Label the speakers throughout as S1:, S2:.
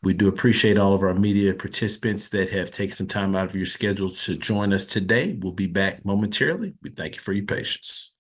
S1: We do appreciate all of our media participants that have taken some time out of your schedule to join us today. We'll be back momentarily. We thank you for your patience.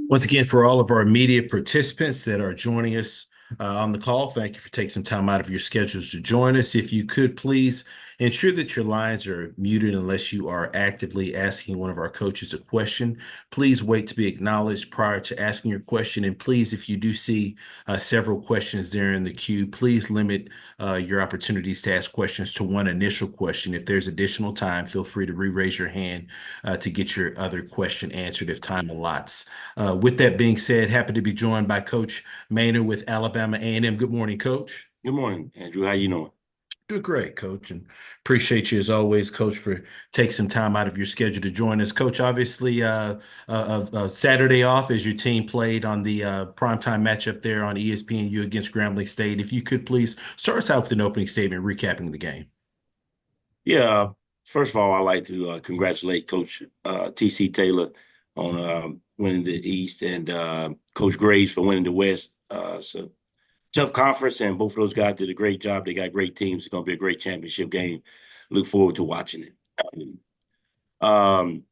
S1: Once again, for all of our media participants that are joining us on the call, thank you for taking some time out of your schedules to join us. If you could please ensure that your lines are muted unless you are actively asking one of our coaches a question. Please wait to be acknowledged prior to asking your question. And please, if you do see several questions there in the queue, please limit your opportunities to ask questions to one initial question. If there's additional time, feel free to re-raise your hand to get your other question answered if time allots. With that being said, happy to be joined by Coach Maynard with Alabama A&M. Good morning, Coach.
S2: Good morning, Andrew. How you doing?
S1: Doing great, Coach, and appreciate you as always, Coach, for taking some time out of your schedule to join us. Coach, obviously, Saturday off as your team played on the primetime matchup there on ESPNU against Grambling State. If you could please start us out with an opening statement recapping the game.
S2: Yeah, first of all, I'd like to congratulate Coach TC Taylor on winning the East and Coach Graves for winning the West. So tough conference, and both of those guys did a great job. They got great teams. It's going to be a great championship game. Look forward to watching it. Um,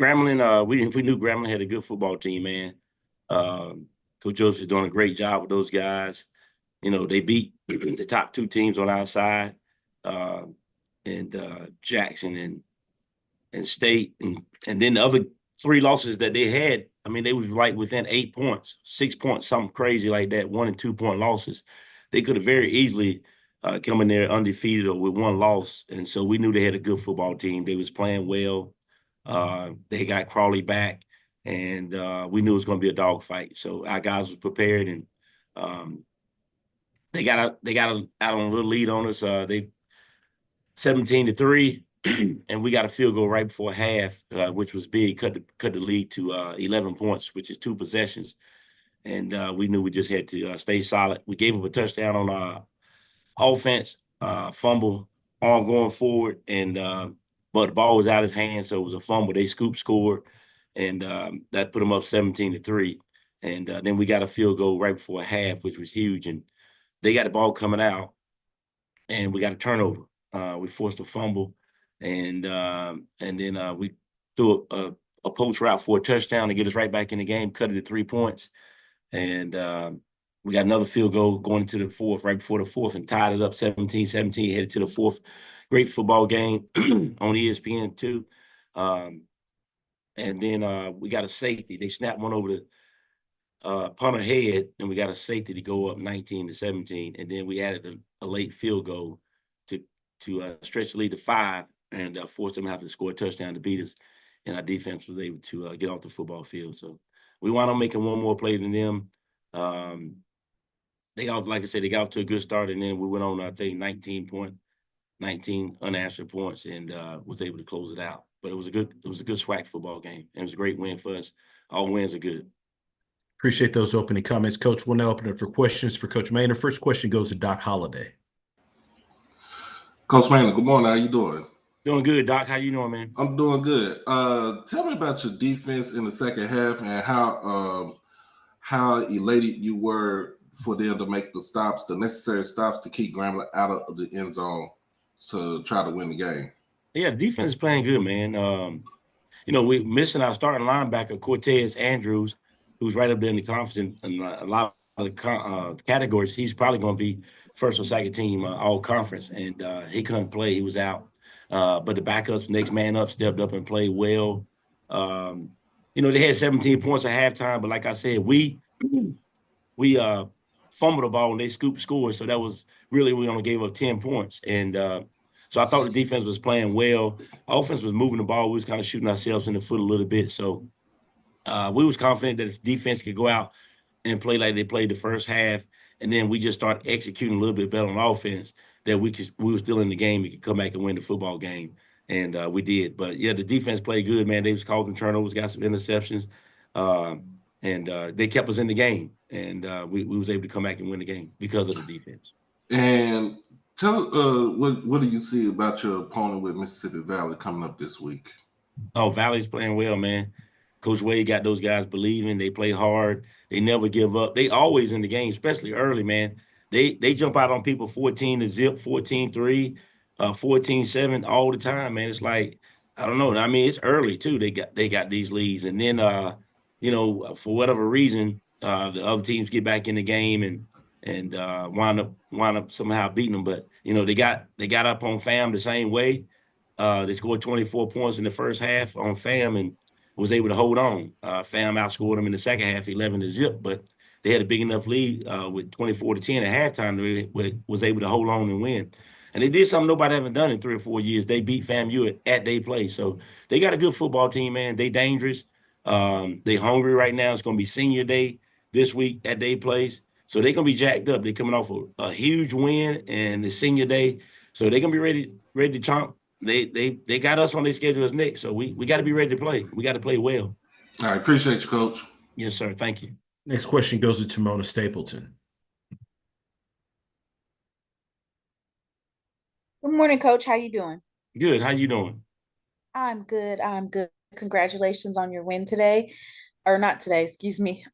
S2: Grambling, we knew Grambling had a good football team, man. Coach Joseph is doing a great job with those guys. You know, they beat the top two teams on our side. Uh, and Jackson and State, and then the other three losses that they had, I mean, they was like within 8 points, 6 points, something crazy like that, 1 and 2 point losses. They could have very easily come in there undefeated or with one loss, and so we knew they had a good football team. They was playing well. They got Crawley back, and we knew it was going to be a dogfight. So our guys was prepared, and um, they got out on a little lead on us. They 17-3, and we got a field goal right before half, which was big, cut the lead to 11 points, which is 2 possessions. And we knew we just had to stay solid. We gave them a touchdown offense, fumble, arm going forward, and but the ball was out of his hand, so it was a fumble. They scored, and that put them up 17-3. And then we got a field goal right before half, which was huge. And they got the ball coming out, and we got a turnover. We forced a fumble, and then we threw a post route for a touchdown to get us right back in the game, cut it to 3 points. And we got another field goal going into the fourth, right before the fourth, and tied it up 17-17, headed to the fourth. Great football game on ESPN too. And then we got a safety. They snapped one over the punter head, and we got a safety to go up 19-17. And then we added a late field goal to stretch the lead to 5 and force them to have to score a touchdown to beat us. And our defense was able to get off the football field. So we wound up making one more play than them. They got, like I said, they got off to a good start, and then we went on, I think, 19 unanswered points, and was able to close it out. But it was a good SWAC football game. And it was a great win for us. All wins are good.
S1: Appreciate those opening comments, Coach. We'll now open it for questions for Coach Maynor. First question goes to Doc Holliday.
S3: Coach Maynor, good morning. How you doing?
S2: Doing good, Doc. How you doing, man?
S3: I'm doing good. Tell me about your defense in the second half and how elated you were for them to make the necessary stops to keep Grambling out of the end zone to try to win the game.
S2: Yeah, the defense is playing good, man. We're missing our starting linebacker, Cortez Andrews, who's right up there in the conference in a lot of the categories. He's probably going to be first or second team all conference, and he couldn't play. He was out. But the backups, next man up, stepped up and played well. They had 17 points at halftime, but like I said, we fumbled the ball and they scored. So that was really, we only gave up 10 points. And so I thought the defense was playing well. Offense was moving the ball. We was kind of shooting ourselves in the foot a little bit. So we was confident that if defense could go out and play like they played the first half, and then we just start executing a little bit better on offense, that we were still in the game. We could come back and win the football game. And we did. But, yeah, the defense played good, man. They was causing turnovers, got some interceptions. And they kept us in the game. And we was able to come back and win the game because of the defense.
S3: And tell what do you see about your opponent with Mississippi Valley coming up this week?
S2: Oh, Valley's playing well, man. Coach Wade got those guys believing. They play hard. They never give up. They always in the game, especially early, man. They jump out on people 14-0, 14-3, 14-7 all the time, man. It's like, I don't know. I mean, it's early too. They got these leads, and then for whatever reason, the other teams get back in the game and wind up somehow beating them. But they got up on FAM the same way. They scored 24 points in the first half on FAM and was able to hold on. FAM outscored them in the second half 11-0, but they had a big enough lead with 24-10 at halftime. They was able to hold on and win. And they did something nobody haven't done in 3 or 4 years. They beat FAMU at their place. So they got a good football team, man. They dangerous. They hungry right now. It's going to be senior day this week at their place. So they're going to be jacked up. They're coming off a huge win and the senior day. So they're going to be ready to chomp. They got us on their schedule as next. So we got to be ready to play. We got to play well.
S3: I appreciate you, Coach.
S2: Yes, sir. Thank you.
S1: Next question goes to Mona Stapleton.
S4: Good morning, Coach. How you doing?
S2: Good. How you doing?
S4: I'm good. Congratulations on your win today. Or not today, excuse me.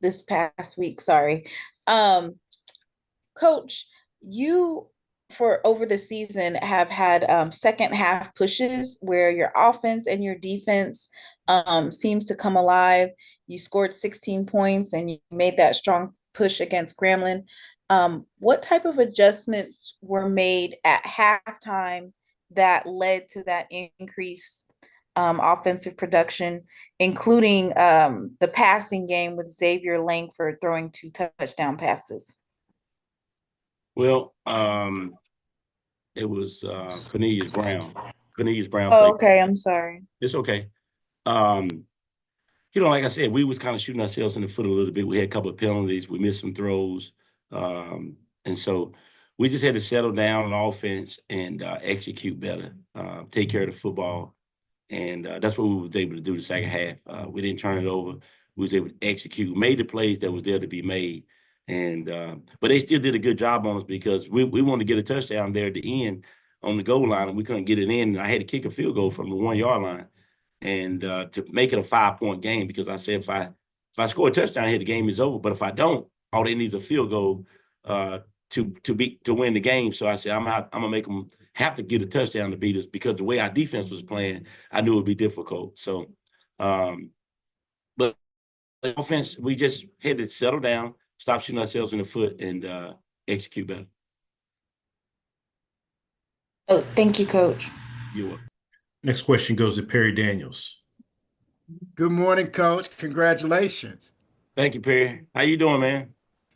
S4: This past week, sorry. Coach, you for over the season have had second half pushes where your offense and your defense seems to come alive. You scored 16 points and you made that strong push against Grambling. What type of adjustments were made at halftime that led to that increased offensive production, including the passing game with Xavier Langford throwing 2 touchdown passes?
S2: Well, it was Cornelius Brown. Cornelius Brown.
S4: Oh, okay, I'm sorry.
S2: It's okay. Like I said, we was kind of shooting ourselves in the foot a little bit. We had a couple of penalties. We missed some throws. And so we just had to settle down on offense and execute better, take care of the football. And that's what we was able to do the second half. We didn't turn it over. We was able to execute, made the plays that was there to be made. And but they still did a good job on us because we wanted to get a touchdown there at the end on the goal line, and we couldn't get it in. And I had to kick a field goal from the 1-yard line, and to make it a 5-point game, because I said if I score a touchdown here, the game is over. But if I don't, all they need is a field goal to win the game. So I said I'm gonna make them have to get a touchdown to beat us, because the way our defense was playing, I knew it would be difficult. So, but the offense, we just had to settle down, stop shooting ourselves in the foot, and execute better.
S4: Oh, thank you, Coach.
S2: You're welcome.
S1: Next question goes to Perry Daniels.
S5: Good morning, Coach. Congratulations.
S2: Thank you, Perry. How you doing, man?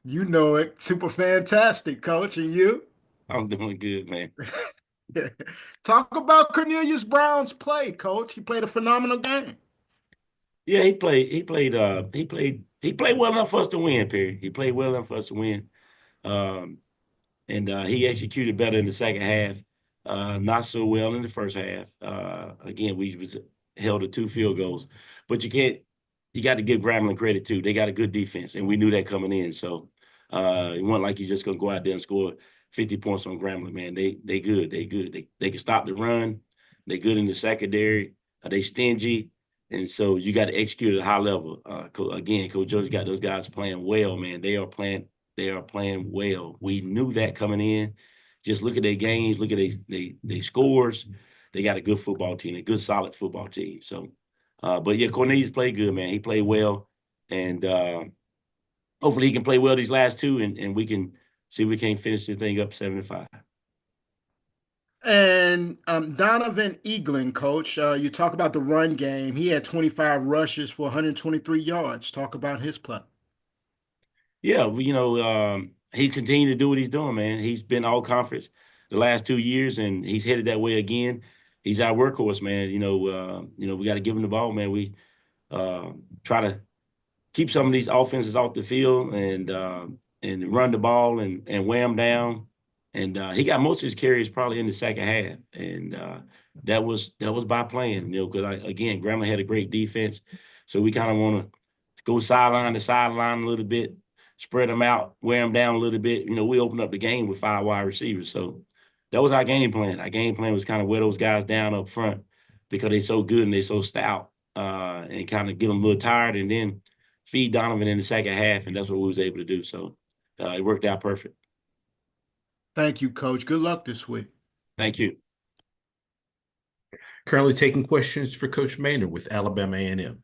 S5: You know it. Super fantastic, Coach. And you?
S2: I'm doing good, man.
S5: Talk about Cornelius Brown's play, Coach. He played a phenomenal game.
S2: Yeah, he played well enough for us to win, Perry. He played well enough for us to win. And he executed better in the second half. Not so well in the first half. Again, we was held to 2 field goals. But you got to give Grambling credit too. They got a good defense, and we knew that coming in. So it wasn't like you're just gonna go out there and score 50 points on Grambling, man. They good. They can stop the run. They good in the secondary. They stingy. And so you got to execute at a high level. Again, Coach George got those guys playing well, man. They are playing well. We knew that coming in. Just look at their games, look at their scores. They got a good football team, a good solid football team. So, but yeah, Cornelius played good, man. He played well, and hopefully he can play well these last 2, and we can see if we can't finish the thing up 7-5.
S5: And Donovan Eaglin, Coach, you talk about the run game. He had 25 rushes for 123 yards. Talk about his play.
S2: Yeah, well, he continued to do what he's doing, man. He's been all conference the last 2 years, and he's headed that way again. He's our workhorse, man. We got to give him the ball, man. We try to keep some of these offenses off the field and run the ball and wear them down. And he got most of his carries probably in the second half, and that was by playing, because again, Grambling had a great defense, so we kind of want to go sideline to sideline a little bit, spread them out, wear them down a little bit. We opened up the game with 5 wide receivers, so that was our game plan. Our game plan was kind of wear those guys down up front because they're so good and they're so stout, and kind of get them a little tired, and then feed Donovan in the second half, and that's what we was able to do. So it worked out perfect.
S5: Thank you, Coach. Good luck this week.
S2: Thank you.
S1: Currently taking questions for Coach Maynard with Alabama A&M.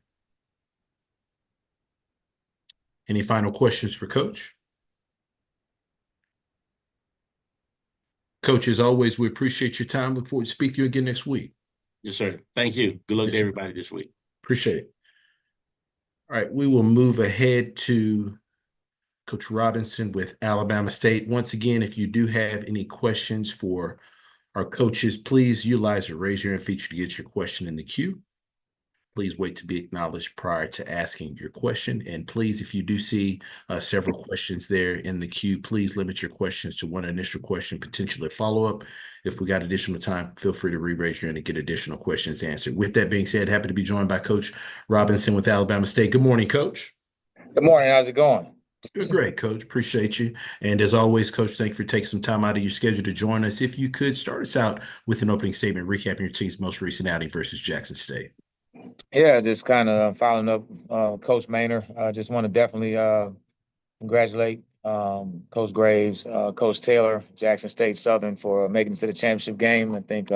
S1: Any final questions for Coach? Coach, as always, we appreciate your time. Look forward to speak to you again next week.
S2: Yes, sir. Thank you. Good luck
S1: Yes,
S2: to
S1: sir.
S2: everybody this week.
S1: Appreciate it. All right, we will move ahead to Coach Robinson with Alabama State. Once again, if you do have any questions for our coaches, please utilize the raise your hand feature to get your question in the queue. Please wait to be acknowledged prior to asking your question. And please, if you do see several questions there in the queue, please limit your questions to one initial question, potentially a follow-up. If we got additional time, feel free to re-raise your hand and get additional questions answered. With that being said, happy to be joined by Coach Robinson with Alabama State. Good morning, Coach.
S6: Good morning. How's it going?
S1: Doing great, Coach. Appreciate you. And as always, Coach, thank you for taking some time out of your schedule to join us. If you could start us out with an opening statement, recapping your team's most recent outing versus Jackson State.
S6: Yeah, just kind of following up Coach Maynard. I just want to definitely congratulate Coach Graves, Coach Taylor, Jackson State Southern for making it to the championship game. I think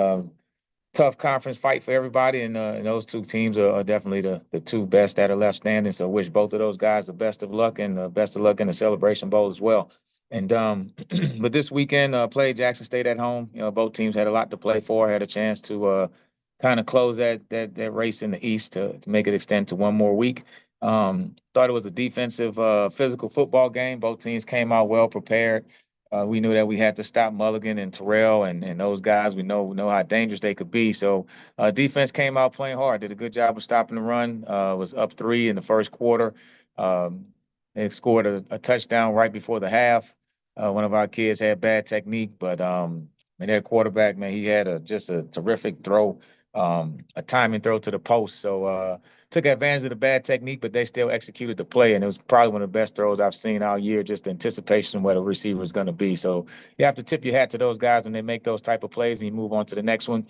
S6: tough conference fight for everybody, and those 2 teams are definitely the 2 best that are left standing. So wish both of those guys the best of luck, and best of luck in the Celebration Bowl as well. And but this weekend played Jackson State at home. Both teams had a lot to play for, had a chance to kind of close that race in the East to make it extend to one more week. Thought it was a defensive, physical football game. Both teams came out well prepared. We knew that we had to stop Mulligan and Terrell and those guys. We know how dangerous they could be. So defense came out playing hard, did a good job of stopping the run, was up 3 in the first quarter. They scored a touchdown right before the half. One of our kids had bad technique, but their quarterback, man, he had just a terrific throw a timing throw to the post. So took advantage of the bad technique, but they still executed the play. And it was probably one of the best throws I've seen all year, just the anticipation of what a receiver is going to be. So you have to tip your hat to those guys when they make those type of plays and you move on to the next one.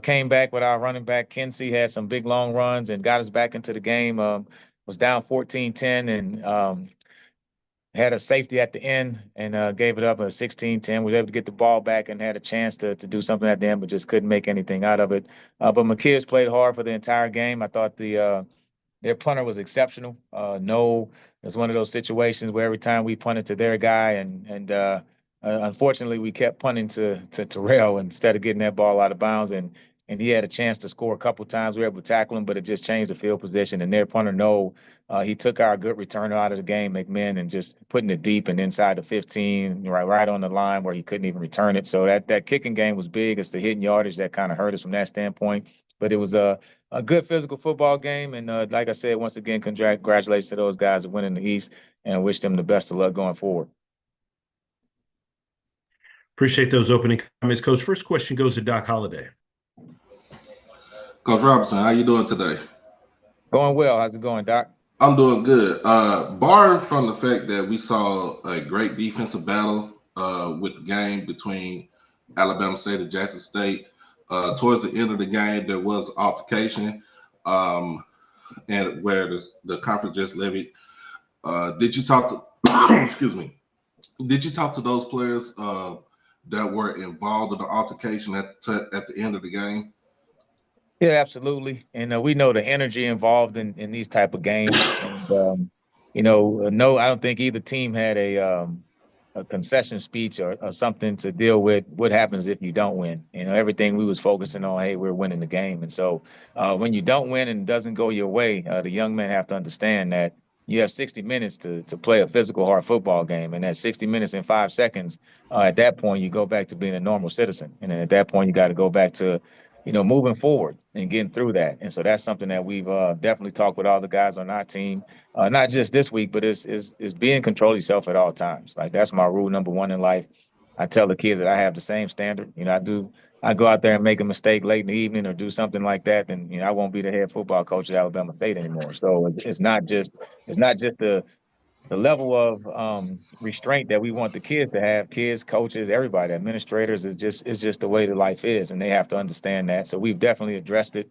S6: Came back with our running back. Kinsey had some big long runs and got us back into the game. Was down 14-10 and had a safety at the end and gave it up a 16-10. Was able to get the ball back and had a chance to do something at the end, but just couldn't make anything out of it. But my kids played hard for the entire game. I thought their punter was exceptional. No, it's one of those situations where every time we punted to their guy, and unfortunately we kept punting to Terrell instead of getting that ball out of bounds. And he had a chance to score a couple times. We were able to tackle him, but it just changed the field position. And their punter, no, he took our good returner out of the game, McMinn, and just putting it deep and inside the 15, right on the line where he couldn't even return it. So that kicking game was big. It's the hitting yardage that kind of hurt us from that standpoint. But it was a good physical football game. And like I said, once again, congratulations to those guys that win in the East and wish them the best of luck going forward.
S1: Appreciate those opening comments, Coach. First question goes to Doc Holliday.
S3: Coach Robinson, how you doing today?
S6: Going well. How's it going, Doc?
S3: I'm doing good. Barring from the fact that we saw a great defensive battle with the game between Alabama State and Jackson State, towards the end of the game, there was altercation and where the conference just levied. Did you talk to excuse me? Did you talk to those players that were involved in the altercation at the end of the game?
S6: Yeah, absolutely. And we know the energy involved in these type of games. And, no, I don't think either team had a concession speech or something to deal with what happens if you don't win. Everything we was focusing on, hey, we're winning the game. And so when you don't win and it doesn't go your way, the young men have to understand that you have 60 minutes to play a physical, hard football game. And at 60 minutes and 5 seconds, at that point, you go back to being a normal citizen. And then at that point, you got to go back to moving forward and getting through that. And so that's something that we've definitely talked with all the guys on our team, not just this week, but is be in control of yourself at all times. Like, that's my rule number one in life. I tell the kids that I have the same standard. I go out there and make a mistake late in the evening or do something like that, then I won't be the head football coach at Alabama State anymore. So it's not just the level of restraint that we want the kids to have, kids, coaches, everybody, administrators, is just the way the life is, and they have to understand that. So we've definitely addressed it.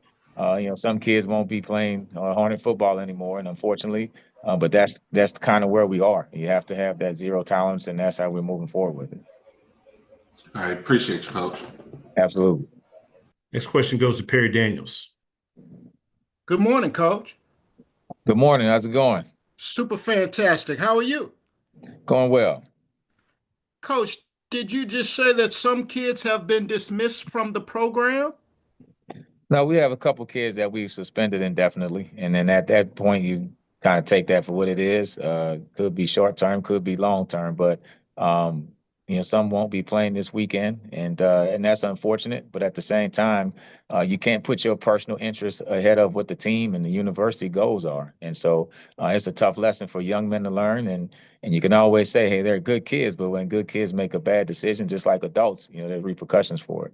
S6: Some kids won't be playing Hornet football anymore, and unfortunately, but that's kind of where we are. You have to have that zero tolerance, and that's how we're moving forward with it.
S3: I appreciate you, Coach.
S6: Absolutely.
S1: Next question goes to Perry Daniels.
S5: Good morning, Coach.
S6: Good morning. How's it going?
S5: Super fantastic. How are you?
S6: Going well.
S5: Coach, did you just say that some kids have been dismissed from the program?
S6: No, we have a couple kids that we've suspended indefinitely. And then at that point, you kind of take that for what it is. Could be short term, could be long term, but some won't be playing this weekend, and that's unfortunate. But at the same time, you can't put your personal interests ahead of what the team and the university goals are. And so it's a tough lesson for young men to learn. And you can always say, hey, they're good kids, but when good kids make a bad decision, just like adults, there's repercussions for it.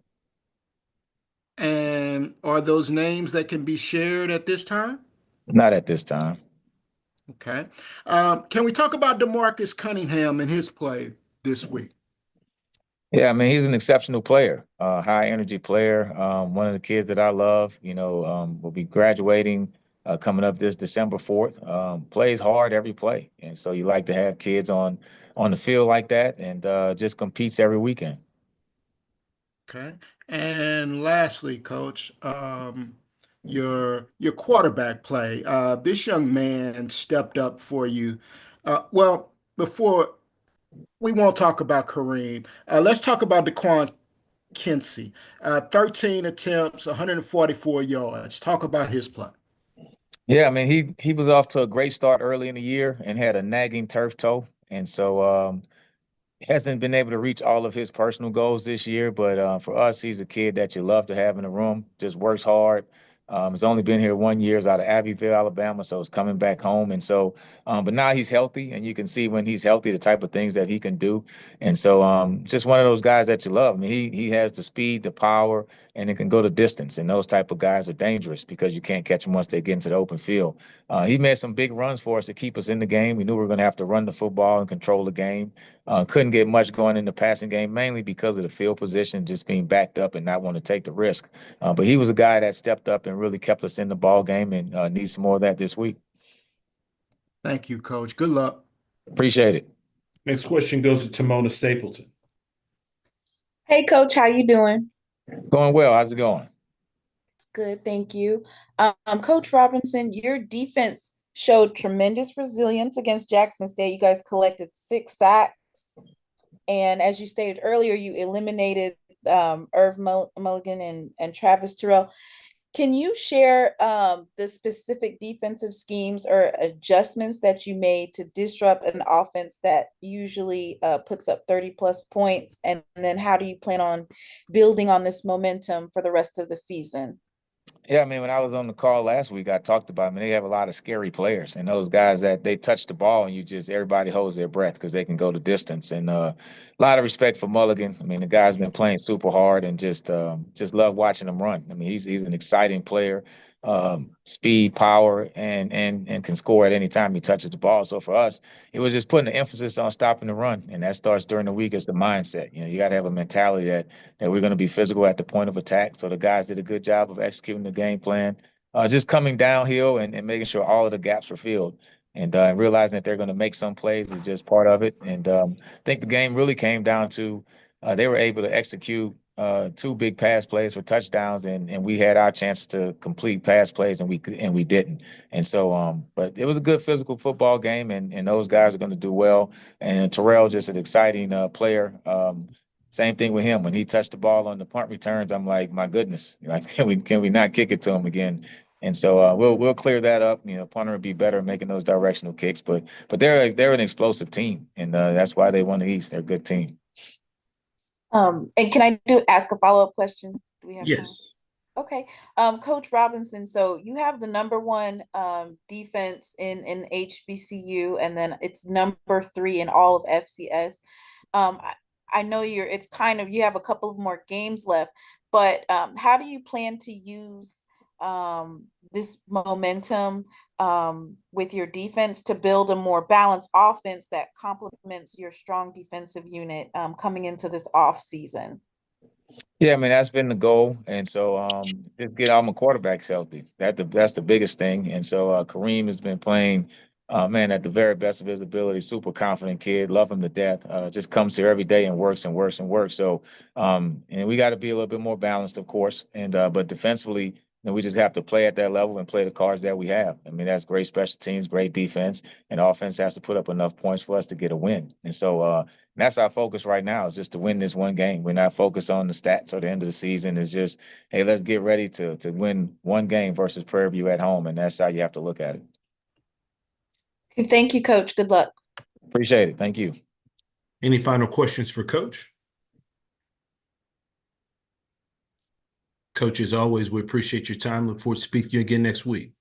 S5: And are those names that can be shared at this time?
S6: Not at this time.
S5: Okay. Can we talk about DeMarcus Cunningham and his play this week?
S6: Yeah, I mean, he's an exceptional player, high energy player. One of the kids that I love, will be graduating coming up this December 4th. Plays hard every play. And so you like to have kids on the field like that, and just competes every weekend.
S5: Okay. And lastly, Coach, your quarterback play. This young man stepped up for you. Before we won't talk about Kareem, let's talk about DeQuan Kinsey. 13 attempts, 144 yards. Talk about his play.
S6: Yeah, I mean, he was off to a great start early in the year and had a nagging turf toe. And so hasn't been able to reach all of his personal goals this year, but for us, he's a kid that you love to have in the room. Just works hard, He's only been here 1 year, out of Abbeville, Alabama, so he's coming back home. And so, but now he's healthy, and you can see when he's healthy the type of things that he can do. And so, just one of those guys that you love. I mean, he has the speed, the power, and it can go the distance. And those type of guys are dangerous because you can't catch them once they get into the open field. He made some big runs for us to keep us in the game. We knew we were going to have to run the football and control the game. Couldn't get much going in the passing game, mainly because of the field position, just being backed up and not want to take the risk. But he was a guy that stepped up and really kept us in the ball game, and needs some more of that this week.
S5: Thank you, Coach. Good luck.
S6: Appreciate it.
S1: Next question goes to Tamona Stapleton.
S4: Hey, Coach, how you doing?
S6: Going well. How's it going?
S4: It's good, thank you. Coach Robinson, your defense showed tremendous resilience against Jackson State. You guys collected 6 sacks, and as you stated earlier, you eliminated Irv Mulligan and Travis Terrell. Can you share the specific defensive schemes or adjustments that you made to disrupt an offense that usually puts up 30+ points? And then how do you plan on building on this momentum for the rest of the season?
S6: Yeah, I mean, when I was on the call last week, I talked about, I mean, they have a lot of scary players, and those guys that they touch the ball and everybody holds their breath because they can go the distance. And a lot of respect for Mulligan. I mean, the guy's been playing super hard, and just love watching him run. I mean, he's an exciting player, speed, power, and can score at any time he touches the ball. So for us, it was just putting the emphasis on stopping the run, and that starts during the week as the mindset. You know, you got to have a mentality that we're going to be physical at the point of attack. So the guys did a good job of executing the game plan, just coming downhill and making sure all of the gaps were filled. And realizing that they're going to make some plays is just part of it. And I think the game really came down to they were able to execute 2 big pass plays for touchdowns, and we had our chance to complete pass plays, and we didn't. And so, but it was a good physical football game, and those guys are going to do well. And Terrell, just an exciting player. Same thing with him. When he touched the ball on the punt returns, I'm like, my goodness, like, can we not kick it to him again? And so we'll clear that up. You know, punter will be better at making those directional kicks, but they're an explosive team, and that's why they won the East. They're a good team.
S4: And can I ask a follow-up question? Do we have time?
S1: Yes.
S4: Okay. Coach Robinson, so you have the #1 defense in HBCU, and then it's #3 in all of FCS. I know you have a couple of more games left, but how do you plan to use this momentum with your defense to build a more balanced offense that complements your strong defensive unit coming into this off season?
S6: Yeah, I mean, that's been the goal. And so just get all my quarterbacks healthy. That's the biggest thing. And so Kareem has been playing, man, at the very best of his ability, super confident kid, love him to death. Just comes here every day and works and works and works. So and we got to be a little bit more balanced, of course. And but defensively, we just have to play at that level and play the cards that we have. I mean, that's great special teams, great defense, and offense has to put up enough points for us to get a win. And so that's our focus right now, is just to win this one game. We're not focused on the stats or the end of the season. It's just, hey, let's get ready to win one game versus Prairie View at home, and that's how you have to look at it.
S4: Thank you, Coach. Good luck.
S6: Appreciate it. Thank you.
S1: Any final questions for Coach? Coach, as always, we appreciate your time. Look forward to speaking to you again next week.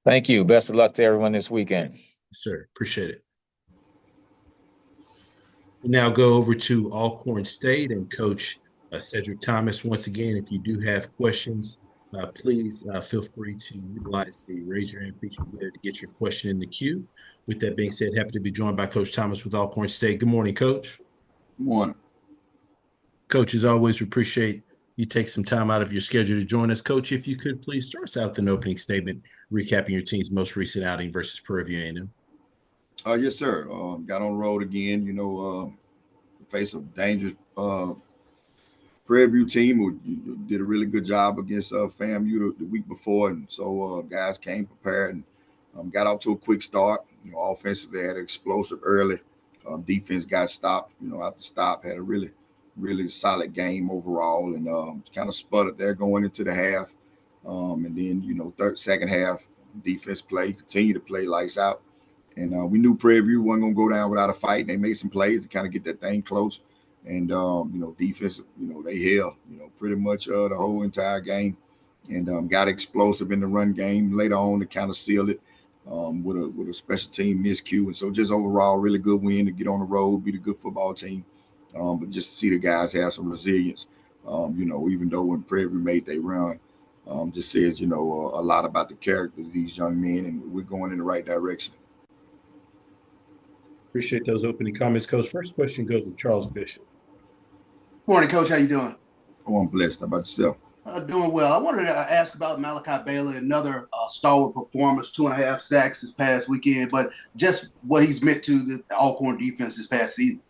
S6: Thank you. Best of luck to everyone this weekend.
S1: Yes, sir. Appreciate it. We now go over to Alcorn State and Coach Cedric Thomas. Once again, if you do have questions, please feel free to utilize the raise your hand feature there to get your question in the queue. With that being said, happy to be joined by Coach Thomas with Alcorn State. Good morning, Coach.
S7: Good morning.
S1: Coach, as always, we appreciate you take some time out of your schedule to join us. Coach, if you could please start us out with an opening statement, recapping your team's most recent outing versus Prairie View A&M.
S7: Yes, sir. Got on the road again, face a dangerous Prairie View team who did a really good job against FAMU the week before. And so guys came prepared and got off to a quick start. Offensively had explosive early. Defense got stopped, after stop, had a really solid game overall, and kind of sputtered there going into the half. And then, second half, defense continued to play lights out. And we knew Prairie View wasn't going to go down without a fight. And they made some plays to kind of get that thing close. And, defense, they held, pretty much the whole entire game. and got explosive in the run game later on to kind of seal it with a special team miscue. And so just overall, really good win to get on the road, beat a good football team. But just to see the guys have some resilience, even though when Prairie View made they run, just says, a lot about the character of these young men, and we're going in the right direction.
S1: Appreciate those opening comments, Coach. First question goes to Charles Bishop.
S8: Morning, Coach. How you doing?
S7: Oh, I'm blessed. How about yourself?
S8: Doing well. I wanted to ask about Malachi Bailey, another stalwart performance, 2.5 sacks this past weekend, but just what he's meant to the Alcorn defense this past season.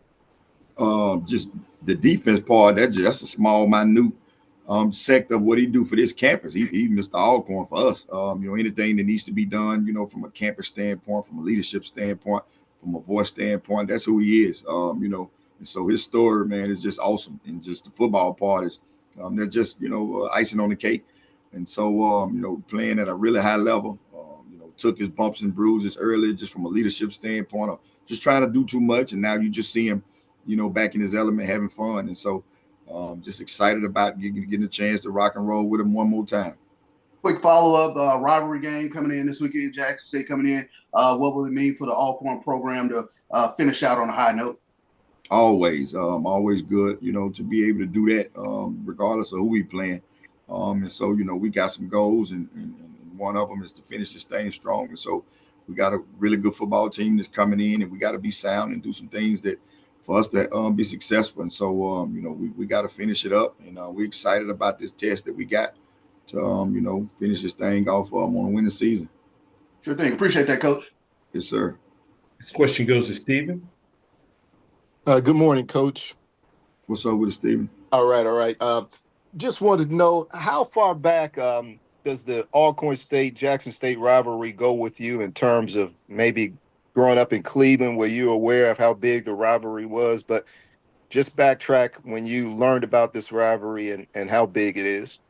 S7: Just the defense part, that's a small, minute sector of what he do for this campus. He Mr. Alcorn for us. Anything that needs to be done, from a campus standpoint, from a leadership standpoint, from a voice standpoint, that's who he is. And so his story, man, is just awesome. And just the football part is they're just, icing on the cake. And so, playing at a really high level, took his bumps and bruises early just from a leadership standpoint of just trying to do too much. And now you just see him, back in his element, having fun. And so just excited about getting a chance to rock and roll with him one more time.
S8: Quick follow-up, rivalry game coming in this weekend, Jackson State coming in. What will it mean for the Alcorn program to finish out on a high note?
S7: Always good, to be able to do that, regardless of who we playing. And so, we got some goals, and one of them is to finish this thing strong. And so we got a really good football team that's coming in, and we got to be sound and do some things that for us to be successful. And so, we got to finish it up, and we're excited about this test that we got to, finish this thing off on a winning season.
S8: Sure thing. Appreciate that, Coach.
S7: Yes, sir.
S1: This question goes to Stephen.
S9: Good morning, Coach.
S7: What's up with it, Stephen?
S9: All right. Just wanted to know, how far back does the Alcorn State, Jackson State rivalry go with you in terms of maybe growing up in Cleveland, where you were aware of how big the rivalry was, but just backtrack when you learned about this rivalry and how big it is?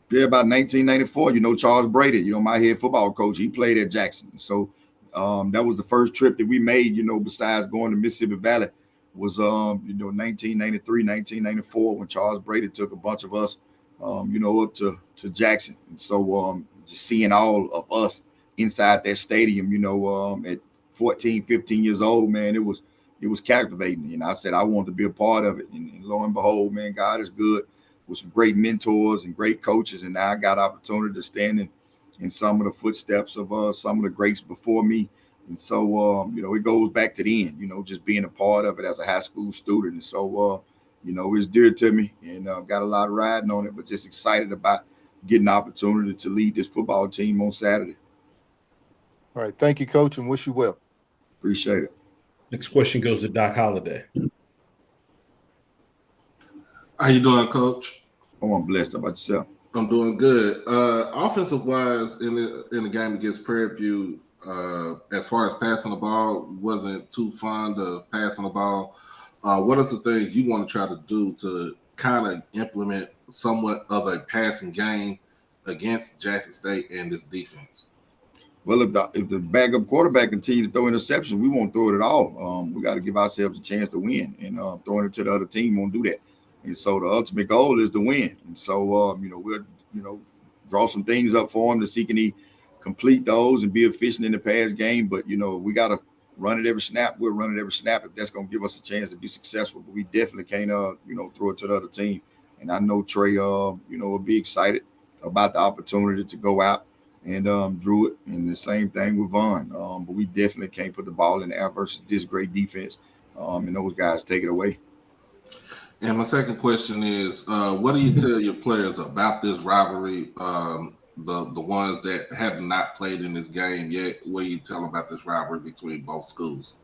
S7: Yeah, about 1994, Charles Brady, my head football coach, he played at Jackson. So that was the first trip that we made, besides going to Mississippi Valley, was 1993, 1994, when Charles Brady took a bunch of us up to Jackson. And so just seeing all of us inside that stadium, at 14, 15 years old, man, it was captivating. And I said I wanted to be a part of it. And lo and behold, man, God is good, with some great mentors and great coaches. And now I got opportunity to stand in some of the footsteps of some of the greats before me. And so, it goes back to the end, just being a part of it as a high school student. And so, it's dear to me, and got a lot of riding on it, but just excited about getting the opportunity to lead this football team on Saturday.
S9: All right. Thank you, Coach, and wish you well.
S7: Appreciate it.
S1: Next question goes to Doc Holliday.
S3: How you doing, Coach?
S7: Oh, I'm blessed. How about yourself?
S3: I'm doing good. Offensive wise, in the game against Prairie View, as far as passing the ball, wasn't too fond of passing the ball. What are the things you want to try to do to kind of implement somewhat of a passing game against Jackson State and this defense?
S7: Well, if the backup quarterback continues to throw interceptions, we won't throw it at all. We got to give ourselves a chance to win, and throwing it to the other team won't do that. And so the ultimate goal is to win. And so, we'll, draw some things up for him to see can he complete those and be efficient in the pass game. But, we got to run it every snap. We'll run it every snap if that's going to give us a chance to be successful. But we definitely can't, throw it to the other team. And I know Trey, will be excited about the opportunity to go out and drew it. And the same thing with Vaughn. But we definitely can't put the ball in the air versus this great defense. And those guys take it away.
S3: And my second question is, what do you tell your players about this rivalry? The ones that have not played in this game yet, what do you tell them about this rivalry between both schools?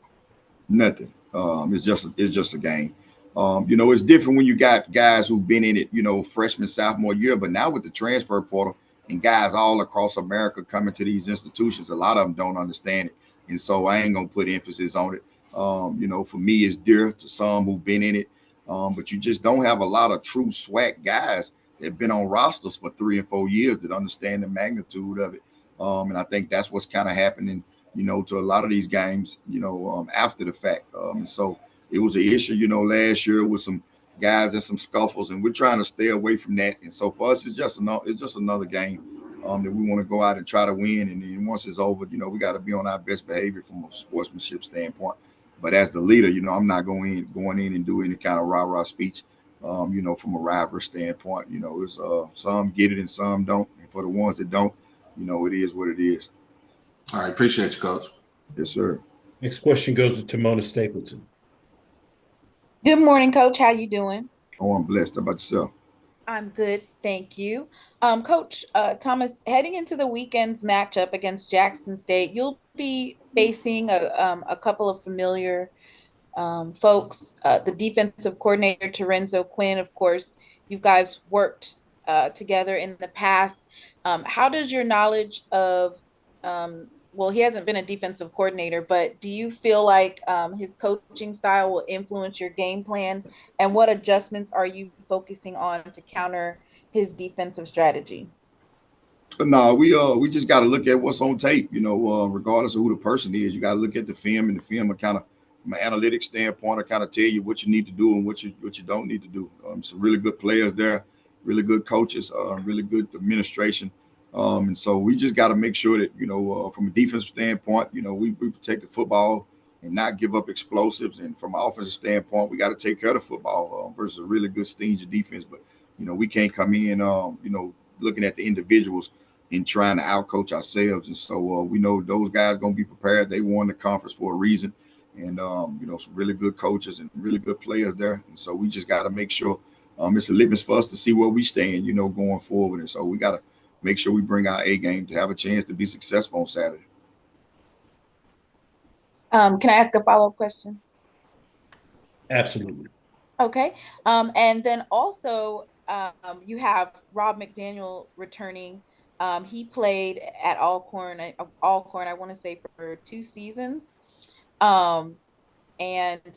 S7: Nothing. It's just a game. It's different when you got guys who've been in it, freshman, sophomore year, but now with the transfer portal and guys all across America coming to these institutions, a lot of them don't understand it. And so I ain't gonna put emphasis on it. For me, it's dear to some who've been in it. But you just don't have a lot of true SWAC guys that have been on rosters for 3 and 4 years that understand the magnitude of it. And I think that's what's kind of happening, to a lot of these games, after the fact. And so it was an issue, last year with some guys in some scuffles, and we're trying to stay away from that. And so for us, it's just another game that we want to go out and try to win. And then once it's over, we got to be on our best behavior from a sportsmanship standpoint. But as the leader, I'm not going in and do any kind of rah-rah speech. From a rivalry standpoint, it's some get it and some don't. And for the ones that don't, it is what it is.
S3: All right, appreciate you, Coach.
S7: Yes, sir.
S1: Next question goes to Tamona Stapleton.
S4: Good morning, Coach. How you doing?
S7: Oh, I'm blessed. How about yourself?
S4: I'm good, thank you. Coach Thomas, heading into the weekend's matchup against Jackson State, you'll be facing a couple of familiar folks. The defensive coordinator, Terenzo Quinn, of course, you guys worked together in the past. How does your knowledge of, well, he hasn't been a defensive coordinator, but do you feel like his coaching style will influence your game plan? And what adjustments are you focusing on to counter his defensive strategy?
S7: No, we just got to look at what's on tape. Regardless of who the person is, you got to look at the film, and the film will kind of, from an analytics standpoint, I kind of tell you what you need to do and what you don't need to do. Some really good players there, really good coaches, really good administration. And so we just got to make sure that, from a defensive standpoint, we protect the football and not give up explosives. And from an offensive standpoint, we got to take care of the football versus a really good stingy defense. But, we can't come in, looking at the individuals and trying to outcoach ourselves. And so we know those guys going to be prepared. They won the conference for a reason. And, some really good coaches and really good players there. And so we just got to make sure it's a litmus for us to see where we stand, going forward. And so we got to make sure we bring our A game to have a chance to be successful on Saturday.
S4: Can I ask a follow-up question?
S1: Absolutely.
S4: Okay. And then also you have Rob McDaniel returning. He played at Alcorn, I want to say for 2 seasons. And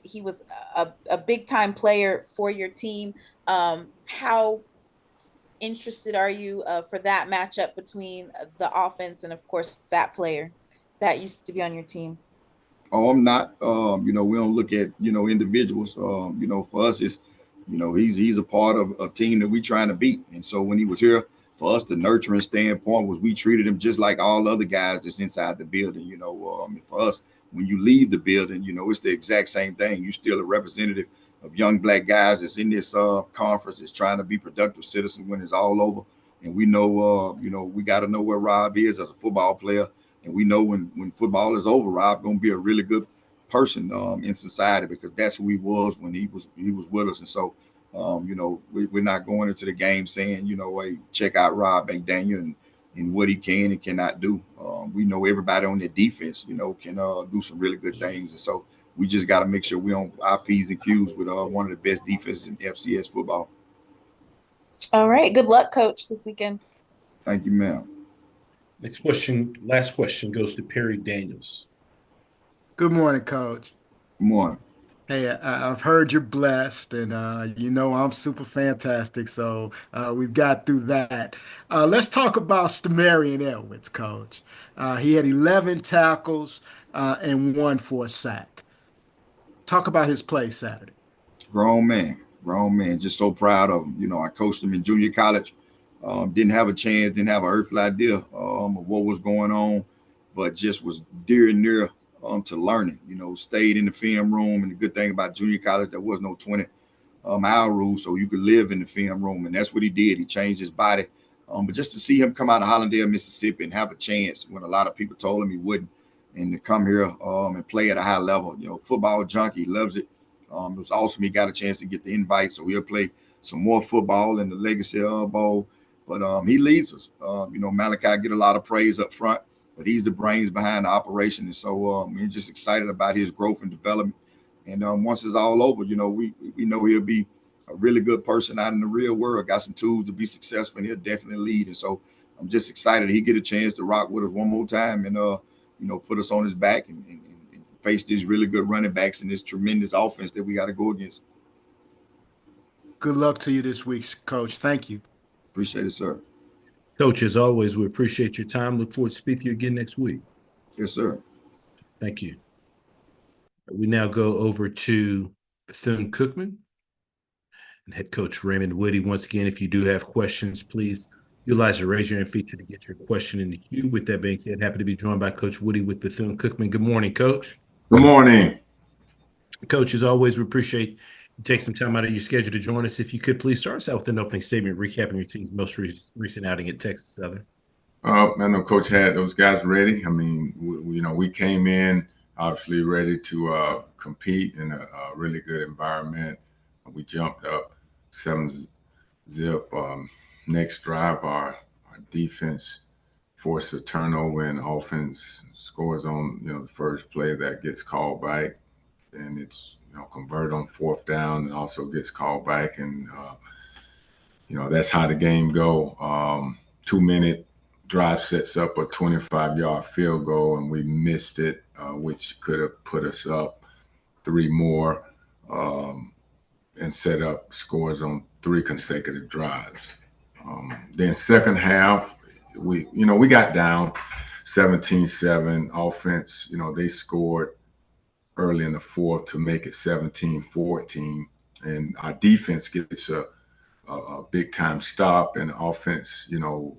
S4: he was a big time player for your team. How interested are you for that matchup between the offense and, of course, that player that used to be on your team?
S7: Oh, I'm not. We don't look at, individuals. For us, it's, he's a part of a team that we trying to beat. And so when he was here, for us, the nurturing standpoint was we treated him just like all other guys that's inside the building. For us, when you leave the building, it's the exact same thing. You're still a representative of young black guys that's in this conference that's trying to be productive citizens when it's all over. And we know, we got to know where Rob is as a football player. And we know when football is over, Rob going to be a really good person in society, because that's who he was when he was with us. And so, we're not going into the game saying, hey, check out Rob McDaniel and what he can and cannot do. We know everybody on the defense, can do some really good things. And so we just got to make sure we're on our P's and Q's with one of the best defenses in FCS football.
S4: All right. Good luck, Coach, this weekend.
S7: Thank you, ma'am.
S1: Last question goes to Perry Daniels.
S5: Good morning, Coach.
S7: Good morning.
S5: Hey, I've heard you're blessed, and I'm super fantastic. So we've got through that. Let's talk about Stamarian Edwards, Coach. He had 11 tackles and 1 for a sack. Talk about his play Saturday.
S7: Grown man. Just so proud of him. I coached him in junior college. Didn't have a chance, didn't have an earthly idea of what was going on, but just was dear and near to learning. Stayed in the film room. And the good thing about junior college, there was no 20-hour rule, so you could live in the film room. And that's what he did. He changed his body. But just to see him come out of Hollandale, Mississippi, and have a chance when a lot of people told him he wouldn't, and to come here and play at a high level. Football junkie, he loves it. It was awesome. He got a chance to get the invite, so he'll play some more football in the Legacy Bowl. But he leads us. Malachi get a lot of praise up front, but he's the brains behind the operation. And so we're just excited about his growth and development. And once it's all over, we know he'll be a really good person out in the real world, got some tools to be successful, and he'll definitely lead. And so I'm just excited he get a chance to rock with us one more time and, put us on his back and face these really good running backs and this tremendous offense that we got to go against.
S5: Good luck to you this week, Coach. Thank you.
S7: Appreciate it, sir.
S1: Coach, as always, we appreciate your time. Look forward to speaking to you again next week.
S7: Yes, sir.
S1: Thank you. We now go over to Bethune-Cookman. and head coach Raymond Woody. Once again, if you do have questions, please utilize the raise your hand feature to get your question in the queue. With that being said, happy to be joined by Coach Woody with Bethune-Cookman. Good morning, Coach.
S3: Good morning.
S1: Coach, as always, we appreciate you take some time out of your schedule to join us. If you could please start us out with an opening statement recapping your team's most recent outing at Texas Southern.
S10: I know Coach had those guys ready. I mean, we came in obviously ready to compete in a really good environment. We jumped up 7-0. Next drive, our defense forced a turnover and offense scores on the first play that gets called back, and it's convert on fourth down and also gets called back, and that's how the game go. 2-minute drive sets up a 25-yard field goal, and we missed it, which could have put us up 3 more and set up scores on 3 consecutive drives. Then second half, we got down 17-7 offense. They scored early in the fourth to make it 17-14, and our defense gets a big time stop, and the offense,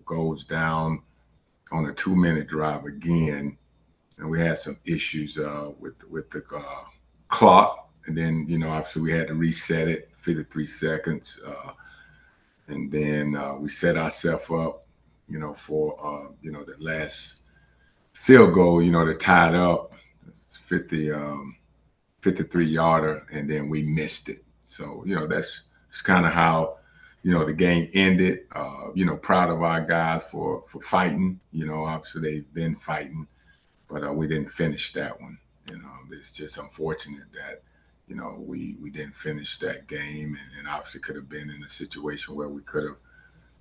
S10: goes down on a 2-minute drive again, and we had some issues with the clock, and then obviously we had to reset it 53 seconds, and then we set ourselves up, for the last field goal, to tie it up, 53-yarder, and then we missed it. So that's kind of how the game ended. Proud of our guys for fighting. Obviously they've been fighting, but we didn't finish that one. It's just unfortunate that we didn't finish that game, and obviously could have been in a situation where we could have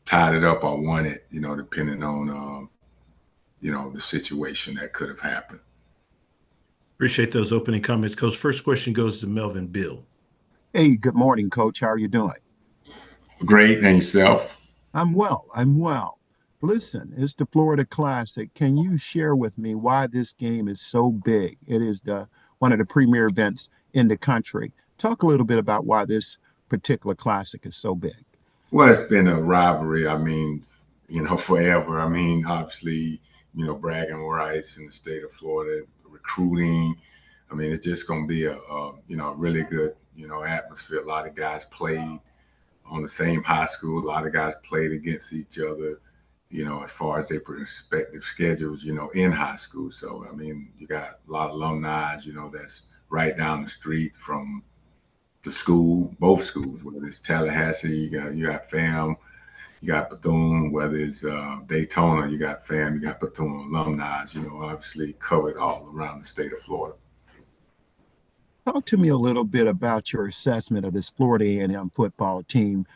S10: tied it up or won it. Depending on the situation that could have happened.
S1: Appreciate those opening comments, Coach. First question goes to Melvin Bill.
S11: Hey, good morning, Coach. How are you doing?
S10: Great, and yourself?
S11: I'm well. Listen, it's the Florida Classic. Can you share with me why this game is so big? It is one of the premier events in the country. Talk a little bit about why this particular classic is so big.
S10: Well, it's been a rivalry. I mean, forever. I mean, obviously, bragging rights in the state of Florida, recruiting. I mean, it's just going to be a really good, atmosphere. A lot of guys played on the same high school. A lot of guys played against each other, as far as their respective schedules, in high school. So, I mean, you got a lot of alumni, that's right down the street from the school, both schools, whether it's Tallahassee, you got FAM, you got Bethune, whether it's Daytona, you got FAM, you got Bethune alumni, obviously covered all around the state of Florida.
S11: Talk to me a little bit about your assessment of this Florida A&M football team.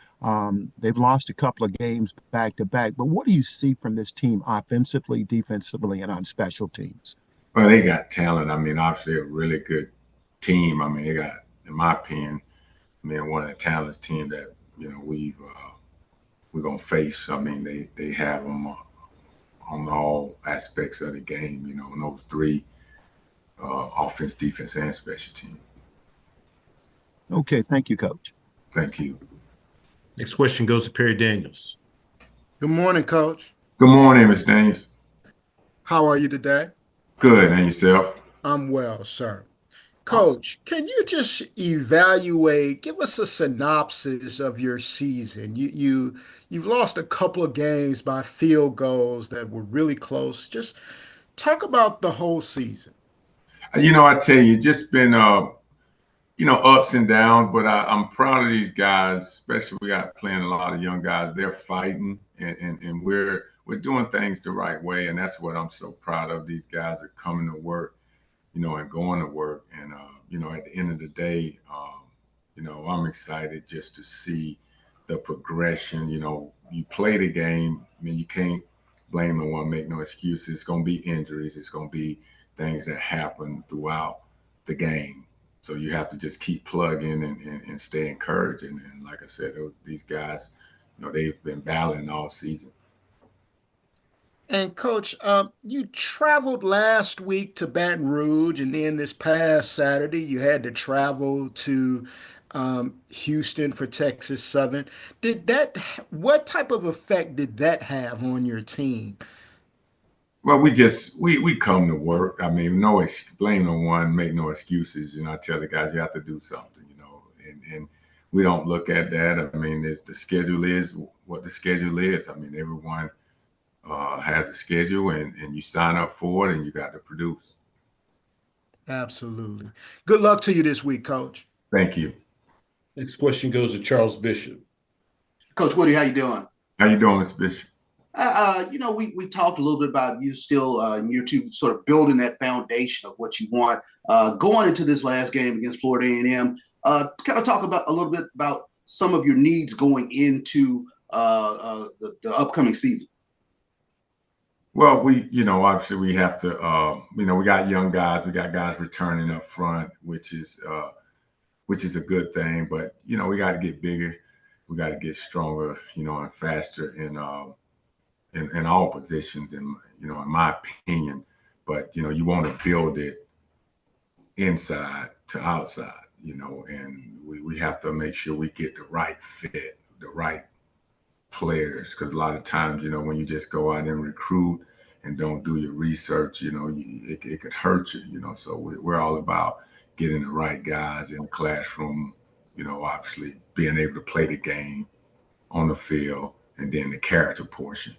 S11: They've lost a couple of games back to back, but what do you see from this team offensively, defensively, and on special teams?
S10: Well, they got talent. I mean, obviously a really good team. I mean, they got, in my opinion, one of the talented team that, we're going to face. I mean, they have them on all aspects of the game, in those 3 offense, defense, and special team.
S11: Okay, thank you, Coach.
S10: Thank you.
S1: Next question goes to Perry Daniels.
S5: Good morning, Coach.
S10: Good morning, Mr. Daniels.
S5: How are you today?
S10: Good, and yourself?
S5: I'm well, sir. Coach, can you just evaluate, give us a synopsis of your season? You've lost a couple of games by field goals that were really close. Just talk about the whole season.
S10: I tell you, just been ups and downs, but I'm proud of these guys, especially we got playing a lot of young guys. They're fighting, and we're doing things the right way, and that's what I'm so proud of. These guys are coming to work, and going to work, and at the end of the day, I'm excited just to see the progression. You play the game. I mean, you can't blame no one, make no excuses. It's going to be injuries. It's going to be things that happen throughout the game. So you have to just keep plugging and stay encouraged. And like I said, these guys, they've been battling all season.
S5: And Coach, you traveled last week to Baton Rouge, and then this past Saturday you had to travel to Houston for Texas Southern. What type of effect did that have on your team?
S10: Well, we come to work. I mean, blame no one, make no excuses. I tell the guys you have to do something, and we don't look at that. I mean, the schedule is what the schedule is. I mean, everyone has a schedule, and you sign up for it, and you got to produce.
S5: Absolutely. Good luck to you this week, Coach.
S10: Thank you.
S1: Next question goes to Charles Bishop.
S8: Coach Woody, how you doing?
S10: How you doing, Mr. Bishop?
S8: We talked a little bit about you still in year two, sort of building that foundation of what you want. Going into this last game against Florida A&M, kind of talk about a little bit about some of your needs going into the upcoming season.
S10: Well, obviously we have to, we got young guys, we got guys returning up front, which is a good thing. But we got to get bigger, we got to get stronger, and faster in all positions, in my opinion. But you want to build it inside to outside, and we have to make sure we get the right fit, the right players, because a lot of times, when you just go out and recruit and don't do your research, it could hurt you, so we're all about getting the right guys in the classroom, obviously being able to play the game on the field, and then the character portion.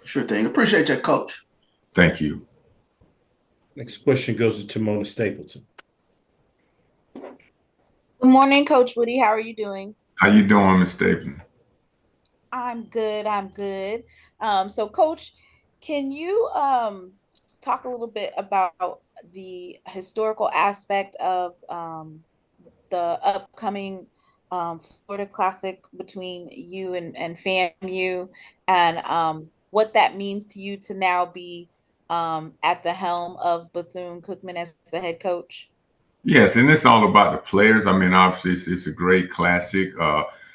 S8: Sure thing. Appreciate that, Coach.
S10: Thank you.
S1: Next question goes to Timona Stapleton.
S4: Good morning, Coach Woody. How are you doing?
S10: How you doing, Ms. Stapleton?
S4: I'm good. So Coach, can you talk a little bit about the historical aspect of the upcoming Florida Classic between you and FAMU, and what that means to you to now be at the helm of Bethune-Cookman as the head coach?
S10: Yes, and it's all about the players. I mean, obviously, it's a great classic.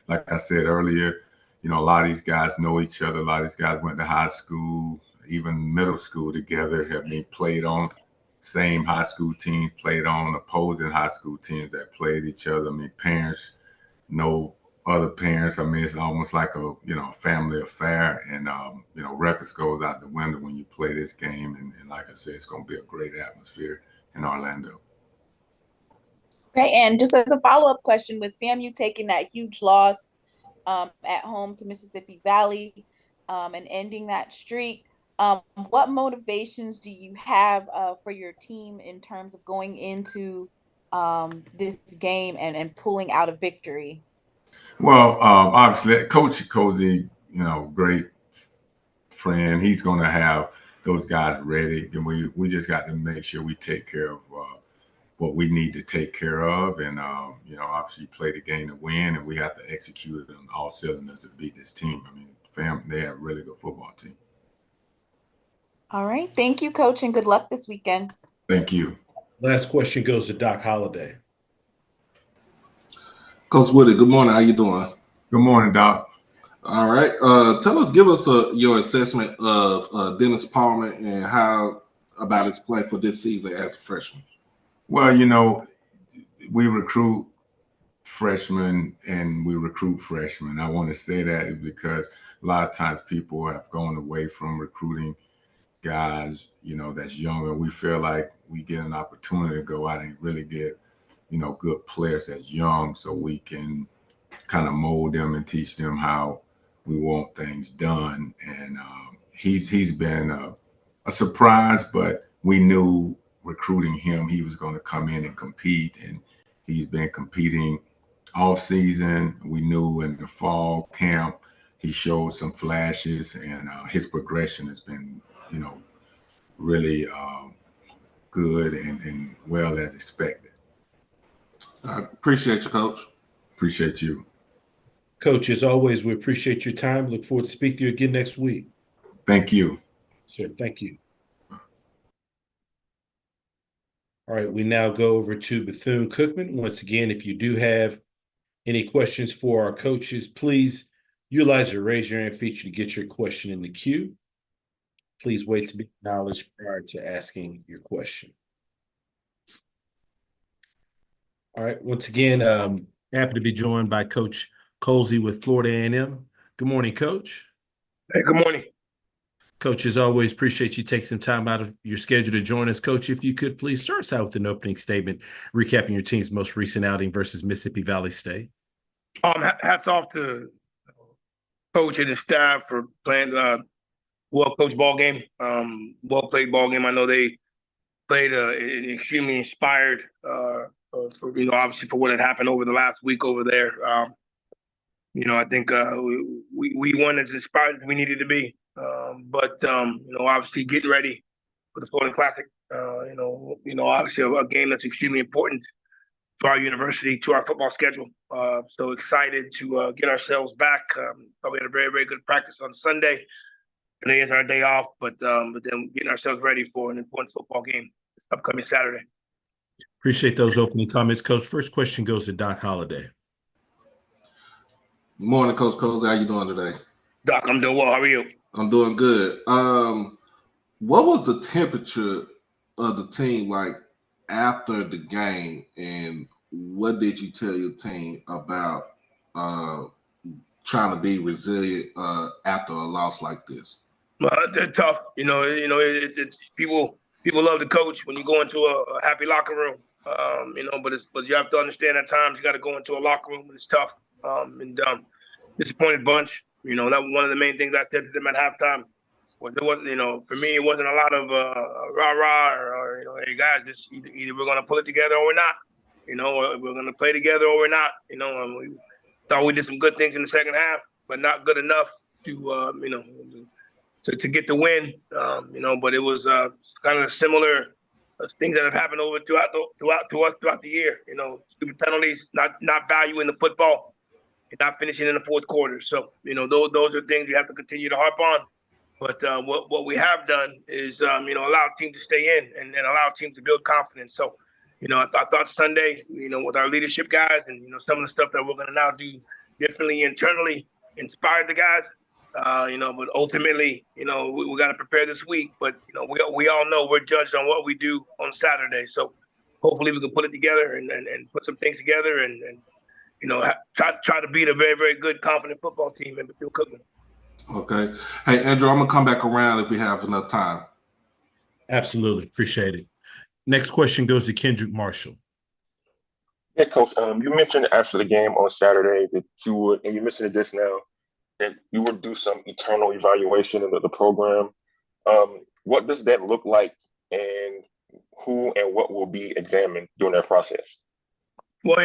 S10: Like I said earlier, a lot of these guys know each other. A lot of these guys went to high school, even middle school together, have been played on same high school teams, played on opposing high school teams that played each other. I mean, parents know other parents. I mean, it's almost like a, family affair, and, records goes out the window when you play this game. And like I said, it's going to be a great atmosphere in Orlando.
S4: Okay, and just as a follow-up question, with FAMU taking that huge loss at home to Mississippi Valley and ending that streak, what motivations do you have for your team in terms of going into this game and pulling out a victory?
S10: Well, obviously, Coach Cozy, great friend. He's going to have those guys ready, and we just got to make sure we take care of what we need to take care of, and obviously play the game to win, and we have to execute it on all cylinders to beat this team. I mean, they have a really good football team.
S4: All right, thank you, Coach, and good luck this weekend.
S10: Thank you.
S1: Last question goes to Doc Holliday.
S3: Coach Woody, good morning. How you doing?
S10: Good morning, Doc.
S3: All right. Give us your assessment of Dennis Palmer and how about his play for this season as a freshman.
S10: Well, we recruit freshmen and we recruit freshmen. I want to say that because a lot of times people have gone away from recruiting guys, that's younger. We feel like we get an opportunity to go out and really get, good players that's young, so we can kind of mold them and teach them how we want things done. And he's been a surprise, but we knew recruiting him, he was going to come in and compete, and he's been competing all season. We knew in the fall camp he showed some flashes, and his progression has been, really good and well as expected.
S3: I appreciate you, Coach.
S10: Appreciate you.
S1: Coach, as always, we appreciate your time. Look forward to speaking to you again next week.
S10: Thank you.
S1: Sir, thank you. All right, we now go over to Bethune-Cookman. Once again, if you do have any questions for our coaches, please utilize the raise your hand feature to get your question in the queue. Please wait to be acknowledged prior to asking your question. All right, once again, Happy to be joined by Coach Colsey with Florida A&M. Good morning, Coach.
S12: Hey, good morning.
S1: Coach, as always, appreciate you taking some time out of your schedule to join us. Coach, if you could please start us out with an opening statement, recapping your team's most recent outing versus Mississippi Valley State.
S12: Hats off to Coach and his staff for playing well-coached ball game, well-played ball game. I know they played extremely inspired, obviously for what had happened over the last week over there. I think we won as inspired as we needed to be. But obviously getting ready for the Florida Classic, obviously a game that's extremely important to our university, to our football schedule. So excited to get ourselves back. Probably had a very, very good practice on Sunday. And then our day off, but then getting ourselves ready for an important football game upcoming Saturday.
S1: Appreciate those opening comments, Coach. First question goes to Doc Holliday.
S3: Good morning, Coach Colsey. How you doing today?
S12: Doc, I'm doing well. How are you?
S3: I'm doing good. What was the temperature of the team like after the game, and what did you tell your team about trying to be resilient after a loss like this?
S12: They're tough. It's people love the coach when you go into a happy locker room. But you have to understand at times you got to go into a locker room and it's tough. Disappointed bunch. That was one of the main things I said to them at halftime. There wasn't, for me, it wasn't a lot of rah-rah or hey guys, this either we're gonna pull it together or we're not. We're gonna play together or we're not. We thought we did some good things in the second half, but not good enough to to get the win. But it was kind of similar things that have happened throughout the year. Stupid penalties, not valuing the football, and not finishing in the fourth quarter. So those are things you have to continue to harp on. But what we have done is allow teams to stay in and allow teams to build confidence. So I thought Sunday with our leadership guys and some of the stuff that we're going to now do differently internally inspired the guys. But ultimately, we got to prepare this week. But we all know we're judged on what we do on Saturday. So hopefully we can put it together and put some things together and try to beat a very, very good, confident football team in Bethune-Cookman.
S3: Okay. Hey, Andrew, I'm gonna come back around if we have enough time.
S1: Absolutely, appreciate it. Next question goes to Kendrick Marshall.
S13: Yeah, Coach. You mentioned after the game on Saturday that you would, and you mentioned it just now, that you would do some internal evaluation of the program. What does that look like, and who and what will be examined during that process?
S12: Well,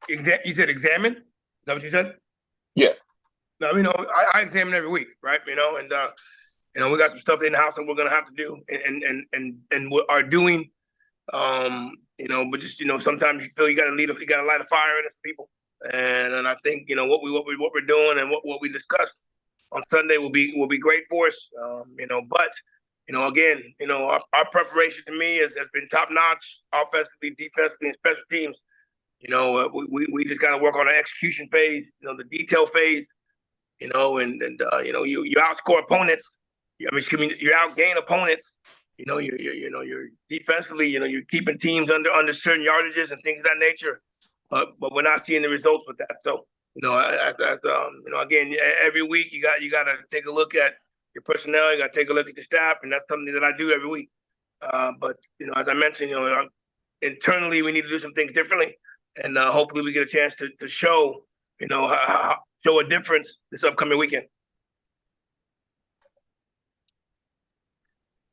S12: you said examine. Is that what you said?
S13: Yeah.
S12: Now, I examine every week, right? We got some stuff in the house that we're gonna have to do and we are doing. But just sometimes you feel you gotta light a fire in people. And I think what we're doing and what we discussed on Sunday will be great for us. But again, our preparation to me has been top notch, offensively, defensively, and special teams. We just gotta work on the execution phase, the detail phase. You outscore opponents. You outgain opponents. You're defensively. You're keeping teams under certain yardages and things of that nature. But we're not seeing the results with that. So again, every week you got to take a look at your personnel. You got to take a look at your staff, and that's something that I do every week. But as I mentioned, internally we need to do some things differently, and hopefully we get a chance to show show a difference this upcoming weekend.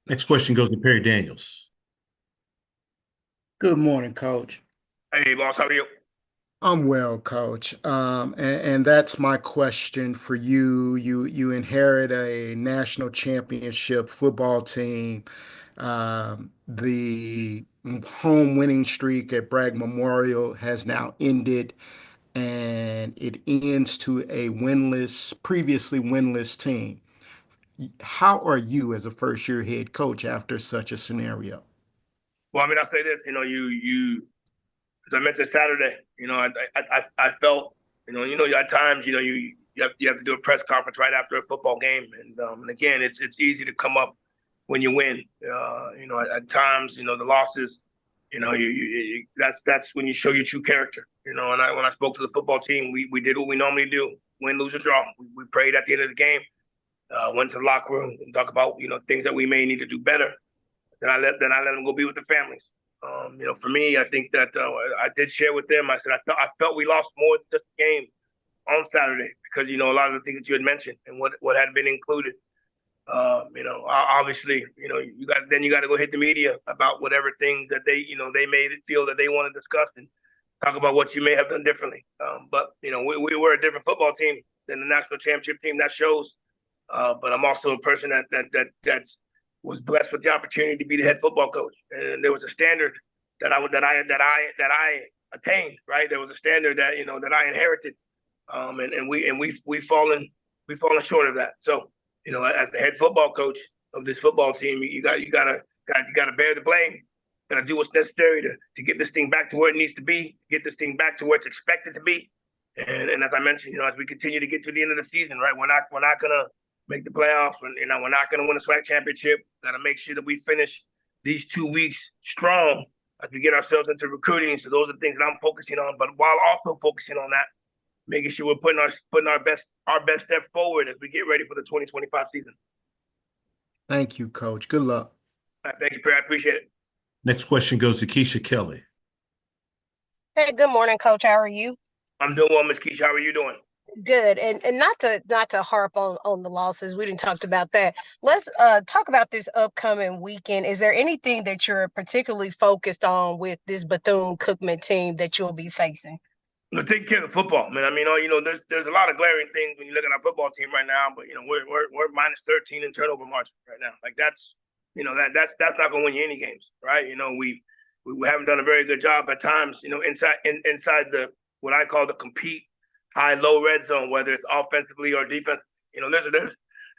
S1: Next question goes to Perry Daniels.
S5: Good morning, Coach.
S12: Hey, boss, how are you?
S5: I'm well, Coach. And that's my question for you. You inherit a national championship football team. The home winning streak at Bragg Memorial has now ended, and it ends to a previously winless team. How are you as a first-year head coach after such a scenario?
S12: Well, I'll say this. You as I mentioned Saturday. I felt. At times, you have to do a press conference right after a football game, and again, it's easy to come up when you win. At times, the losses, That's when you show your true character. And when I spoke to the football team, we did what we normally do: win, lose, or draw. We prayed at the end of the game, went to the locker room and talk about things that we may need to do better. Then I let them go be with their families. For me, I think that I did share with them. I said I felt we lost more than just the game on Saturday because a lot of the things that you had mentioned and what had been included. Obviously, you got to go hit the media about whatever things that they made it feel that they want to discuss and talk about what you may have done differently. But we were a different football team than the national championship team. That shows. But I'm also a person that was blessed with the opportunity to be the head football coach, and there was a standard that I attained. Right, there was a standard that that I inherited, and we've fallen short of that. So as the head football coach of this football team, you gotta bear the blame. Gotta do what's necessary to get this thing back to where it needs to be, get this thing back to where it's expected to be. And as I mentioned, as we continue to get to the end of the season, right, we're not gonna make the playoffs, and we're not gonna win a SWAC championship. Gotta make sure that we finish these 2 weeks strong as we get ourselves into recruiting. So those are the things that I'm focusing on. But while also focusing on that, making sure we're putting our best step forward as we get ready for the 2025 season.
S5: Thank you, Coach. Good luck.
S12: Thank you, Perry. I appreciate it.
S1: Next question goes to Keisha Kelly.
S14: Hey, good morning, Coach. How are you?
S12: I'm doing well, Ms. Keisha. How are you doing?
S14: Good. And not to harp on the losses. We didn't talk about that. Let's talk about this upcoming weekend. Is there anything that you're particularly focused on with this Bethune-Cookman team that you'll be facing?
S12: Take care of the football, man. There's a lot of glaring things when you look at our football team right now, but we're minus 13 in turnover margin right now. Like that's not going to win you any games, right? We haven't done a very good job at times, inside the what I call the compete high-low red zone, whether it's offensively or defensively. There's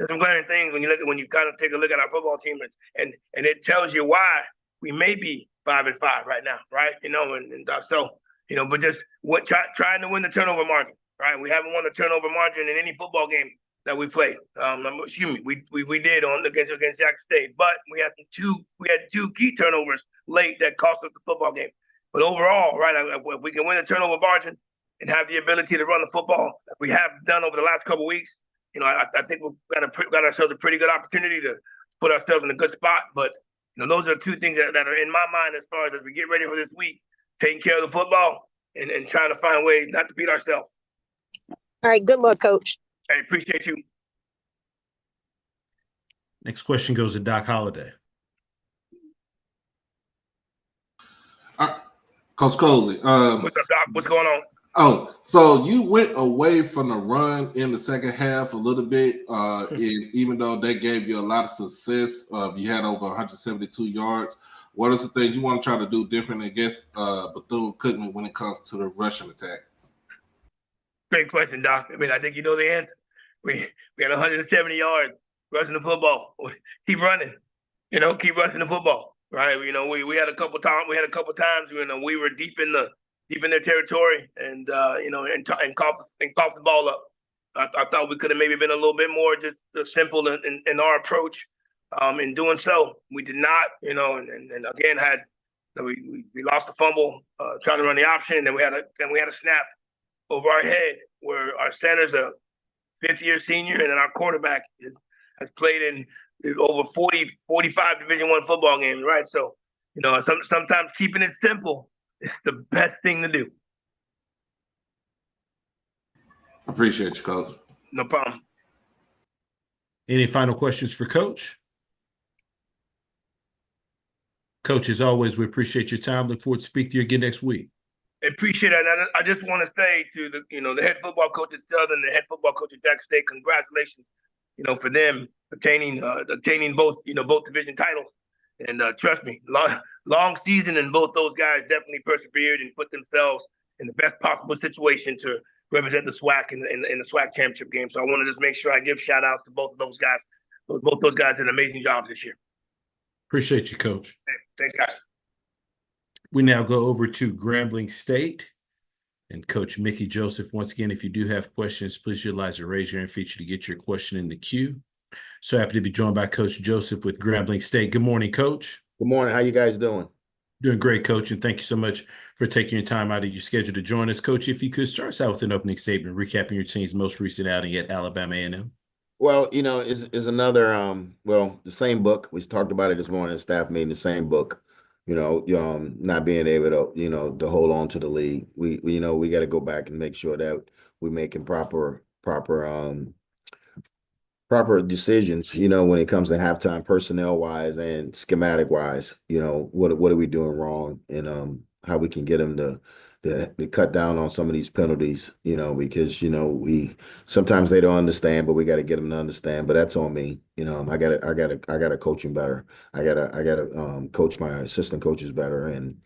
S12: some glaring things when you kind of take a look at our football team, and it tells you why we may be 5-5 right now, right? But just trying to win the turnover margin, right? We haven't won the turnover margin in any football game that we played. We did against Jackson State, but we had two key turnovers late that cost us the football game. But overall, right, if we can win the turnover margin and have the ability to run the football that we have done over the last couple of weeks, I think we've got ourselves a pretty good opportunity to put ourselves in a good spot. But those are two things that are in my mind as far as we get ready for this week. Taking care of the football and trying to find ways not to beat ourselves.
S14: All right. Good luck, Coach.
S12: I appreciate you.
S1: Next question goes to Doc Holliday.
S3: Coach Coley.
S12: What's up, Doc? What's going on?
S3: Oh, so you went away from the run in the second half a little bit, and even though that gave you a lot of success, you had over 172 yards. What are the things you want to try to do different against Bethune-Cookman when it comes to the rushing attack?
S12: Great question, Doc. I think you know the answer. We had 170 yards rushing the football. Keep running, keep rushing the football, right? We had a couple times. We were deep in their territory, and coughed the ball up. I thought we could have maybe been a little bit more just simple in our approach. In doing so, we did not, and again we lost the fumble trying to run the option, and then we had a snap over our head where our center's a fifth-year senior, and then our quarterback has played in over 45 Division I football games, right? So, sometimes keeping it simple is the best thing to do.
S3: Appreciate you, Coach.
S12: No problem.
S1: Any final questions for Coach? Coach, as always, we appreciate your time. Look forward to speaking to you again next week.
S12: I appreciate that. And I just want to say to the head football coach at Southern, the head football coach at Jackson State, congratulations, for them obtaining both division titles. And trust me, long season, and both those guys definitely persevered and put themselves in the best possible situation to represent the SWAC in the SWAC Championship game. So I want to just make sure I give shout outs to both of those guys. Both those guys did amazing jobs this year.
S1: Appreciate you, Coach.
S12: Thanks, guys.
S1: We now go over to Grambling State and Coach Mickey Joseph. Once again, if you do have questions, please utilize the raise your hand feature to get your question in the queue. So happy to be joined by Coach Joseph with Grambling State. Good morning, Coach.
S15: Good morning. How you guys doing?
S1: Doing great, Coach, and thank you so much for taking your time out of your schedule to join us. Coach, if you could start us out with an opening statement, recapping your team's most recent outing at Alabama A&M.
S15: Well, is another well, the same book. We talked about it this morning, staff meeting, the same book. Not being able to, to hold on to the league. We got to go back and make sure that we're making proper decisions, when it comes to halftime personnel wise and schematic wise, what are we doing wrong, and how we can get them to cut down on some of these penalties, because we sometimes they don't understand, but we got to get them to understand. But that's on me. I gotta coach them better. I gotta coach my assistant coaches better, and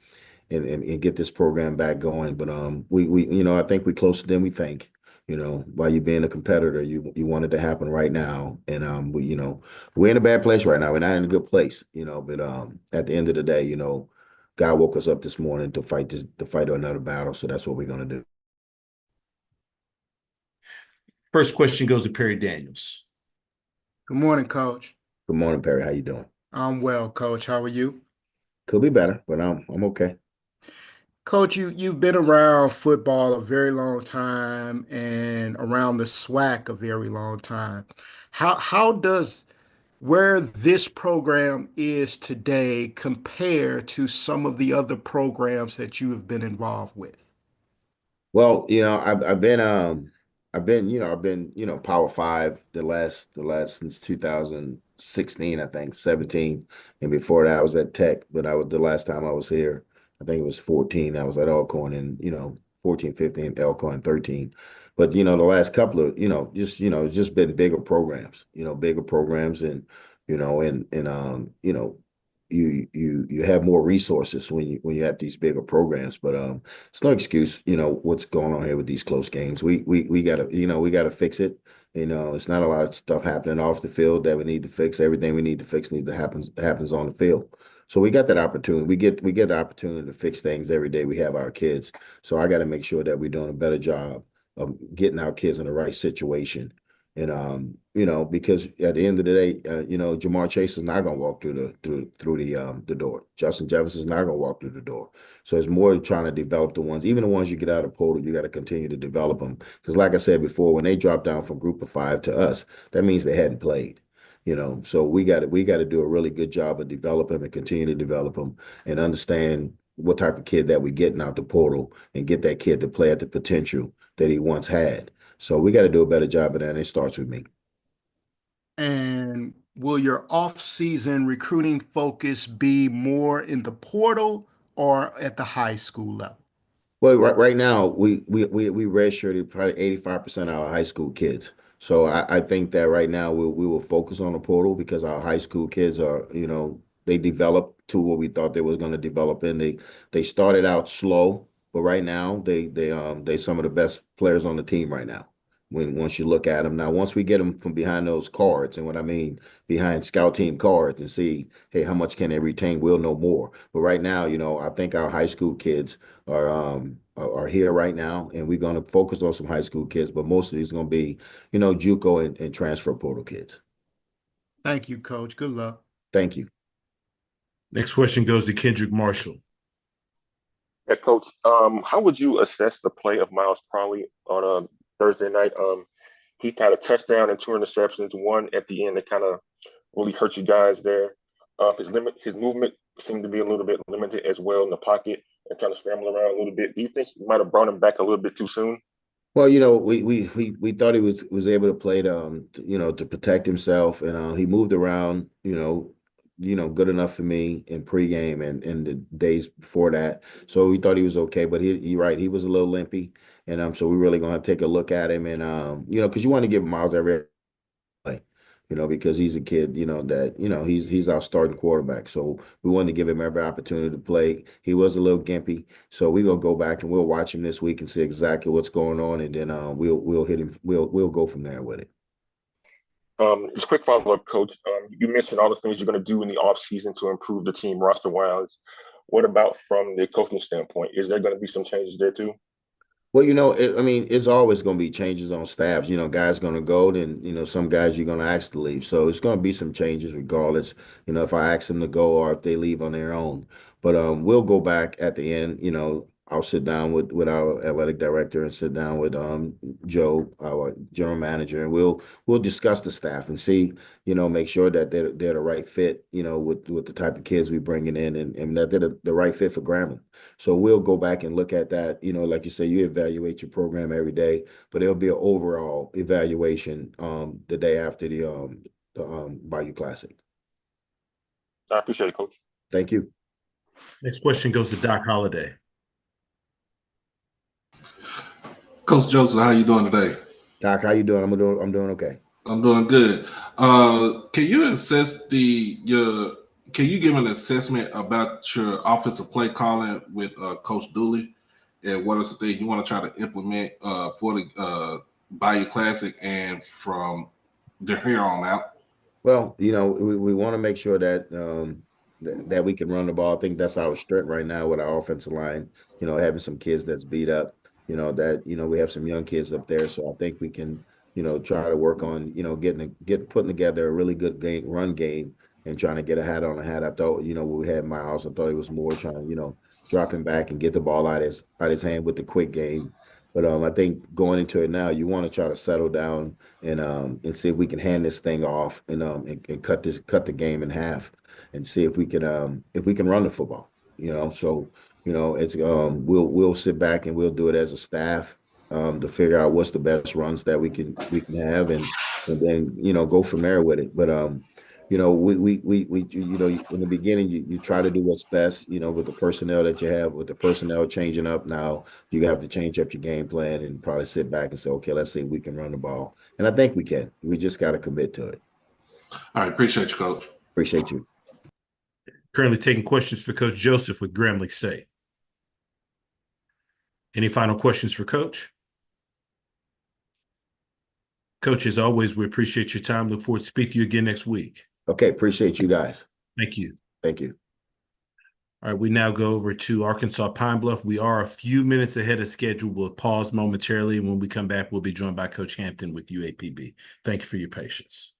S15: get this program back going. But I think we're closer than we think. While you being a competitor, you want it to happen right now. And we're in a bad place right now. We're not in a good place, but at the end of the day, God woke us up this morning to fight another battle. So that's what we're gonna do.
S1: First question goes to Perry Daniels.
S5: Good morning, Coach.
S15: Good morning, Perry. How you doing?
S5: I'm well, Coach. How are you?
S15: Could be better, but I'm okay.
S5: Coach, you've been around football a very long time and around the SWAC a very long time. How does where this program is today compare to some of the other programs that you have been involved with?
S15: Well, I've been Power Five the last since 2016, I think, 17. And before that I was at Tech, but the last time I was here, I think it was 14. I was at Alcorn, and 14, 15, Alcorn 13. But the last couple of, it's just been bigger programs, and you have more resources when you have these bigger programs. But it's no excuse, what's going on here with these close games. We gotta fix it. It's not a lot of stuff happening off the field that we need to fix. Everything we need to fix needs to happens on the field. So we got that opportunity. We get the opportunity to fix things every day we have our kids. So I got to make sure that we're doing a better job of getting our kids in the right situation. And because at the end of the day, Jamar Chase is not going to walk through the door. Justin Jefferson is not going to walk through the door. So it's more trying to develop the ones, even the ones you get out of portal. You got to continue to develop them, because, like I said before, when they drop down from Group of 5 to us, that means they hadn't played. So we got to do a really good job of developing and continue to develop them, and understand what type of kid that we getting out the portal, and get that kid to play at the potential that he once had. So we got to do a better job of that, and it starts with me.
S5: And will your off-season recruiting focus be more in the portal or at the high school level?
S15: Well, right now we redshirted probably 85% of our high school kids. So I think that right now we will focus on the portal, because our high school kids are, they develop to what we thought they was going to develop in. They started out slow, but right now they some of the best players on the team right now. Once you look at them now, once we get them from behind those cards, and what I mean behind scout team cards, and see, hey, how much can they retain, we'll know more. But right now, I think our high school kids are here right now, and we're going to focus on some high school kids, but most of these are going to be, JUCO and transfer portal kids.
S5: Thank you, Coach. Good luck.
S15: Thank you.
S1: Next question goes to Kendrick Marshall.
S13: Yeah, Coach, how would you assess the play of Miles Crowley on Thursday night? He had a touchdown and 2 interceptions, one at the end that kind of really hurt you guys there. His movement seemed to be a little bit limited as well in the pocket, and kind of scrambling around a little bit. Do you think you might have brought him back a little bit too soon?
S15: Well, we thought he was able to play to protect himself, and he moved around, good enough for me in pregame and the days before that. So we thought he was okay, but he was a little limpy, and so we're really gonna take a look at him, and because you want to give Miles every play, because he's a kid, that he's our starting quarterback. So we wanted to give him every opportunity to play. He was a little gimpy, so we're gonna go back and we'll watch him this week and see exactly what's going on, and then we'll hit him. We'll go from there with it.
S13: Just a quick follow-up, Coach. You mentioned all the things you're going to do in the offseason to improve the team roster-wise. What about from the coaching standpoint? Is there going to be some changes there too?
S15: Well, it's always going to be changes on staffs. Guys going to go, then, some guys you're going to ask to leave. So it's going to be some changes regardless, if I ask them to go or if they leave on their own. But we'll go back at the end. I'll sit down with our athletic director and sit down with Joe, our general manager, and we'll discuss the staff and see, make sure that they're the right fit, with the type of kids we bringing in, and that they're the right fit for Grambling. So we'll go back and look at that. Like you say, you evaluate your program every day, but it'll be an overall evaluation the day after the Bayou Classic.
S13: I appreciate it, Coach.
S15: Thank you.
S1: Next question goes to Doc Holliday.
S3: Coach Joseph, how you doing today?
S15: Doc, how you doing? I'm doing okay.
S3: I'm doing good. Can you can you give an assessment about your offensive play calling with Coach Dooley, and what is the thing you want to try to implement for the Bayou Classic and from here on out?
S15: Well, we want to make sure that that we can run the ball. I think that's our strength right now with our offensive line. Having some kids that's beat up. We have some young kids up there, so I think we can, try to work on, putting together a really good run game and trying to get a hat on a hat. I thought, when we had Miles, I thought he was more trying to, dropping back and get the ball out his hand with the quick game. But I think going into it now, you want to try to settle down and see if we can hand this thing off and cut the game in half and see if we can run the football. So it's we'll sit back and we'll do it as a staff to figure out what's the best runs that we can have and then go from there with it. But we in the beginning you try to do what's best with the personnel that you have. With the personnel changing up now, you have to change up your game plan and probably sit back and say, okay, let's see if we can run the ball. And I think we can. We just got to commit to it.
S3: All right, appreciate you, Coach.
S15: Appreciate you.
S1: Currently taking questions for Coach Joseph with Grambling State. Any final questions for Coach? Coach, as always, we appreciate your time. Look forward to speaking to you again next week.
S15: Okay, appreciate you guys.
S1: Thank you.
S15: Thank you.
S1: All right, we now go over to Arkansas Pine Bluff. We are a few minutes ahead of schedule. We'll pause momentarily, and when we come back, we'll be joined by Coach Hampton with UAPB. Thank you for your patience.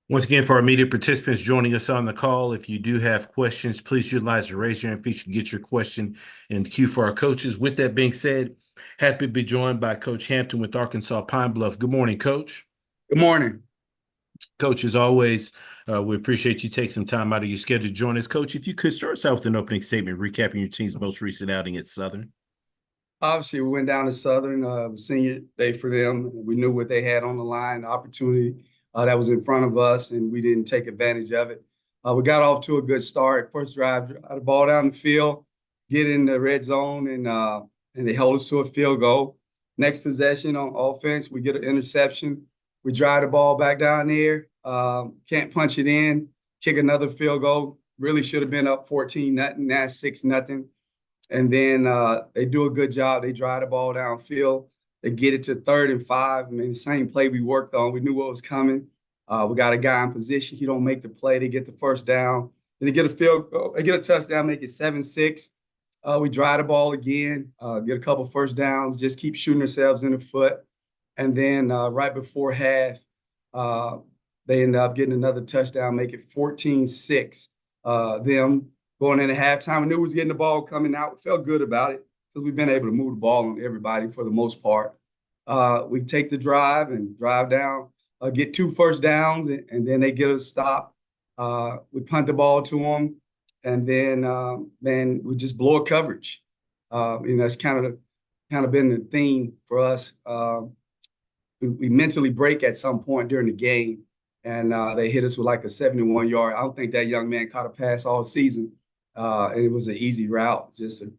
S1: Once again, for our media participants joining us on the call, if you do have questions, please utilize the raise your hand feature to get your question in the queue for our coaches. With that being said, happy to be joined by Coach Hampton with Arkansas Pine Bluff. Good morning, Coach.
S16: Good morning.
S1: Coach, as always, we appreciate you taking some time out of your schedule to join us. Coach, if you could start us out with an opening statement recapping your team's most recent outing at Southern.
S16: Obviously, we went down to Southern, senior day for them. We knew what they had on the line, the opportunity that was in front of us, and we didn't take advantage of it. We got off to a good start. First drive, the ball down the field, get in the red zone, and they hold us to a field goal. Next possession on offense, we get an interception. We drive the ball back down there, can't punch it in, kick another field goal. Really should have been up 14-0, now 6-0. And then they do a good job. They drive the ball downfield. They get it to 3rd and 5. I mean, the same play we worked on. We knew what was coming. We got a guy in position. He don't make the play. They get the first down. Then they get a field goal. They get a touchdown, make it 7-6. We drive the ball again, get a couple first downs, just keep shooting ourselves in the foot. And then right before half, they end up getting another touchdown, make it 14-6. Them going into halftime, we knew we was getting the ball coming out. We felt good about it because we've been able to move the ball on everybody for the most part. We take the drive and drive down, get 2 first downs, and then they get a stop. We punt the ball to them, and then we just blow a coverage. That's kind of been the theme for us. We mentally break at some point during the game, and they hit us with like a 71-yard. I don't think that young man caught a pass all season, and it was an easy route, just a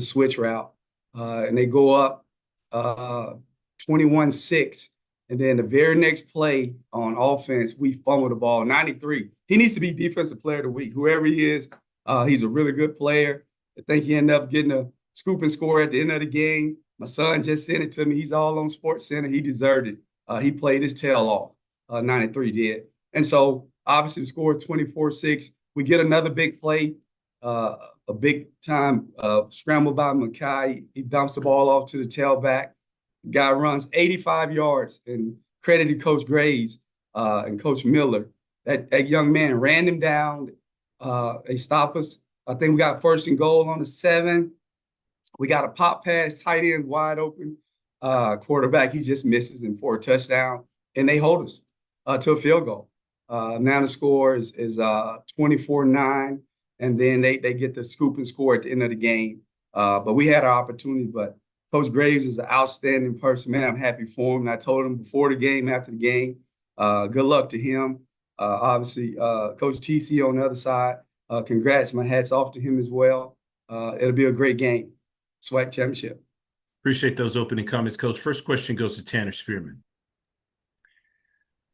S16: switch route. And they go up 21-6. And then the very next play on offense, we fumble the ball. 93. He needs to be Defensive Player of the Week. Whoever he is, he's a really good player. I think he ended up getting a scoop and score at the end of the game. My son just sent it to me. He's all on Sports Center. He deserved it. He played his tail off. 93 did. And so obviously the score is 24-6. We get another big play, a big time scramble by Mackay. He dumps the ball off to the tailback. Guy runs 85 yards, and credit to Coach Graves and Coach Miller. That young man ran him down. They stop us. I think we got 1st and goal on the 7. We got a pop pass, tight end wide open. Quarterback, he just misses and for a touchdown, and they hold us to a field goal. Now the score is 24-9, and then they get the scoop and score at the end of the game. But we had our opportunity, but Coach Graves is an outstanding person, man. I'm happy for him. And I told him before the game, after the game, good luck to him. Obviously, Coach TC on the other side, congrats. My hat's off to him as well. It'll be a great game. SWAC Championship.
S1: Appreciate those opening comments, Coach. First question goes to Tanner Spearman.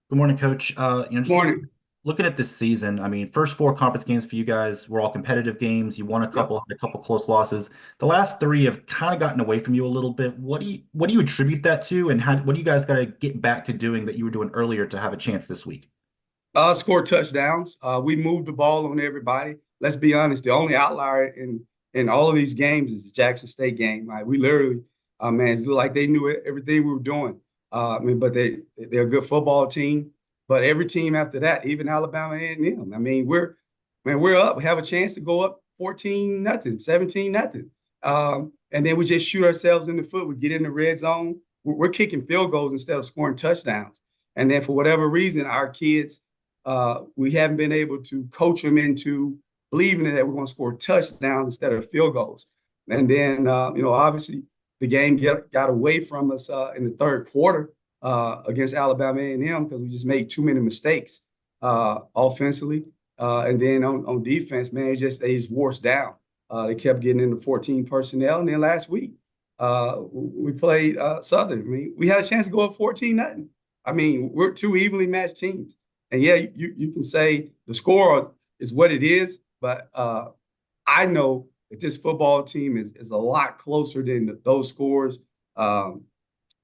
S17: Good morning, Coach.
S16: Good morning.
S17: Looking at this season, I mean, first 4 conference games for you guys were all competitive games. You won a couple, had a couple close losses. The last 3 have kind of gotten away from you a little bit. What do you attribute that to, and what do you guys got to get back to doing that you were doing earlier to have a chance this week?
S16: Score touchdowns. We moved the ball on everybody. Let's be honest. The only outlier in all of these games is the Jackson State game. Like, we literally, man, it's like they knew everything we were doing. But they're a good football team. But every team after that, even Alabama A&M, I mean, we're up. We have a chance to go up 14-0, 17-0. And then we just shoot ourselves in the foot. We get in the red zone. We're kicking field goals instead of scoring touchdowns. And then for whatever reason, our kids, we haven't been able to coach them into believing that we're going to score touchdowns instead of field goals. And then, obviously the game got away from us in the 3rd quarter against Alabama A&M because we just made too many mistakes offensively. And then on defense, man, they just wore us down. They kept getting into 14 personnel. And then last week, we played Southern. I mean, we had a chance to go up 14-0. I mean, we're 2 evenly matched teams. And yeah, you can say the score is what it is, but I know that this football team is a lot closer than those scores, of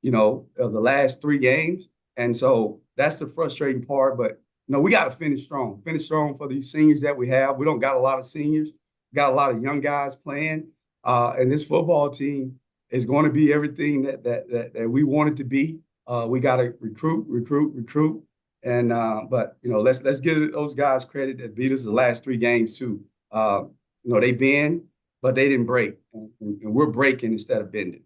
S16: the last 3 games. And so that's the frustrating part. But, we got to finish strong. Finish strong for these seniors that we have. We don't got a lot of seniors. We got a lot of young guys playing. And this football team is going to be everything that we want it to be. We got to recruit. And but let's give those guys credit that beat us the last 3 games too. They bend, but they didn't break, and we're breaking instead of bending.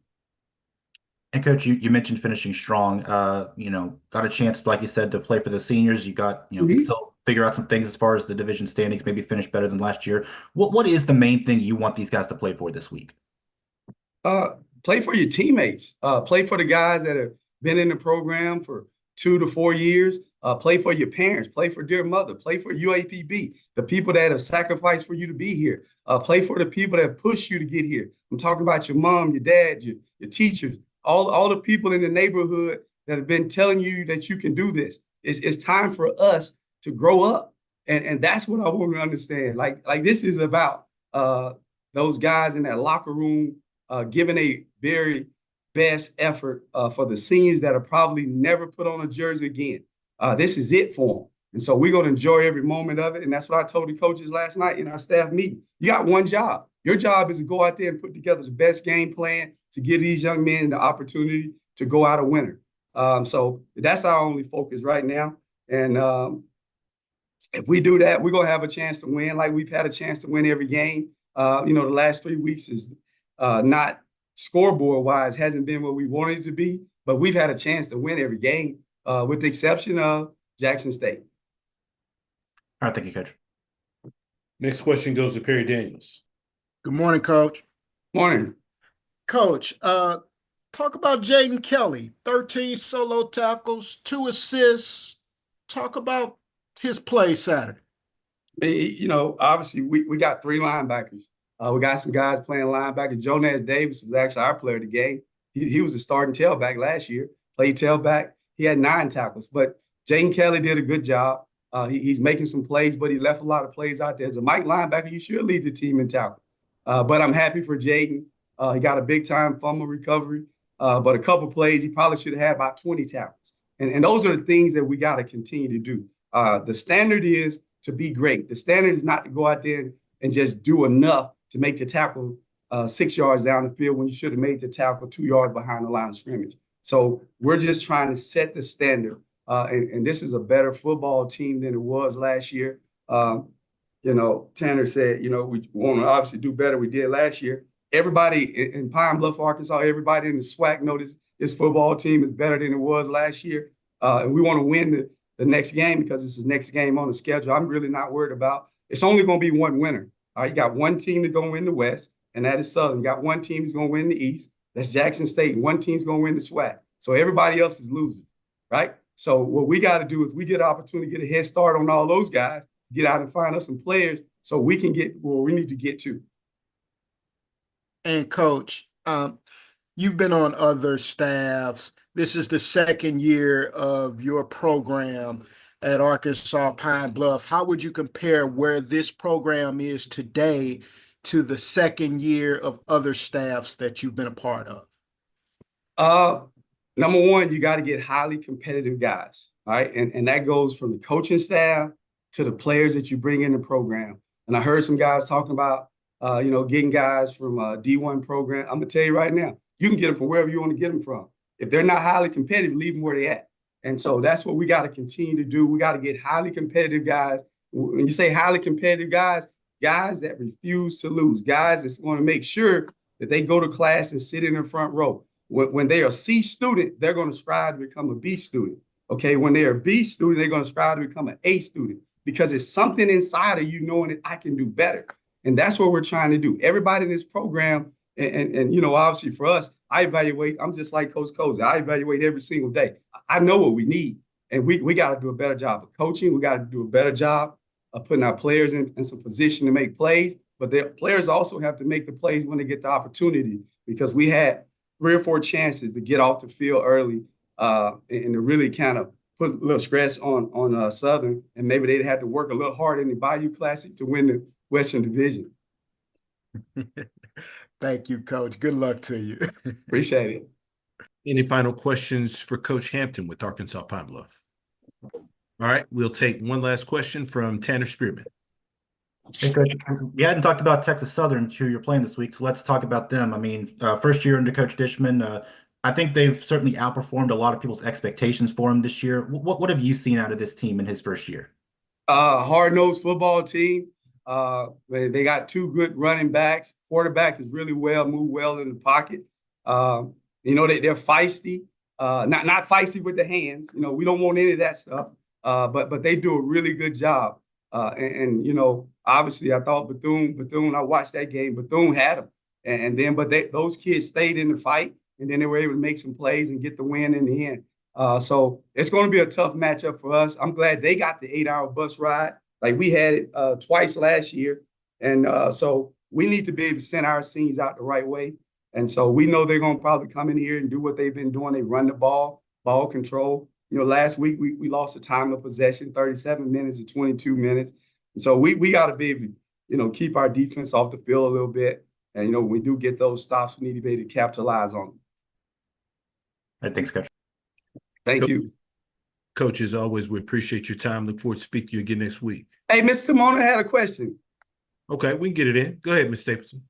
S17: And Coach, you mentioned finishing strong. Got a chance, like you said, to play for the seniors. You got can still figure out some things as far as the division standings, maybe finish better than last year. What is the main thing you want these guys to play for this week?
S16: Play for your teammates. Play for the guys that have been in the program for 2 to 4 years. Play for your parents. Play for dear mother. Play for UAPB, the people that have sacrificed for you to be here. Play for the people that push you to get here. I'm talking about your mom, your dad, your teachers, all the people in the neighborhood that have been telling you that you can do this. It's time for us to grow up. And that's what I want to understand. Like this is about those guys in that locker room giving a very best effort for the seniors that are probably never put on a jersey again. This is it for them. And so we're going to enjoy every moment of it. And that's what I told the coaches last night in our staff meeting. You got one job. Your job is to go out there and put together the best game plan to give these young men the opportunity to go out a winner. So that's our only focus right now. And if we do that, we're going to have a chance to win like we've had a chance to win every game. The last 3 weeks is not scoreboard-wise, hasn't been what we wanted it to be, but we've had a chance to win every game with the exception of Jackson State.
S17: All right, thank you, Coach.
S1: Next question goes to Perry Daniels.
S5: Good morning, Coach.
S16: Morning.
S5: Coach, talk about Jaden Kelly, 13 solo tackles, 2 assists. Talk about his play Saturday.
S16: Obviously we got 3 linebackers. We got some guys playing linebacker. Jonas Davis was actually our player of the game. He was a starting tailback last year, played tailback. He had 9 tackles, but Jaden Kelly did a good job. He's making some plays, but he left a lot of plays out there. As a Mike linebacker, you should lead the team in tackle. But I'm happy for Jaden. He got a big-time fumble recovery, but a couple plays, he probably should have had about 20 tackles. And those are the things that we got to continue to do. The standard is to be great. The standard is not to go out there and just do enough to make the tackle 6 yards down the field when you should have made the tackle 2 yards behind the line of scrimmage. So we're just trying to set the standard. And this is a better football team than it was last year. Tanner said, we want to obviously do better. We did last year. Everybody in Pine Bluff, Arkansas, everybody in the SWAC noticed this football team is better than it was last year. And we want to win the next game because it's the next game on the schedule. I'm really not worried about. It's only going to be one winner. All right, you got one team that's going to win the West, and that is Southern. You got one team that's going to win the East. That's Jackson State. And one team's going to win the SWAC. So everybody else is losing, right? So what we got to do is we get an opportunity to get a head start on all those guys, get out and find us some players so we can get where we need to get to.
S5: And Coach, you've been on other staffs. This is the second year of your program at Arkansas Pine Bluff. How would you compare where this program is today to the second year of other staffs that you've been a part of?
S16: Number one, you got to get highly competitive guys, all right? And that goes from the coaching staff to the players that you bring in the program. And I heard some guys talking about, getting guys from a D1 program. I'm going to tell you right now, you can get them from wherever you want to get them from. If they're not highly competitive, leave them where they're at. And so that's what we got to continue to do. We got to get highly competitive guys. When you say highly competitive guys that refuse to lose, guys that's going to make sure that they go to class and sit in the front row. When they are a C student, they're going to strive to become a B student. Okay, when they're a B student, they're going to strive to become an A student because it's something inside of you knowing that I can do better. And that's what we're trying to do. Everybody in this program, and obviously for us, I evaluate. I'm just like Coach Cozy. I evaluate every single day. I know what we need, and we got to do a better job of coaching. We got to do a better job of putting our players in some position to make plays. But the players also have to make the plays when they get the opportunity because we had 3 or 4 chances to get off the field early and to really kind of put a little stress on Southern, and maybe they'd have to work a little harder in the Bayou Classic to win the Western Division.
S5: Thank you, Coach. Good luck to you.
S16: Appreciate it.
S1: Any final questions for Coach Hampton with Arkansas Pine Bluff? All right, we'll take one last question from Tanner Spearman.
S17: Hey, Coach, we hadn't talked about Texas Southern, who you're playing this week, so let's talk about them. I mean, first year under Coach Dishman, I think they've certainly outperformed a lot of people's expectations for him this year. What have you seen out of this team in his first year?
S16: Hard-nosed football team. They got 2 good running backs. Quarterback is really moved well in the pocket. They're feisty. Not feisty with the hands. We don't want any of that stuff. But they do a really good job. Obviously, I thought Bethune. I watched that game. Bethune had them, but those kids stayed in the fight, and then they were able to make some plays and get the win in the end. So it's going to be a tough matchup for us. I'm glad they got the 8-hour bus ride. Like we had it twice last year. And so we need to be able to send our seniors out the right way. And so we know they're going to probably come in here and do what they've been doing. They run the ball control. Last week we lost the time of possession, 37 minutes to 22 minutes. And so we got to be able keep our defense off the field a little bit. And, when we do get those stops, we need to be able to capitalize on them.
S17: All right, thanks, Coach.
S16: Thank you.
S1: Coach, as always, we appreciate your time. Look forward to speaking to you again next week.
S16: Hey, Mr. Mona had a question.
S1: Okay, we can get it in. Go ahead, Ms. Stapleton.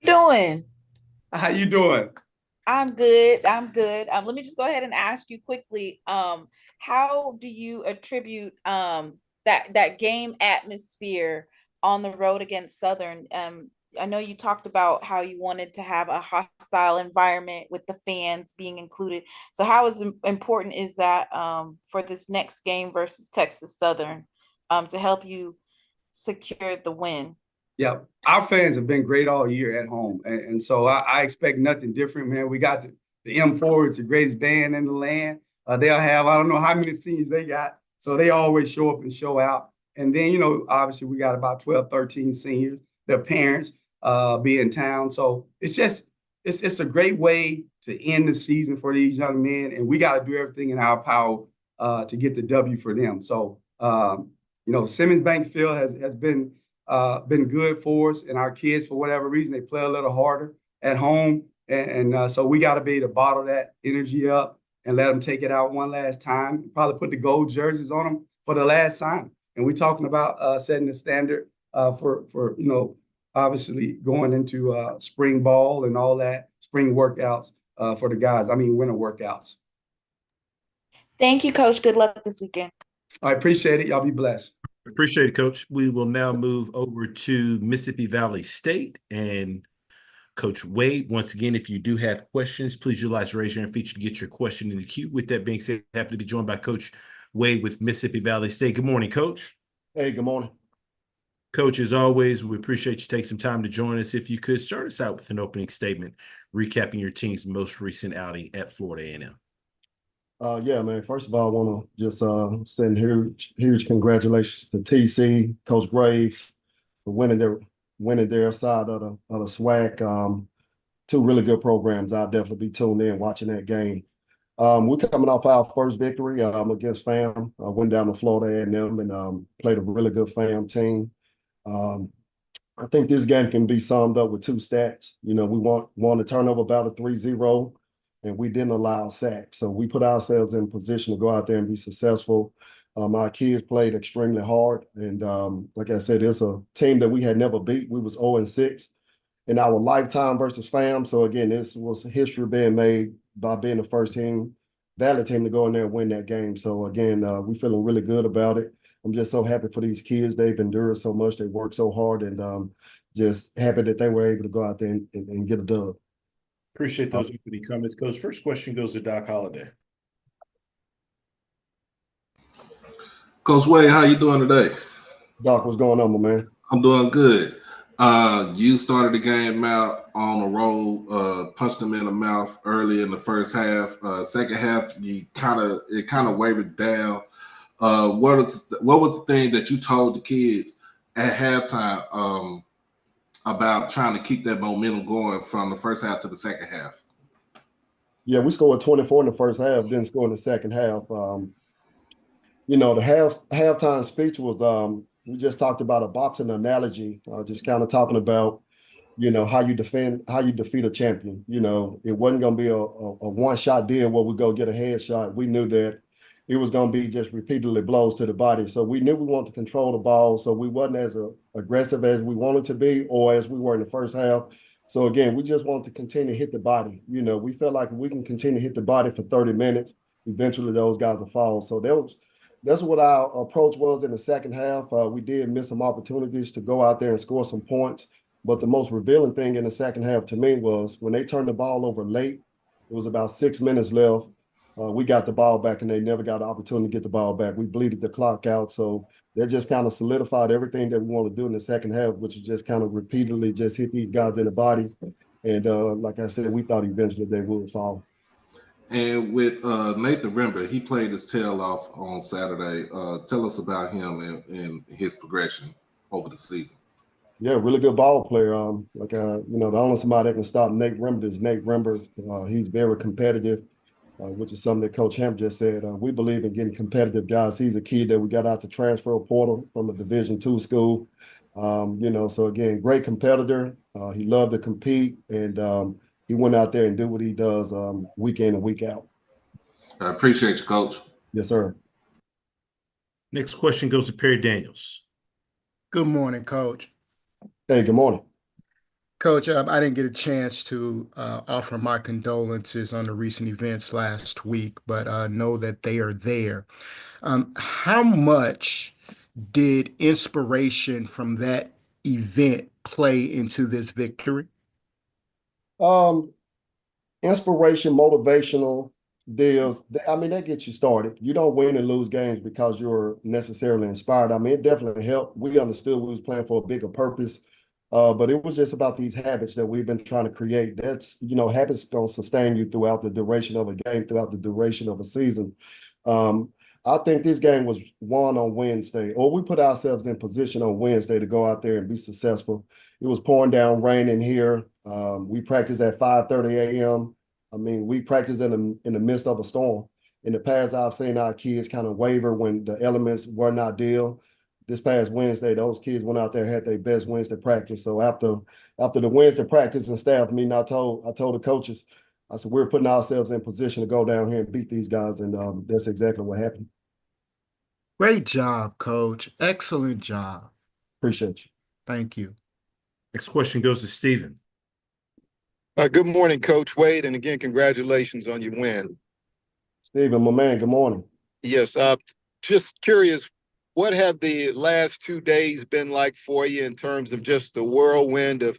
S4: Doing?
S16: How you doing?
S4: I'm good. Let me just go ahead and ask you quickly. How do you attribute that game atmosphere on the road against Southern? I know you talked about how you wanted to have a hostile environment with the fans being included. So how important is that for this next game versus Texas Southern to help you secure the win?
S16: Yeah, our fans have been great all year at home. And so I expect nothing different, man. We got the M4, it's the greatest band in the land. They'll have, I don't know how many seniors they got. So they always show up and show out. And then, obviously we got about 12, 13 seniors, their parents be in town. So it's a great way to end the season for these young men. And we got to do everything in our power to get the W for them. So, Simmons Bank Field has been good for us, and our kids, for whatever reason, they play a little harder at home. And so we got to be able to bottle that energy up and let them take it out one last time. Probably put the gold jerseys on them for the last time. And we're talking about setting the standard for obviously going into spring ball and all that, spring workouts for the guys. Winter workouts.
S4: Thank you, Coach. Good luck this weekend.
S16: I appreciate it. Y'all be blessed.
S1: Appreciate it, Coach. We will now move over to Mississippi Valley State and Coach Wade. Once again, if you do have questions, please utilize the raise your hand feature to get your question in the queue. With that being said, happy to be joined by Coach Wade with Mississippi Valley State. Good morning, Coach.
S18: Hey, good morning.
S1: Coach, as always, we appreciate you taking some time to join us. If you could start us out with an opening statement, recapping your team's most recent outing at Florida A&M.
S18: Yeah, man. First of all, I want to just send huge congratulations to TC, Coach Graves, for winning their side of the SWAC. Two really good programs. I'll definitely be tuned in watching that game. We're coming off our first victory against FAM. Went down to Florida A&M and played a really good FAM team. I think this game can be summed up with two stats. We won the turnover battle 3-0. And we didn't allow sacks. So we put ourselves in position to go out there and be successful. Our kids played extremely hard. And like I said, it's a team that we had never beat. We was 0-6 in our lifetime versus FAM. So again, this was history being made by being the first Valley team to go in there and win that game. So again, we feeling really good about it. I'm just so happy for these kids. They've endured so much. They worked so hard, and just happy that they were able to go out there and get a dub.
S1: Appreciate those opening comments, Coach. First question goes to Doc Holliday.
S3: Coach Wade, how you doing today?
S18: Doc, what's going on, my man?
S3: I'm doing good. You started the game out on a roll, punched them in the mouth early in the first half. Second half, it kind of wavered down. What was the thing that you told the kids at halftime about trying to keep that momentum going from the first half to the second half?
S18: Yeah, we scored 24 in the first half, didn't score in the second half. The halftime speech was we just talked about a boxing analogy, just kind of talking about, how you defeat a champion. It wasn't going to be a one-shot deal where we go get a headshot. We knew that it was going to be just repeatedly blows to the body. So we knew we wanted to control the ball. So we wasn't as aggressive as we wanted to be or as we were in the first half. So again, we just wanted to continue to hit the body. We felt like we can continue to hit the body for 30 minutes. Eventually those guys will fall. So that's what our approach was in the second half. We did miss some opportunities to go out there and score some points. But the most revealing thing in the second half to me was when they turned the ball over late, it was about 6 minutes left. We got the ball back, and they never got the opportunity to get the ball back. We bleeded the clock out. So that just kind of solidified everything that we want to do in the second half, which is just kind of repeatedly just hit these guys in the body. And like I said, we thought eventually they would fall.
S3: And with Nathan Rember, he played his tail off on Saturday. Tell us about him and his progression over the season.
S18: Yeah, really good ball player. The only somebody that can stop Nate Rember is Nate Rember. He's very competitive. which is something that Coach Hemp just said. We believe in getting competitive guys. He's a kid that we got out the transfer portal from a Division II school. So again, great competitor. He loved to compete, and he went out there and do what he does week in and week out.
S3: I appreciate you, Coach.
S18: Yes, sir.
S1: Next question goes to Perry Daniels.
S5: Good morning, Coach.
S18: Hey, good morning.
S5: Coach, I didn't get a chance to offer my condolences on the recent events last week, but I know that they are there. How much did inspiration from that event play into this victory?
S18: Inspiration, motivational deals. I mean, that gets you started. You don't win and lose games because you're necessarily inspired. I mean, it definitely helped. We understood we was playing for a bigger purpose, but it was just about these habits that we've been trying to create. That's, habits going to sustain you throughout the duration of a game, throughout the duration of a season. I think this game was won on Wednesday, or we put ourselves in position on Wednesday to go out there and be successful. It was pouring down rain in here. We practiced at 5:30 a.m. I mean, we practiced in the midst of a storm. In the past, I've seen our kids kind of waver when the elements were not ideal. This past Wednesday, those kids went out there and had their best Wednesday practice. So after the Wednesday practice and staff meeting, I told the coaches, I said, we're putting ourselves in position to go down here and beat these guys, and that's exactly what happened.
S5: Great job, Coach. Excellent job.
S18: Appreciate you.
S5: Thank you.
S1: Next question goes to Stephen.
S9: Good morning, Coach Wade, and again, congratulations on your win.
S18: Stephen, my man, good morning.
S9: Yes, just curious, what have the last 2 days been like for you in terms of just the whirlwind of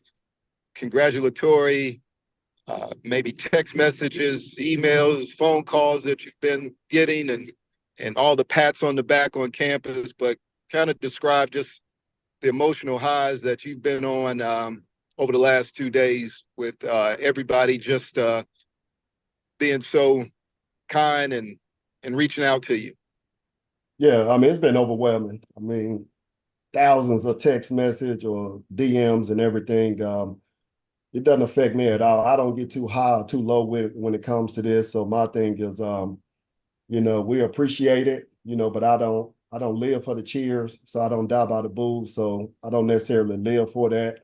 S9: congratulatory, maybe text messages, emails, phone calls that you've been getting, and all the pats on the back on campus, but kind of describe just the emotional highs that you've been on over the last 2 days with everybody just being so kind and reaching out to you.
S18: Yeah, I mean, it's been overwhelming. I mean, thousands of text message or DMs and everything. It doesn't affect me at all. I don't get too high or too low when it comes to this. So my thing is, we appreciate it, but I don't live for the cheers, so I don't die by the boos. So I don't necessarily live for that.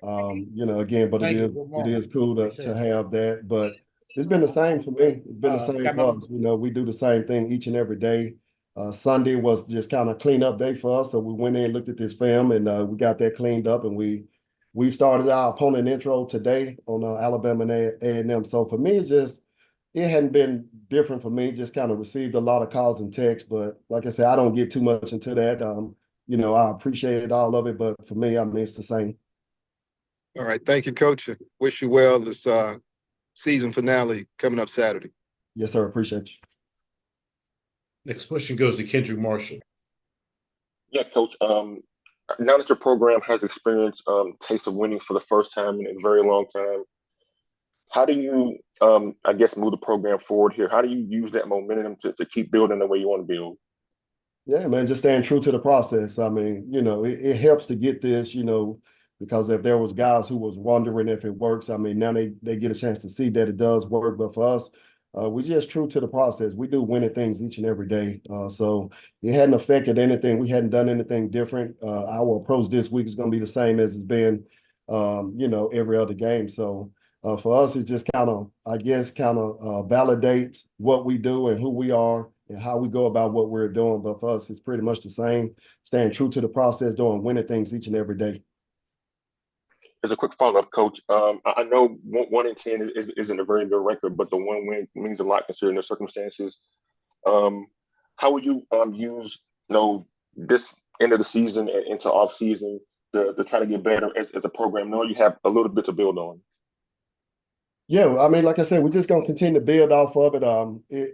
S18: Again, but it is cool to have that. But it's been the same for me. It's been the same for us. We do the same thing each and every day. Sunday was just kind of clean-up day for us, so we went in and looked at this film, and we got that cleaned up, and we started our opponent intro today on Alabama and A&M. So for me, it hadn't been different for me. Just kind of received a lot of calls and texts, but like I said, I don't get too much into that. I appreciated all of it, but for me, I mean, it's the same.
S9: All right. Thank you, Coach. Wish you well this season finale coming up Saturday.
S18: Yes, sir. Appreciate you.
S1: Next question goes to Kendrick Marshall.
S13: Yeah, Coach. Now that your program has experienced taste of winning for the first time in a very long time, how do you, I guess, move the program forward here? How do you use that momentum to keep building the way you want to build?
S18: Yeah, man, just staying true to the process. I mean, it helps to get this, because if there was guys who was wondering if it works, I mean, now they get a chance to see that it does work. But for us, we're just true to the process. We do winning things each and every day. So it hadn't affected anything. We hadn't done anything different. Our approach this week is going to be the same as it's been, every other game. So for us, it's just kind of validates what we do and who we are and how we go about what we're doing. But for us, it's pretty much the same, staying true to the process, doing winning things each and every day.
S13: As a quick follow-up, Coach, I know 1-10 isn't a very good record, but the one win means a lot considering the circumstances. How would you use this end of the season and into off season to try to get better as a program, knowing you have a little bit to build on?
S18: Yeah, I mean, like I said, we're just going to continue to build off of it.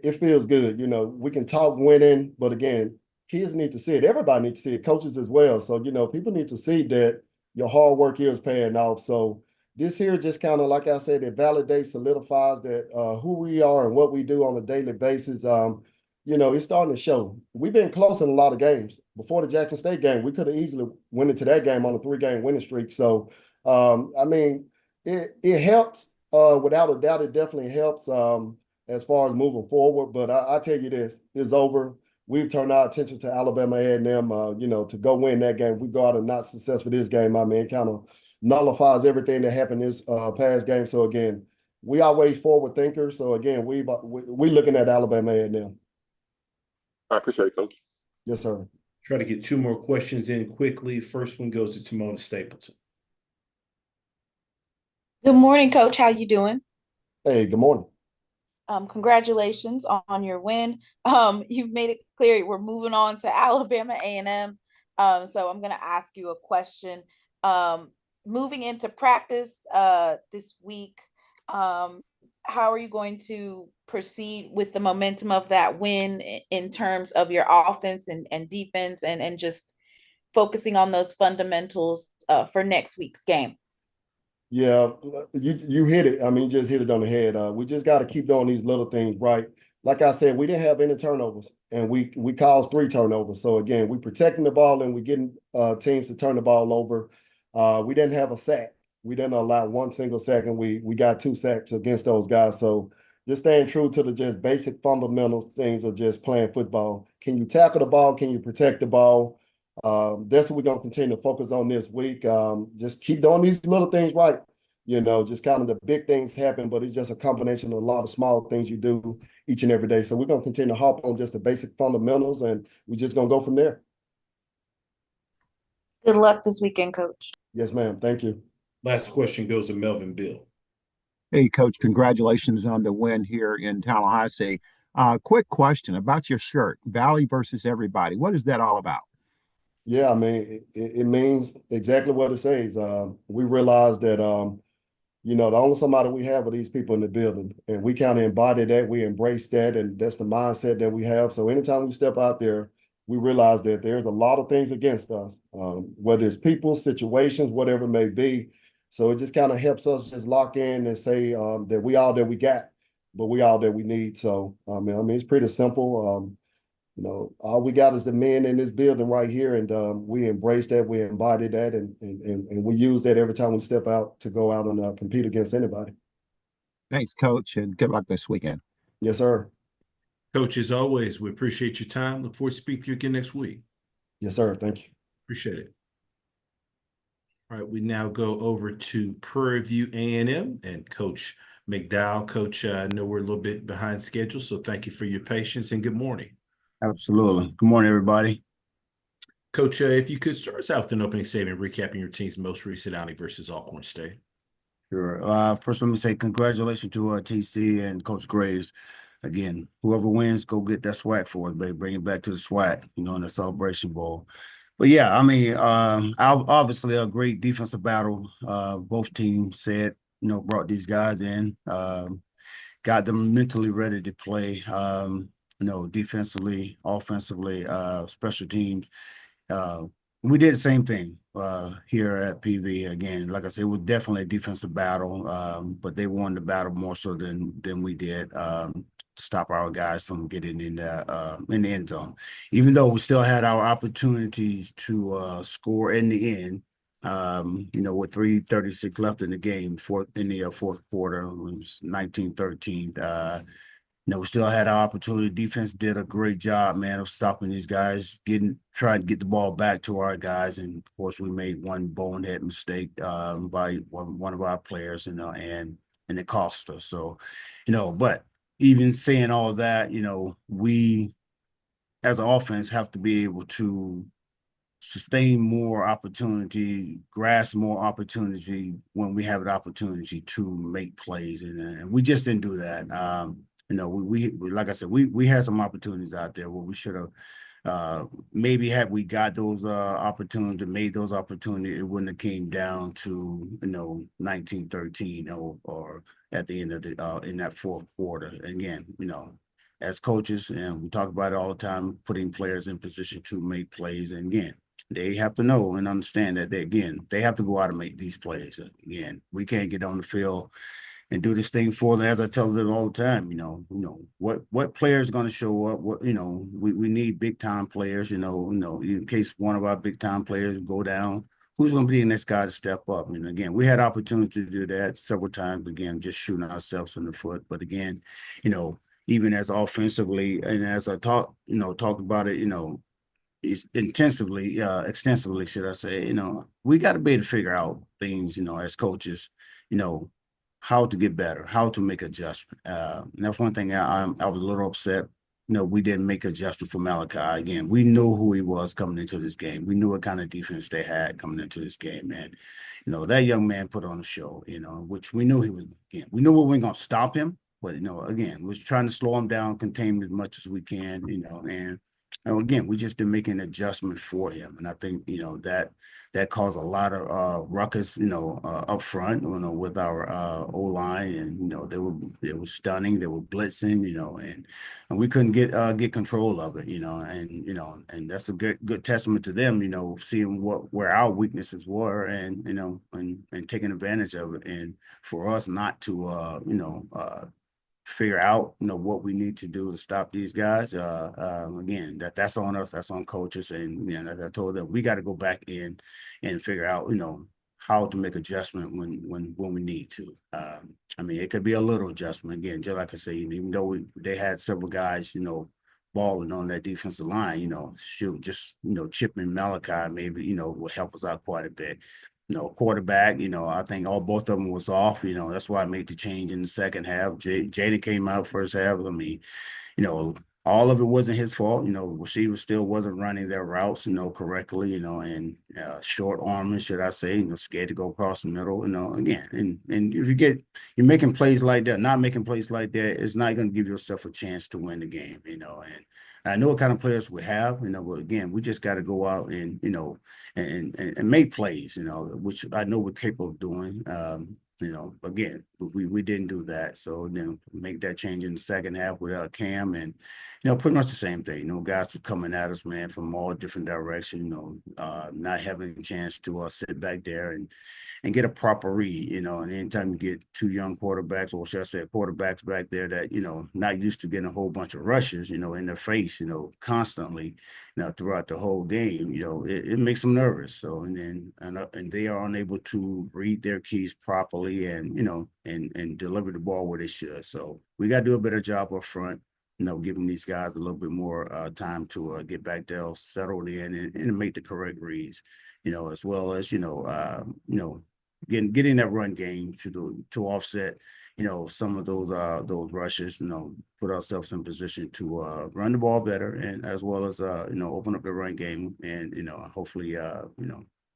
S18: It feels good. We can talk winning, but again, kids need to see it. Everybody needs to see it, coaches as well. So, people need to see that your hard work is paying off. So this here just kind of, like I said, it validates, solidifies that who we are and what we do on a daily basis. It's starting to show. We've been close in a lot of games. Before the Jackson State game, we could have easily went into that game on a 3-game winning streak. So, it helps. Without a doubt, it definitely helps. as far as moving forward. But I tell you this, it's over. We've turned our attention to Alabama A&M, to go win that game. If we go out and not successful this game, I mean, it kind of nullifies everything that happened this past game. So again, we always forward thinkers. So again, we looking at Alabama A&M.
S13: I appreciate it, Coach.
S18: Yes, sir.
S1: Try to get 2 more questions in quickly. First one goes to Timona Stapleton.
S4: Good morning, Coach. How you doing?
S18: Hey, good morning.
S4: Congratulations on your win. You've made it clear we're moving on to Alabama A&M. So I'm going to ask you a question. Moving into practice this week, how are you going to proceed with the momentum of that win in terms of your offense and defense and just focusing on those fundamentals for next week's game?
S18: Yeah, you hit it. I mean, you just hit it on the head. We just got to keep doing these little things right. Like I said, we didn't have any turnovers, and we caused 3 turnovers. So again, we protecting the ball and we getting teams to turn the ball over. We didn't have a sack. We didn't allow 1 single sack, and we got 2 sacks against those guys. So just staying true to the just basic fundamental things of just playing football. Can you tackle the ball? Can you protect the ball? That's what we're going to continue to focus on this week. Just keep doing these little things right. Just kind of the big things happen, but it's just a combination of a lot of small things you do each and every day. So we're going to continue to harp on just the basic fundamentals, and we're just going to go from there.
S4: Good luck this weekend, Coach.
S18: Yes, ma'am. Thank you.
S1: Last question goes to Melvin Bill.
S11: Hey, Coach, congratulations on the win here in Tallahassee. Quick question about your shirt, Valley versus everybody. What is that all about?
S18: Yeah, I mean, it means exactly what it says. We realize that, the only somebody we have are these people in the building, and we kind of embody that. We embrace that, and that's the mindset that we have. So anytime we step out there, we realize that there's a lot of things against us, whether it's people, situations, whatever it may be. So it just kind of helps us just lock in and say that we all that we got, but we all that we need. So, I mean, it's pretty simple. All we got is the men in this building right here, and we embrace that, we embody that, and we use that every time we step out to go out and compete against anybody.
S11: Thanks, Coach, and good luck this weekend.
S18: Yes, sir.
S1: Coach, as always, we appreciate your time. Look forward to speaking to you again next week.
S18: Yes, sir. Thank you.
S1: Appreciate it. All right, we now go over to Prairie View A&M and Coach McDowell. Coach, I know we're a little bit behind schedule, so thank you for your patience and good morning.
S19: Absolutely. Good morning, everybody.
S1: Coach, if you could start us out with an opening statement recapping your team's most recent outing versus Alcorn State.
S19: Sure. First, let me say congratulations to TC and Coach Graves. Again, whoever wins, go get that SWAC for us, baby. Bring it back to the SWAC, in the Celebration Bowl. But yeah, I mean, obviously a great defensive battle. Both teams brought these guys in, got them mentally ready to play. Defensively, offensively, special teams. We did the same thing here at PV. Again, like I said, it was definitely a defensive battle, but they won the battle more so than we did to stop our guys from getting in the end zone. Even though we still had our opportunities to score in the end, with 3:36 left in the game, in the fourth quarter, it was 19-13. We still had our opportunity. Defense did a great job, man, of stopping these guys, trying to get the ball back to our guys. And of course, we made one bonehead mistake by one of our players, and it cost us. So, but even saying all of that, we as an offense have to be able to sustain more opportunity, grasp more opportunity when we have an opportunity to make plays, and we just didn't do that. We like I said, we had some opportunities out there where we should have maybe had we got those opportunities, made those opportunities, it wouldn't have came down to 19-13 or at the end of in that fourth quarter. And again, as coaches, and we talk about it all the time, putting players in position to make plays. And again, they have to know and understand that they have to go out and make these plays. Again, we can't get on the field and do this thing for them. As I tell them all the time, what player is going to show up? We need big time players. In case one of our big time players go down, who's going to be the next guy to step up? And again, we had opportunity to do that several times. Again, just shooting ourselves in the foot. But again, even as offensively, and as I talked about it, extensively, should I say, we got to be able to figure out things, as coaches, how to get better, how to make adjustment. And that's one thing I was a little upset. We didn't make adjustment for Malachi. Again, we knew who he was coming into this game. We knew what kind of defense they had coming into this game. And, that young man put on a show, which we knew he was, again, we knew we weren't going to stop him. But, again, we're trying to slow him down, contain him as much as we can, and again, we just didn't make an adjustment for him. And I think, that caused a lot of ruckus, up front, with our O-line. And, they were stunning, they were blitzing, and we couldn't get control of it, and that's a good testament to them, seeing where our weaknesses were and, and taking advantage of it. And for us not to, figure out what we need to do to stop these guys. Again, that's on us, that's on coaches, and as I told them, we got to go back in and figure out how to make adjustment when we need to. It could be a little adjustment, again, just like I say, even though they had several guys balling on that defensive line, chipping Malachi maybe will help us out quite a bit. Quarterback, I think both of them was off. That's why I made the change in the second half. Jaden came out first half. All of it wasn't his fault. Receivers still wasn't running their routes, correctly, and short arming, should I say, scared to go across the middle, again. And if you're making plays like that, not making plays like that, it's not going to give yourself a chance to win the game, and I know what kind of players we have, but again, we just got to go out and, and make plays, which I know we're capable of doing. Again, we didn't do that. So then make that change in the second half with Cam and, pretty much the same thing. Guys were coming at us, man, from all different directions, not having a chance to sit back there and get a proper read, and anytime you get two young quarterbacks, or should I say quarterbacks back there that, not used to getting a whole bunch of rushes, in their face, constantly, throughout the whole game, it makes them nervous. So, and they are unable to read their keys properly and, and deliver the ball where they should. So we got to do a better job up front, giving these guys a little bit more time to get back there, settled in and make the correct reads, as well as, getting that run game to offset, some of those rushes, put ourselves in position to run the ball better, and as well as open up the run game and hopefully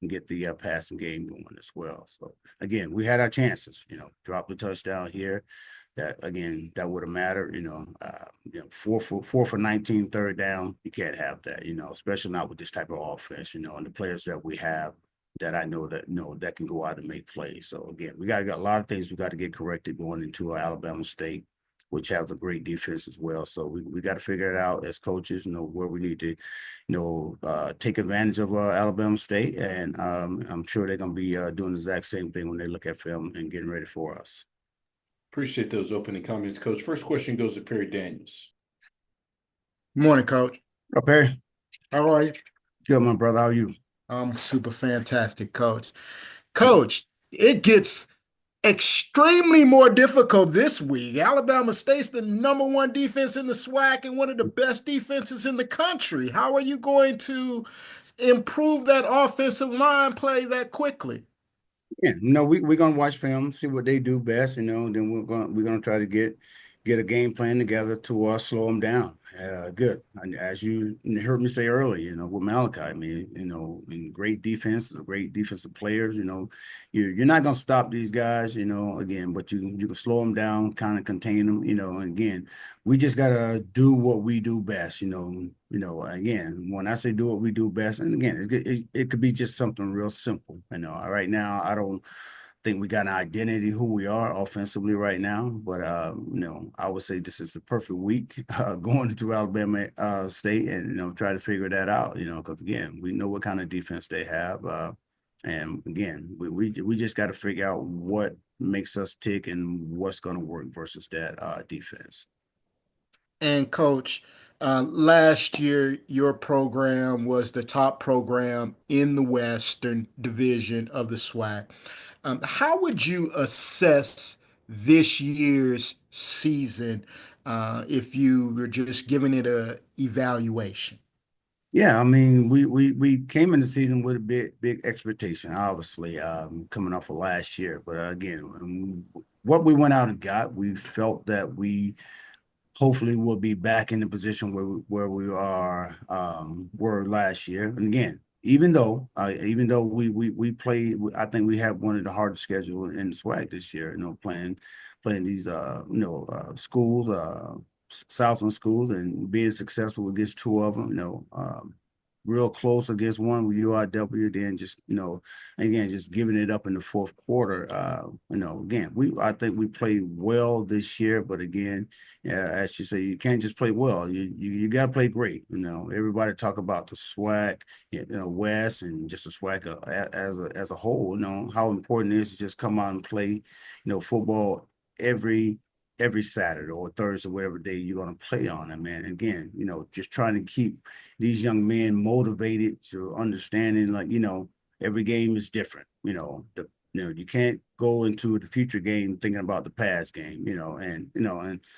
S19: get the passing game going as well. So again, we had our chances, drop the touchdown here. That again, that would have mattered, 4 for 19, third down. You can't have that, especially not with this type of offense, and the players that we have that I know that can go out and make plays. So again, we got a lot of things we got to get corrected going into Alabama State, which has a great defense as well. So we got to figure it out as coaches, where we need to, take advantage of Alabama State. And I'm sure they're going to be doing the exact same thing when they look at film and getting ready for us.
S11: Appreciate those opening comments, Coach. First question goes to Perry Daniels.
S5: Morning, Coach.
S19: Up, Perry.
S5: How are you?
S19: Good, my brother. How are you?
S5: I'm super fantastic, Coach. Coach, it gets extremely more difficult this week. Alabama State's the #1 defense in the SWAC and one of the best defenses in the country. How are you going to improve that offensive line play that quickly?
S19: Yeah, we're gonna watch film, see what they do best, then we're gonna try to get a game plan together to slow them down. Good. And as you heard me say earlier, with Malachi, in great defense, great defensive players, you're not going to stop these guys, again, but you can slow them down, kind of contain them, and again, we just got to do what we do best, again, when I say do what we do best, and again, it could be just something real simple, right now, I don't think we got an identity who we are offensively right now, but I would say this is the perfect week going into Alabama State and try to figure that out, because again, we know what kind of defense they have, and again, we just got to figure out what makes us tick and what's going to work versus that defense.
S5: And Coach, Last year, your program was the top program in the Western Division of the SWAC. How would you assess this year's season if you were just giving it a evaluation?
S19: Yeah, I mean, we came in the season with a big expectation, obviously, coming off of last year. But again, what we went out and got, we felt that we hopefully we'll be back in the position where we were last year. And again, even though we played, I think we have one of the hardest schedules in the SWAC this year. Playing these schools, Southland schools, and being successful against two of them. Real close against one with UIW, then just again just giving it up in the fourth quarter. Again, I think we played well this year, but again, as you say, you can't just play well. You got to play great. Everybody talk about the SWAC, West, and just the SWAC as a whole. How important it is to just come out and play, football every Saturday or Thursday, whatever day you're going to play on it, man. Again, just trying to keep these young men motivated to understanding, every game is different. You can't go into the future game thinking about the past game, and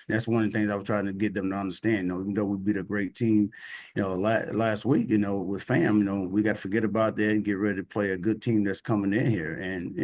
S19: that's one of the things I was trying to get them to understand. Even though we beat a great team, last week, with FAM, we got to forget about that and get ready to play a good team that's coming in here. And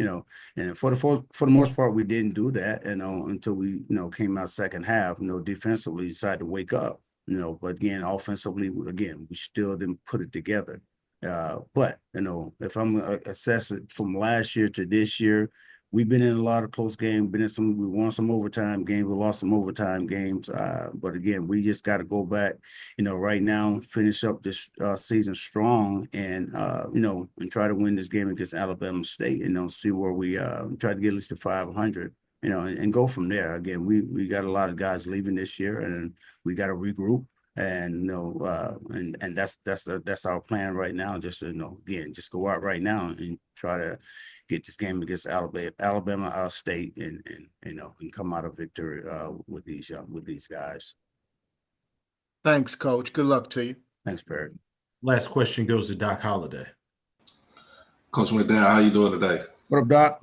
S19: and for the most part, we didn't do that, until we came out second half. Defensively decided to wake up. But again, offensively, we still didn't put it together. But if I'm gonna assess it from last year to this year, we've been in a lot of close games. We won some overtime games, we lost some overtime games. But again, we just got to go back, right now, finish up this season strong, and and try to win this game against Alabama State, and see where we try to get at least to 500. And go from there. Again, we got a lot of guys leaving this year, and we got to regroup. And and that's our plan right now. Just to again, just go out right now and try to get this game against Alabama State, and come out of victory with these guys.
S5: Thanks, Coach. Good luck to you.
S19: Thanks, Barrett.
S1: Last question goes to Doc Holliday.
S3: Coach McDowell, how you doing today?
S19: What up, Doc?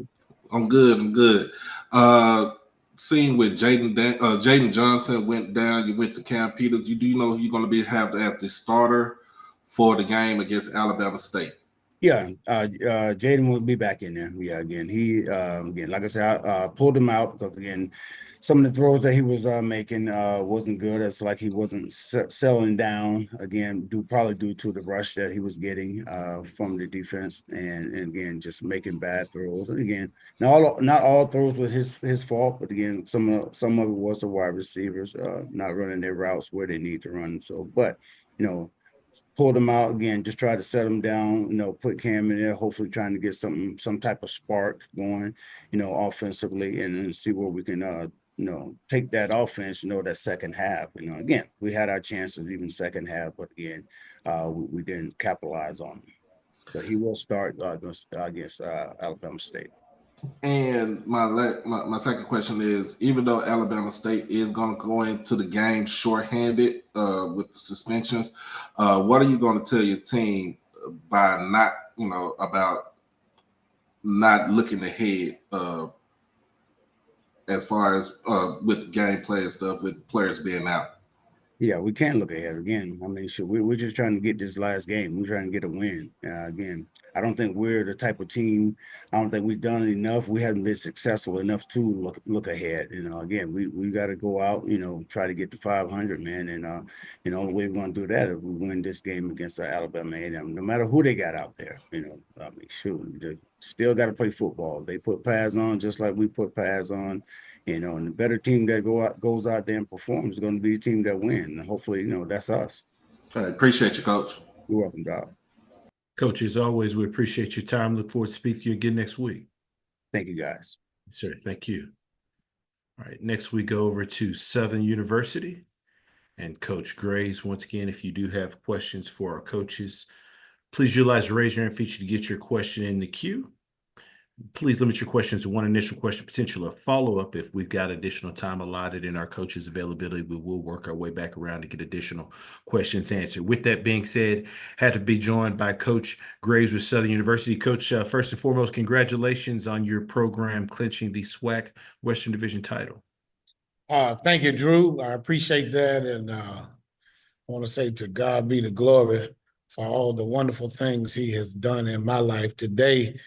S3: I'm good. Seeing with Jaden Johnson went down, you went to Cam Peters. Do you know you're going to have to have the starter for the game against Alabama State?
S19: Yeah, Jaden will be back in there. Yeah, again, like I said, I pulled him out because again, some of the throws that he was making wasn't good. It's like he wasn't settling down. Again, probably due to the rush that he was getting from the defense, and again, just making bad throws. And again, not all throws was his fault, but again, some of it was the wide receivers not running their routes where they need to run. So, but pulled him out again, just try to set him down, put Cam in there, hopefully trying to get some type of spark going, offensively, and then see where we can, take that offense, that second half. Again, we had our chances even second half, but again, we didn't capitalize on them. But he will start against Alabama State.
S3: And my second question is, even though Alabama State is going to go into the game shorthanded with the suspensions, what are you going to tell your team by about not looking ahead as far as with the gameplay and stuff, with players being out?
S19: Yeah, we can look ahead again. I mean, we're just trying to get this last game. We're trying to get a win. Again, I don't think we're the type of team. I don't think we've done enough. We haven't been successful enough to look ahead. Again, we got to go out. Try to get to 500, man. And the only way we're going to do that is we win this game against Alabama A&M. No matter who they got out there. I mean, shoot, they still got to play football. They put pads on just like we put pads on. And the better team that goes out there and performs is going to be the team that wins. And hopefully, that's us.
S3: All right, appreciate you, Coach.
S19: You're welcome, Doc.
S1: Coach, as always, we appreciate your time. Look forward to speaking to you again next week.
S19: Thank you, guys.
S1: Sir, thank you. All right, next we go over to Southern University and Coach Graves. Once again, if you do have questions for our coaches, please utilize the raise your hand feature to get your question in the queue. Please limit your questions to one initial question, potential of follow-up. If we've got additional time allotted in our coaches' availability, we will work our way back around to get additional questions answered. With that being said, had to be joined by Coach Graves with Southern University. Coach, first and foremost, congratulations on your program clinching the SWAC Western Division title.
S20: Thank you, Drew. I appreciate that, and I want to say to God be the glory for all the wonderful things he has done in my life. Today,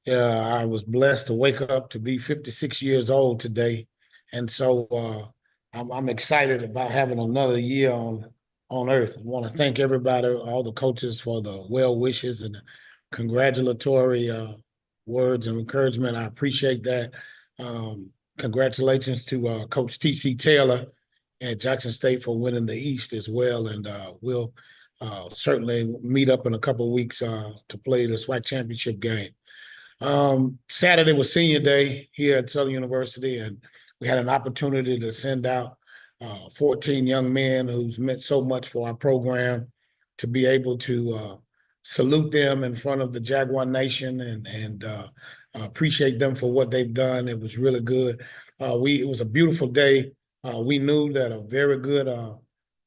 S20: I was blessed to wake up to be 56 years old today. And so I'm excited about having another year on earth. I want to thank everybody, all the coaches, for the well wishes and the congratulatory words and encouragement. I appreciate that. Congratulations to Coach T.C. Taylor at Jackson State for winning the East as well. And we'll certainly meet up in a couple of weeks to play the SWAC Championship game. Saturday was senior day here at Southern University, and we had an opportunity to send out 14 young men who's meant so much for our program to be able to salute them in front of the Jaguar Nation and appreciate them for what they've done. It was really good. It was a beautiful day. We knew that a very good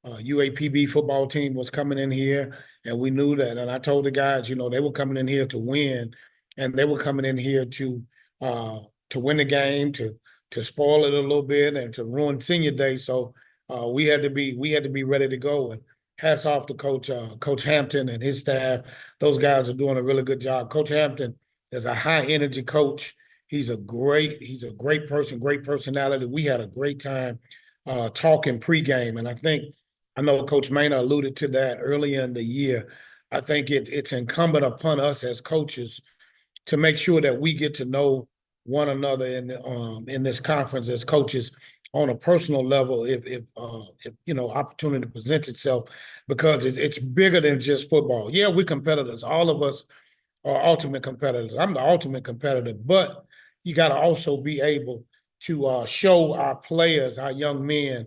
S20: UAPB football team was coming in here, and we knew that. And I told the guys, they were coming in here to win, and they were coming in here to win the game, to spoil it a little bit, and to ruin senior day. So we had to be ready to go. And hats off to Coach Hampton and his staff. Those guys are doing a really good job. Coach Hampton is a high energy coach. He's a great person, great personality. We had a great time talking pregame, and I know Coach Maynard alluded to that earlier in the year. I think it's incumbent upon us as coaches to make sure that we get to know one another in this conference as coaches on a personal level, if opportunity presents itself, because it's bigger than just football. Yeah, we're competitors. All of us are ultimate competitors. I'm the ultimate competitor, but you got to also be able to show our players, our young men,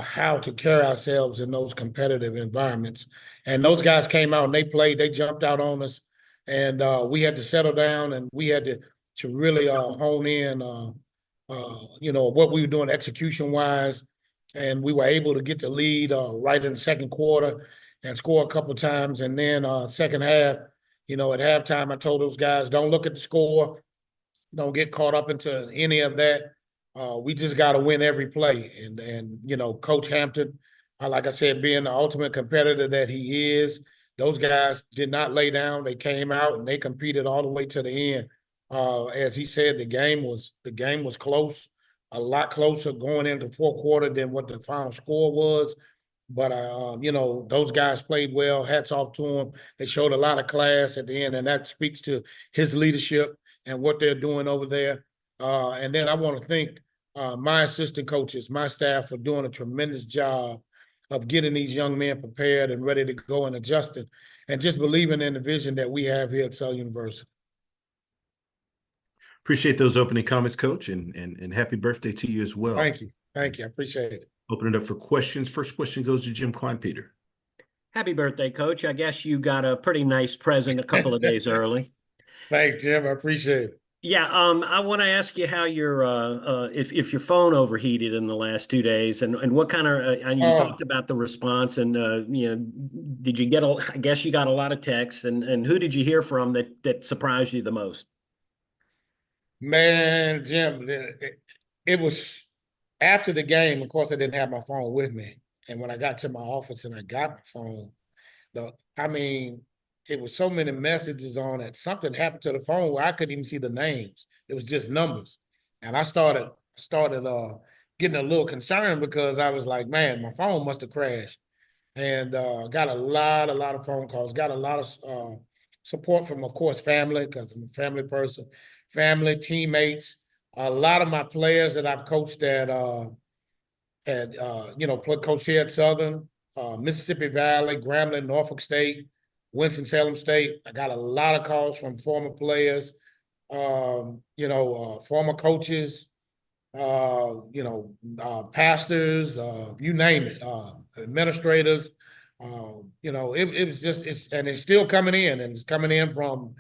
S20: how to carry ourselves in those competitive environments. And those guys came out and they played, they jumped out on us, and we had to settle down, and we had to really hone in, what we were doing execution-wise. And we were able to get the lead right in the second quarter and score a couple times. And then second half, at halftime, I told those guys, don't look at the score. Don't get caught up into any of that. We just got to win every play. And Coach Hampton, like I said, being the ultimate competitor that he is, those guys did not lay down. They came out and they competed all the way to the end. As he said, the game was close, a lot closer going into the fourth quarter than what the final score was. But those guys played well. Hats off to them. They showed a lot of class at the end, and that speaks to his leadership and what they're doing over there. And then I want to thank my assistant coaches, my staff, for doing a tremendous job of getting these young men prepared and ready to go and adjusting, and just believing in the vision that we have here at Southern University.
S1: Appreciate those opening comments, Coach, and happy birthday to you as well.
S20: Thank you. I appreciate it.
S1: Open it up for questions. First question goes to Jim Kleinpeter.
S21: Happy birthday, Coach. I guess you got a pretty nice present a couple of days early.
S20: Thanks, Jim. I appreciate it.
S21: Yeah, I want to ask you how your if your phone overheated in the last 2 days, and what kind of and you talked about the response, and did you get I guess you got a lot of texts, and who did you hear from that surprised you the most?
S20: Man, Jim, it was after the game. Of course, I didn't have my phone with me, and when I got to my office and I got my phone, it was so many messages on it. Something happened to the phone where I couldn't even see the names. It was just numbers. And I started getting a little concerned, because I was like, man, my phone must have crashed. And got a lot of phone calls, got a lot of support from, of course, family, because I'm a family person, family, teammates, a lot of my players that I've coached at coached here at Southern, Mississippi Valley, Grambling, Norfolk State, Winston-Salem State. I got a lot of calls from former players, former coaches, pastors, you name it, administrators. It was just, and it's still coming in, and it's coming in from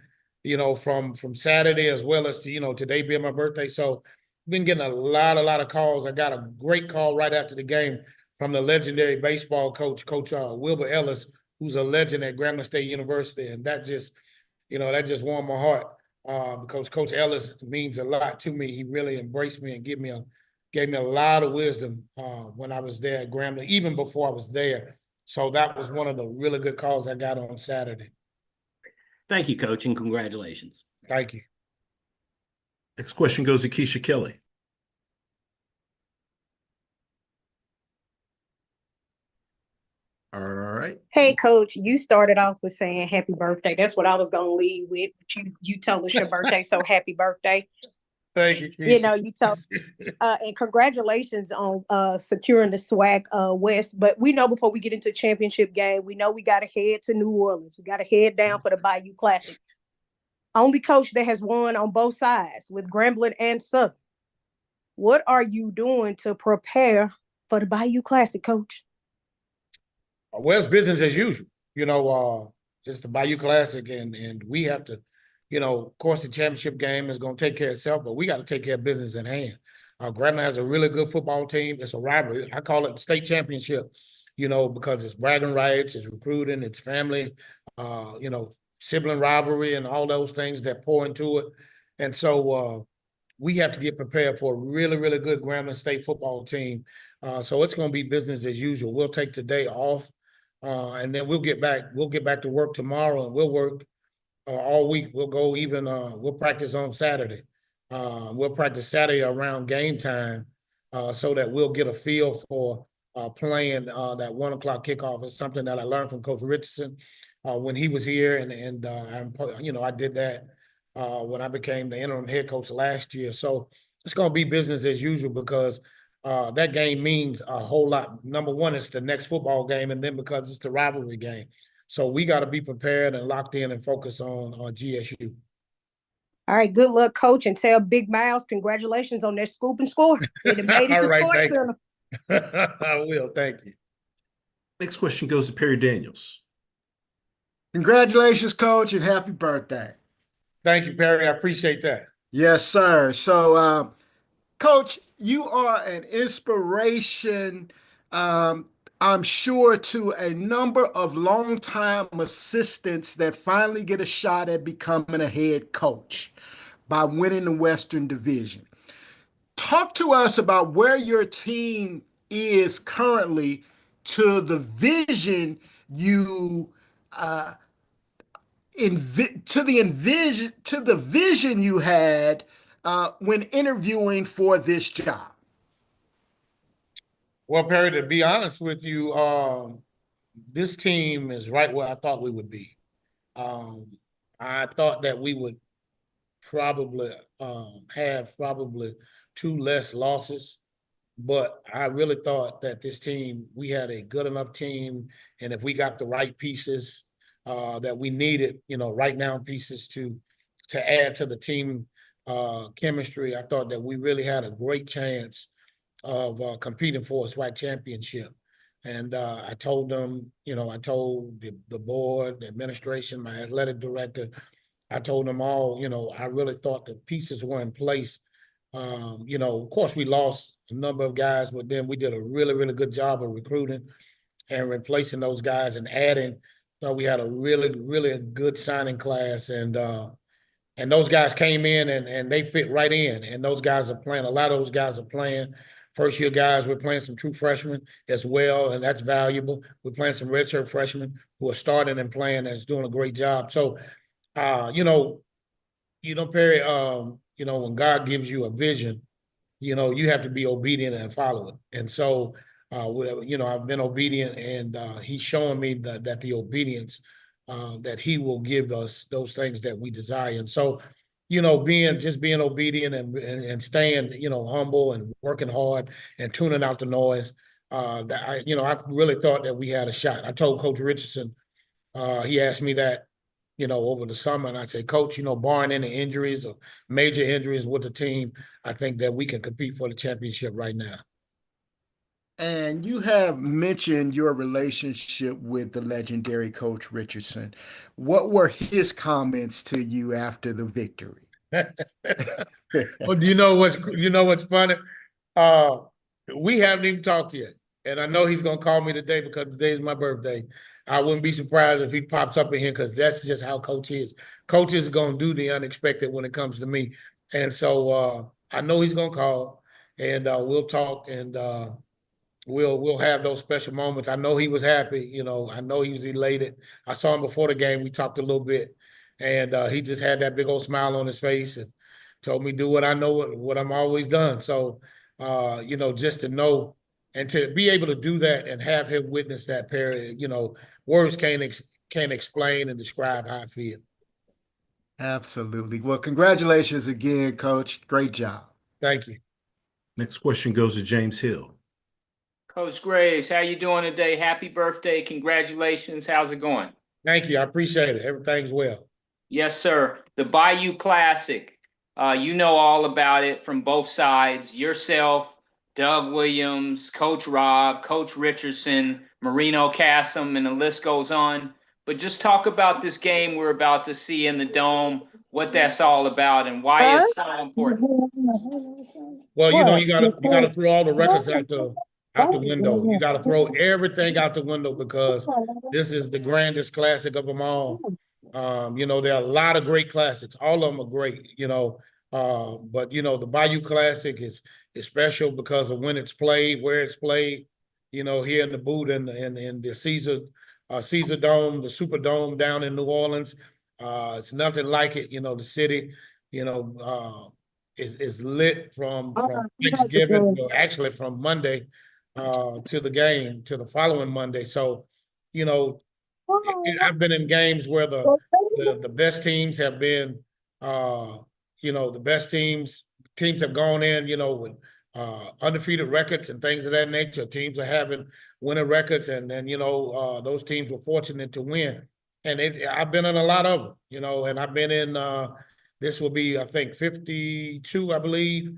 S20: from Saturday as well as today being my birthday. So been getting a lot of calls. I got a great call right after the game from the legendary baseball coach, Coach Wilbur Ellis, who's a legend at Grambling State University, and that just warmed my heart because Coach Ellis means a lot to me. He really embraced me and gave me a lot of wisdom when I was there at Grambling, even before I was there. So that was one of the really good calls I got on Saturday.
S21: Thank you, Coach, and congratulations.
S20: Thank you.
S1: Next question goes to Keisha Kelly. All right.
S14: Hey, Coach, you started off with saying happy birthday. That's what I was going to lead with. But you told us your birthday, so happy birthday.
S20: Thank you, Keisha.
S14: You told, and congratulations on securing the SWAC West. But we know before we get into championship game, we know we got to head to New Orleans. We got to head down for the Bayou Classic. Only coach that has won on both sides with Grambling and Southern. What are you doing to prepare for the Bayou Classic, Coach?
S20: Well, it's business as usual. It's the Bayou Classic, and we have to, of course, the championship game is going to take care of itself, but we got to take care of business in hand. Grambling has a really good football team. It's a rivalry. I call it the state championship, because it's bragging rights, it's recruiting, it's family, sibling rivalry, and all those things that pour into it. And so we have to get prepared for a really, really good Grambling State football team. So it's going to be business as usual. We'll take today off. And then we'll get back to work tomorrow, and we'll work all week. We'll go even we'll practice on Saturday. We'll practice Saturday around game time so that we'll get a feel for playing that 1 o'clock kickoff. Is something that I learned from Coach Richardson when he was here, and I did that when I became the interim head coach last year. So it's going to be business as usual because that game means a whole lot. Number one, it's the next football game, and then because it's the rivalry game. So we got to be prepared and locked in and focus on GSU.
S14: All right, good luck, Coach, and tell Big Miles congratulations on their scoop and score. It made it to
S20: right,
S14: Sports Center.
S20: I will, thank you.
S1: Next question goes to Perry Daniels.
S5: Congratulations, Coach, and happy birthday.
S20: Thank you, Perry. I appreciate that.
S5: Yes, sir. So, Coach, you are an inspiration, I'm sure, to a number of longtime assistants that finally get a shot at becoming a head coach by winning the Western Division. Talk to us about where your team is currently to the vision you to the vision you had when interviewing for this job.
S20: Well, Perry, to be honest with you, this team is right where I thought we would be. I thought that we would probably have 2 less losses, but I really thought that this team, we had a good enough team, and if we got the right pieces that we needed, right now pieces to add to the team chemistry, I thought that we really had a great chance of competing for a SWAC championship. And I told them, I told the board, the administration, my athletic director, I told them all, I really thought the pieces were in place. Of course, we lost a number of guys, but then we did a really, really good job of recruiting and replacing those guys and adding. So we had a really, really good signing class, and those guys came in and they fit right in. And those guys are playing. A lot of those guys are playing. First-year guys, we're playing some true freshmen as well, and that's valuable. We're playing some redshirt freshmen who are starting and playing and is doing a great job. So, Perry, when God gives you a vision, you have to be obedient and follow it. And so, I've been obedient, and he's showing me that the obedience, that he will give us those things that we desire. And so, being obedient and staying, humble and working hard and tuning out the noise, I really thought that we had a shot. I told Coach Richardson, he asked me that, over the summer, and I said, Coach, barring any injuries or major injuries with the team, I think that we can compete for the championship right now.
S5: And you have mentioned your relationship with the legendary Coach Richardson. What were his comments to you after the victory?
S20: Well, you know what's funny? We haven't even talked yet. And I know he's gonna call me today because today is my birthday. I wouldn't be surprised if he pops up in here because that's just how Coach is. Coach is gonna do the unexpected when it comes to me. And so I know he's gonna call and we'll talk and we'll have those special moments. I know he was happy, you know, I know he was elated. I saw him before the game. We talked a little bit and he just had that big old smile on his face and told me do what I know, what I'm always done. So, you know, just to know and to be able to do that and have him witness that period, you know, words can't explain and describe how I feel.
S5: Absolutely. Well, congratulations again, Coach. Great job.
S20: Thank you.
S1: Next question goes to James Hill.
S2: Coach Graves, how you doing today? Happy birthday. Congratulations. How's it going?
S20: Thank you. I appreciate it. Everything's well.
S2: Yes, sir. The Bayou Classic. You know all about it from both sides. Yourself, Doug Williams, Coach Rob, Coach Richardson, Marino Cassim, and the list goes on. But just talk about this game we're about to see in the Dome, what that's all about, and why it's so important.
S20: Well, you know, you gotta throw all the records out the window. You gotta throw everything out the window because this is the grandest classic of them all. You know, there are a lot of great classics. All of them are great, you know. But you know, the Bayou Classic is special because of when it's played, where it's played, you know, here in the boot and in the Caesar Dome, the Superdome down in New Orleans. It's nothing like it, you know, the city, you know, is lit from Thanksgiving, or actually from Monday to the game, to the following Monday. So, you know, I've been in games where the best teams have been, you know, the best teams have gone in, you know, with undefeated records and things of that nature. Teams are having winning records, and then you know those teams were fortunate to win. And I've been in a lot of them, you know, and I've been in. This will be, I think, 52, I believe.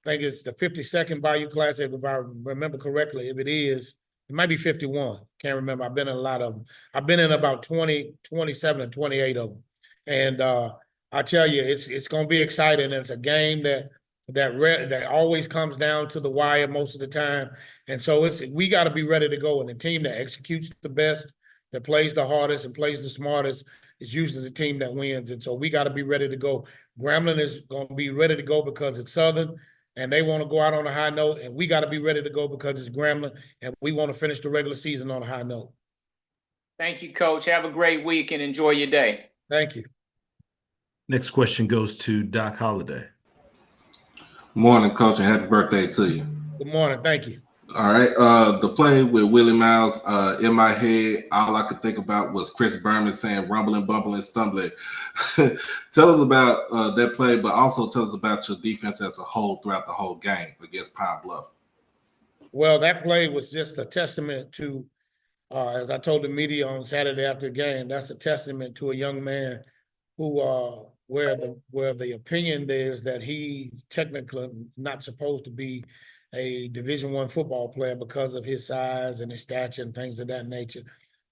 S20: I think it's the 52nd Bayou Classic, if I remember correctly. If it is, it might be 51. Can't remember. I've been in a lot of them. I've been in about 20, 27, and 28 of them. And I tell you, it's going to be exciting. It's a game that always comes down to the wire most of the time. And so we got to be ready to go. And the team that executes the best, that plays the hardest and plays the smartest is usually the team that wins. And so we got to be ready to go. Grambling is going to be ready to go because it's Southern and they want to go out on a high note. And we got to be ready to go because it's Grambling and we want to finish the regular season on a high note.
S2: Thank you, Coach. Have a great week and enjoy your day.
S20: Thank you.
S1: Next question goes to Doc Holliday.
S3: Morning, Coach, and happy birthday to you.
S20: Good morning. Thank you.
S3: All right. The play with Willie Miles, in my head, all I could think about was Chris Berman saying rumbling, bumbling, stumbling. Tell us about that play, but also tell us about your defense as a whole throughout the whole game against Pine Bluff.
S20: Well, that play was just a testament to, as I told the media on Saturday after the game, that's a testament to a young man who, where the opinion is that he's technically not supposed to be a Division I football player because of his size and his stature and things of that nature.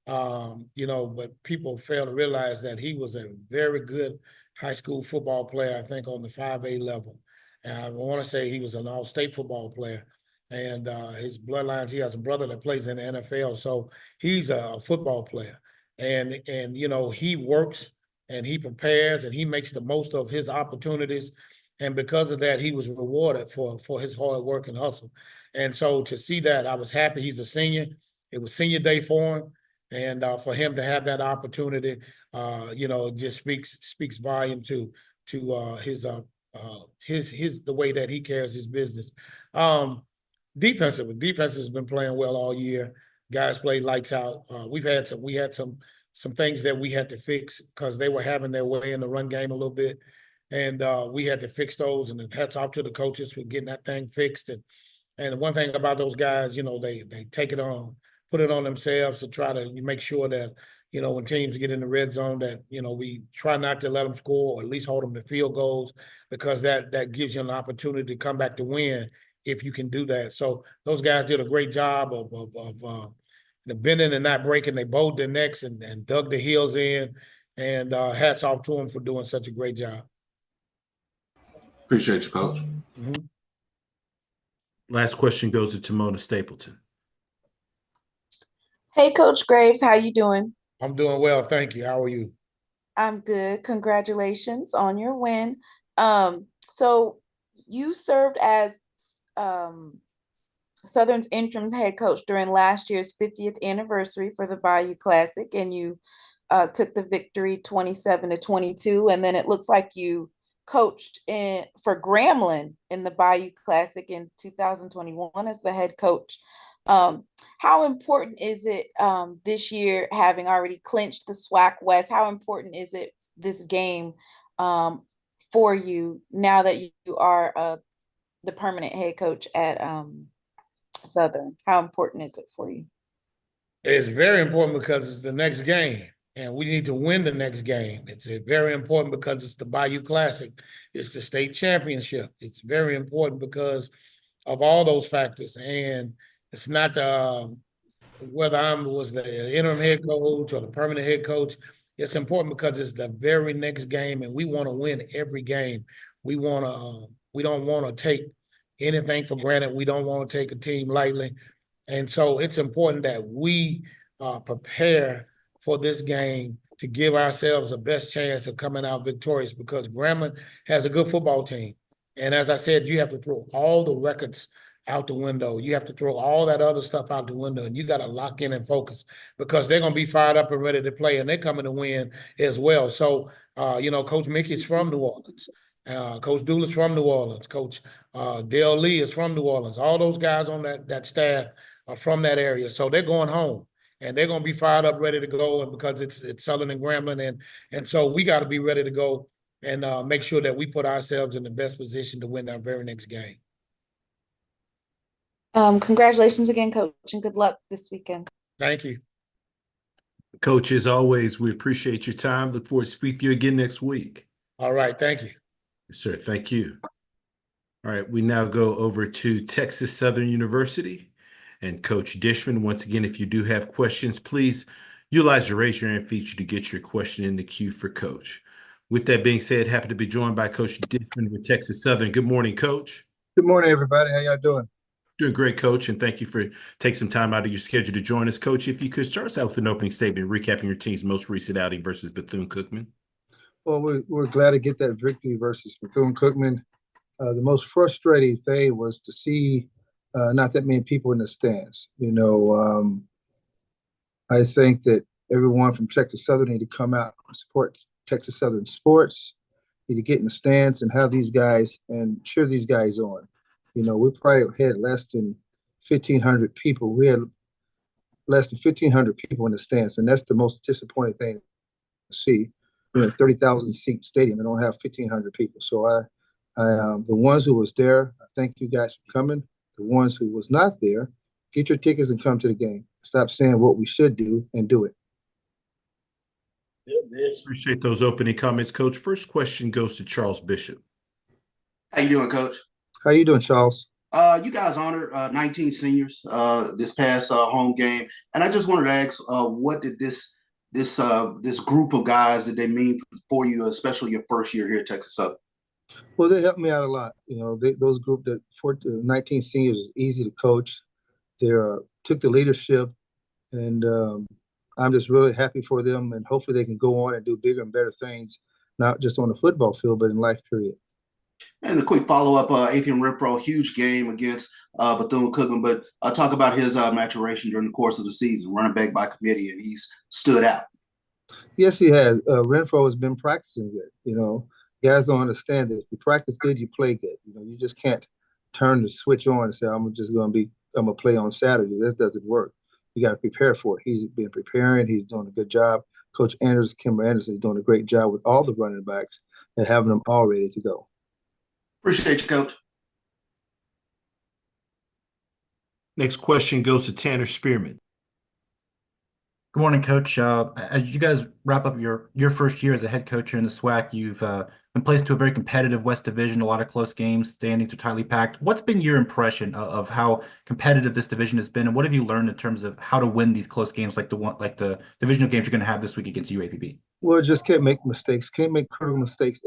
S20: You know, but people fail to realize that he was a very good high school football player, I think on the 5A level. And I want to say he was an all-state football player. And his bloodlines, he has a brother that plays in the NFL. So he's a football player. And you know, he works and he prepares and he makes the most of his opportunities. And because of that, he was rewarded for his hard work and hustle. And so to see that, I was happy. He's a senior. It was senior day for him. And for him to have that opportunity, you know, it just speaks volume to his the way that he carries his business. Defense has been playing well all year. Guys played lights out. We had some things that we had to fix because they were having their way in the run game a little bit. And we had to fix those, and hats off to the coaches for getting that thing fixed. And one thing about those guys, you know, they take it on, put it on themselves to try to make sure that, you know, when teams get in the red zone that, you know, we try not to let them score or at least hold them to field goals because that gives you an opportunity to come back to win. if you can do that. So those guys did a great job of the bending and not breaking. They bowed their necks and dug their heels in, and hats off to them for doing such a great job.
S3: Appreciate you, Coach.
S20: Mm-hmm.
S1: Last question goes to Tamona Stapleton.
S4: Hey, Coach Graves, how you doing?
S20: I'm doing well, thank you. How are you?
S4: I'm good. Congratulations on your win. So you served as Southern's interim head coach during last year's 50th anniversary for the Bayou Classic, and you took the victory 27-22. And then it looks like you coached for Grambling in the Bayou Classic in 2021 as the head coach. How important is it this year, having already clinched the SWAC West? How important is it, this game, for you now that you are the permanent head coach at Southern? How important is it for you?
S20: It's very important because it's the next game, and we need to win the next game. It's very important because it's the Bayou Classic. It's the state championship. It's very important because of all those factors. And it's not whether I was the interim head coach or the permanent head coach. It's important because it's the very next game, and we want to win every game. We don't want to take anything for granted. We don't want to take a team lightly. And so it's important that we prepare for this game to give ourselves the best chance of coming out victorious, because Grambling has a good football team. And as I said, you have to throw all the records out the window. You have to throw all that other stuff out the window, and you got to lock in and focus, because they're going to be fired up and ready to play, and they're coming to win as well. So, Coach Mickey's from New Orleans. Coach Dooley's from New Orleans. Coach Dale Lee is from New Orleans. All those guys on that staff are from that area. So they're going home, and they're going to be fired up, ready to go, and because it's Southern and Grambling. And so we got to be ready to go and make sure that we put ourselves in the best position to win our very next game.
S4: Congratulations again, Coach, and good luck this weekend.
S20: Thank you.
S1: Coach, as always, we appreciate your time. Look forward to speaking to you again next week.
S20: All right. Thank you.
S1: Yes, sir. Thank you. All right. We now go over to Texas Southern University and Coach Dishman. Once again, if you do have questions, please utilize the raise your hand feature to get your question in the queue for Coach. With that being said, happy to be joined by Coach Dishman with Texas Southern. Good morning, Coach.
S6: Good morning, everybody. How y'all doing?
S1: Doing great, Coach, and thank you for taking some time out of your schedule to join us. Coach, if you could start us out with an opening statement, recapping your team's most recent outing versus Bethune-Cookman.
S6: Well, we're glad to get that victory versus Bethune-Cookman. The most frustrating thing was to see not that many people in the stands. I think that everyone from Texas Southern need to come out and support Texas Southern sports, need to get in the stands and have these guys and cheer these guys on. We probably had less than 1,500 people. We had less than 1,500 people in the stands, and that's the most disappointing thing to see. We're in a 30,000 seat stadium and don't have 1,500 people. So the ones who was there, I thank you guys for coming. The ones who was not there, get your tickets and come to the game. Stop saying what we should do and do it.
S1: Appreciate those opening comments, Coach. First question goes to Charles Bishop.
S8: How you doing, Coach?
S6: How you doing, Charles?
S8: You guys honored 19 seniors this past home game, and I just wanted to ask, what did this group of guys, did they mean for you, especially your first year here at Texas Southern?
S6: Well, they helped me out a lot. Those group that 19 seniors is easy to coach. They took the leadership, and I'm just really happy for them, and hopefully they can go on and do bigger and better things, not just on the football field, but in life, period.
S8: And a quick follow-up, Athian Renfro, huge game against Bethune-Cookman, but talk about his maturation during the course of the season, running back by committee, and he's stood out.
S6: Yes, he has. Renfro has been practicing good. Guys don't understand this. You practice good, you play good. You just can't turn the switch on and say, I'm gonna play on Saturday. That doesn't work. You got to prepare for it. He's been preparing. He's doing a good job. Coach Kimber Anderson is doing a great job with all the running backs and having them all ready to go.
S8: Appreciate you, Coach.
S1: Next question goes to Tanner Spearman.
S22: Good
S17: Good morning, Coach. As you guys wrap up your first year as a head coach here in the SWAC, you've been placed into a very competitive West Division, a lot of close games, standings are tightly packed. What's been your impression of how competitive this division has been, and what have you learned in terms of how to win these close games like the divisional games you're going to have this week against UAPB?
S6: Well, just can't make mistakes, can't make critical mistakes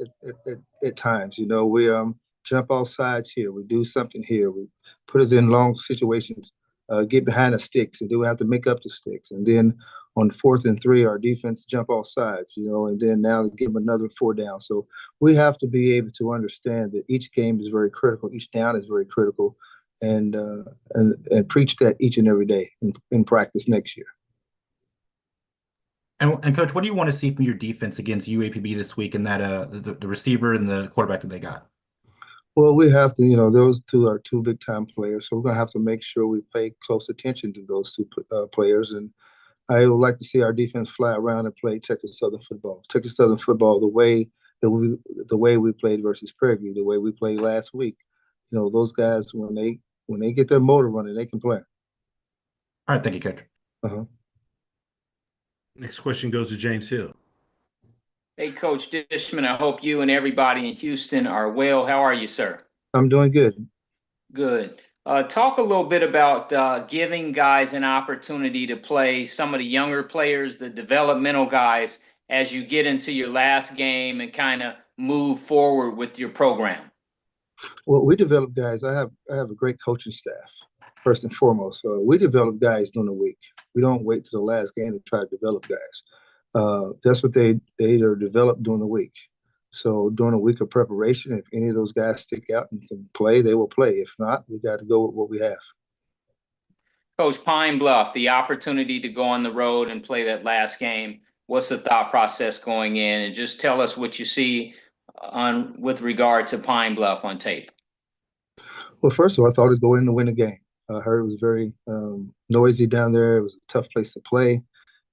S6: at times. You know, we jump off sides here, we do something here, we put us in long situations, get behind the sticks, and then we have to make up the sticks. And then on 4th and 3, our defense jump off sides, you know, and then now to give them another 4 down. So we have to be able to understand that each game is very critical, each down is very critical, and preach that each and every day in practice next year.
S17: And Coach, what do you want to see from your defense against UAPB this week and that the receiver and the quarterback that they got?
S6: Well, we have to, you know, those two are 2 big time players, so we're going to have to make sure we pay close attention to those 2 players. And I would like to see our defense fly around and play Texas Southern football. Texas Southern football, the way we played versus Prairie View, the way we played last week. You know, those guys when they get their motor running, they can play.
S17: All right, thank you, Coach.
S1: Next question goes to James Hill.
S2: Hey, Coach Dishman, I hope you and everybody in Houston are well. How are you, sir?
S6: I'm doing good.
S2: Good. Talk a little bit about giving guys an opportunity to play some of the younger players, the developmental guys, as you get into your last game and kind of move forward with your program.
S6: Well, we develop guys. I have a great coaching staff, first and foremost. So we develop guys during the week. We don't wait till the last game to try to develop guys. That's what they are developed during the week. So during a week of preparation, if any of those guys stick out and can play, they will play. If not, we got to go with what we have.
S2: Coach, Pine Bluff, the opportunity to go on the road and play that last game. What's the thought process going in? And just tell us what you see with regard to Pine Bluff on tape.
S6: Well, first of all, I thought it was going in to win the game. I heard it was very noisy down there. It was a tough place to play.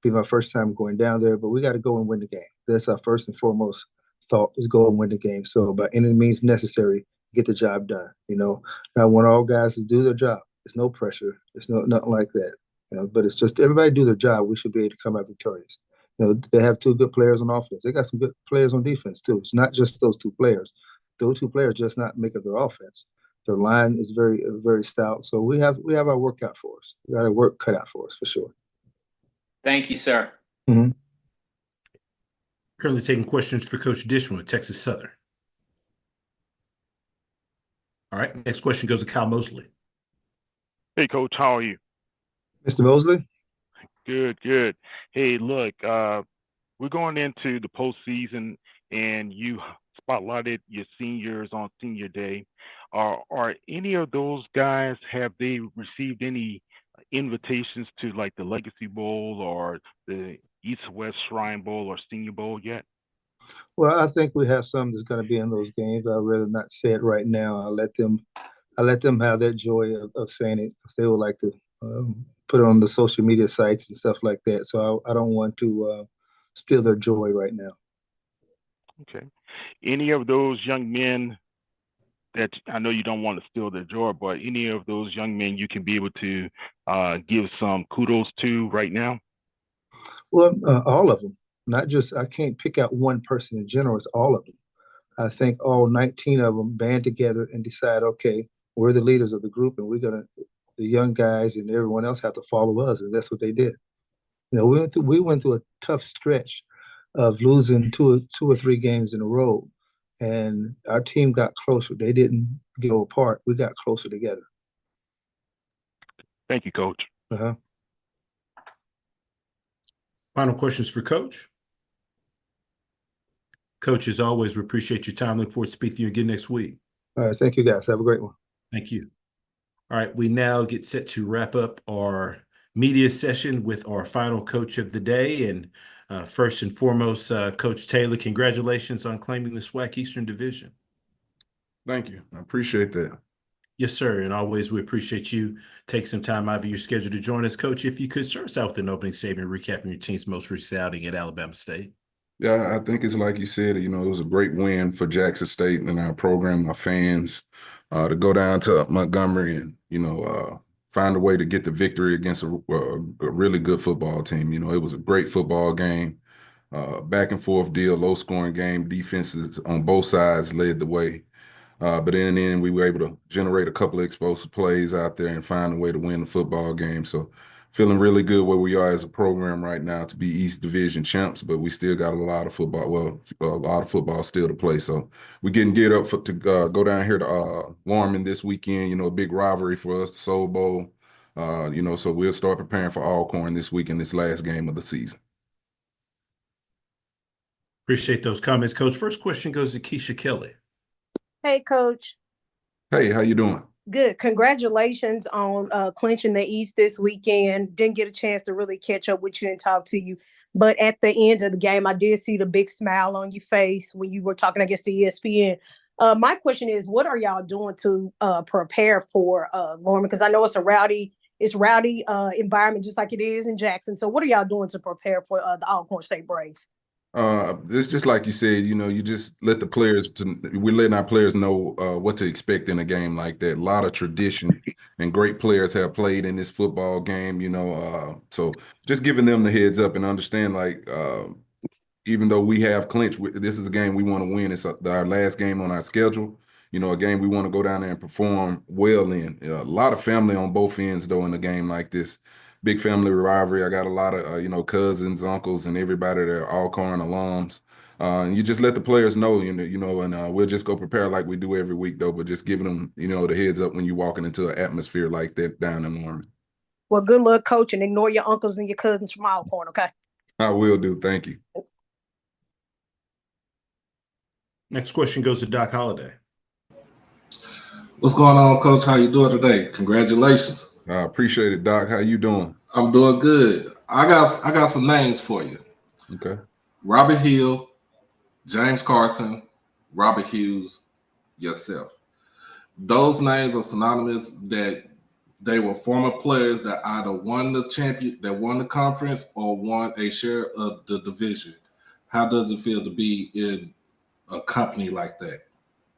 S6: Be my first time going down there, but we got to go and win the game. That's our first and foremost thought, is go and win the game. So by any means necessary, get the job done. You know, and I want all guys to do their job. There's no pressure. There's nothing like that. You know, but it's just everybody do their job. We should be able to come out victorious. You know, they have 2 good players on offense. They got some good players on defense too. It's not just those 2 players. Those 2 players just not make up their offense. Their line is very, very stout. So we have our work cut for us. We got our work cut out for us for sure.
S2: Thank you, sir.
S6: Mm-hmm.
S1: Currently taking questions for Coach Dishman with Texas Southern. All right, next question goes to Kyle Mosley.
S7: Hey, Coach, how are you?
S6: Mr. Mosley?
S7: Good, good. Hey, look, we're going into the postseason, and you spotlighted your seniors on Senior Day. Are any of those guys, have they received any invitations to like the Legacy Bowl or the East-West Shrine Bowl or Senior Bowl yet?
S6: Well, I think we have some that's going to be in those games. I'd rather not say it right now. I let them have that joy of saying it, because they would like to put it on the social media sites and stuff like that. So I don't want to steal their joy right now.
S7: Okay. Any of those young men that, I know you don't want to steal their joy, but any of those young men you can be able to give some kudos to right now?
S6: Well, all of them. Not just, I can't pick out one person in general. It's all of them. I think all 19 of them band together and decide, okay, we're the leaders of the group, and the young guys and everyone else have to follow us, and that's what they did. You know, we went through a tough stretch of losing two or three games in a row, and our team got closer. They didn't go apart. We got closer together.
S7: Thank you, Coach.
S1: Final questions for Coach. Coach, as always, we appreciate your time. Look forward to speaking to you again next week.
S6: All right. Thank you, guys. Have a great one.
S1: Thank you. All right. We now get set to wrap up our media session with our final coach of the day. And first and foremost, Coach Taylor, congratulations on claiming the SWAC Eastern Division.
S10: Thank you. I appreciate that.
S1: Yes, sir. And always, we appreciate you take some time out of your schedule to join us. Coach, if you could start us out with an opening statement, recapping your team's most recent outing at Alabama State.
S10: Yeah, I think it's like you said, you know, it was a great win for Jackson State and our program, our fans, to go down to Montgomery and, you know,
S12: find a way to get the victory against a really good football team. You know, it was a great football game, back and forth deal, low scoring game. Defenses on both sides led the way. But in the end, we were able to generate a couple of explosive plays out there and find a way to win the football game. So feeling really good where we are as a program right now to be East Division champs, but we still got a lot of football, a lot of football still to play. So we're getting geared up to go down here to Lorman this weekend, you know, a big rivalry for us, the Soul Bowl. You know, so we'll start preparing for Alcorn this week in this last game of the season.
S1: Appreciate those comments, Coach. First question goes to Keisha Kelly.
S14: Hey, Coach.
S12: Hey, how you doing?
S14: Good. Congratulations on clinching the East this weekend. Didn't get a chance to really catch up with you and talk to you. But at the end of the game, I did see the big smile on your face when you were talking, I guess, to ESPN. My question is, what are y'all doing to prepare for Lorman? Because I know it's a rowdy environment, just like it is in Jackson. So what are y'all doing to prepare for the Alcorn State Braves?
S12: It's just like you said, you know, you just let the players we're letting our players know what to expect in a game like that. A lot of tradition and great players have played in this football game, you know. So just giving them the heads up and understand, like, even though we have clinched, this is a game we want to win. It's our last game on our schedule. You know, a game we want to go down there and perform well in. A lot of family on both ends, though, in a game like this. Big family rivalry. I got a lot of, you know, cousins, uncles, and everybody that are Alcorn alums. And you just let the players know, and we'll just go prepare like we do every week, though, but just giving them, you know, the heads up when you're walking into an atmosphere like that down in Norman.
S14: Well, good luck, Coach, and ignore your uncles and your cousins from Alcorn, okay?
S12: I will do. Thank you.
S1: Next question goes to Doc Holliday.
S3: What's going on, Coach? How you doing today? Congratulations.
S12: I appreciate it, Doc. How you doing?
S3: I'm doing good. I got some names for you.
S12: Okay.
S3: Robert Hill, James Carson, Robert Hughes, yourself. Those names are synonymous that they were former players that either won the conference or won a share of the division. How does it feel to be in a company like that?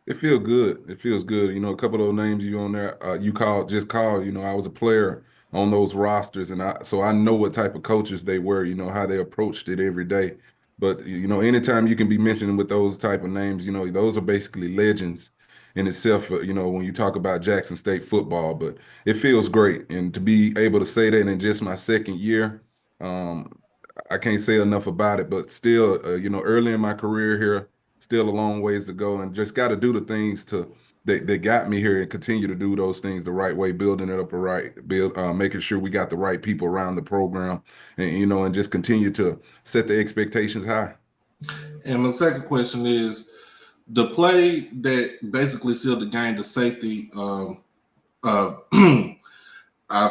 S12: It feels good. It feels good. You know, a couple of those names you on there, you just called, you know, I was a player on those rosters, and so I know what type of coaches they were, you know, how they approached it every day. But, you know, anytime you can be mentioned with those type of names, you know, those are basically legends in itself, you know, when you talk about Jackson State football. But it feels great. And to be able to say that in just my second year, I can't say enough about it. But still, you know, early in my career here, still a long ways to go, and just got to do the things that got me here and continue to do those things the right way, building it up making sure we got the right people around the program, and, you know, and just continue to set the expectations high.
S3: And my second question is the play that basically sealed the game, the safety. I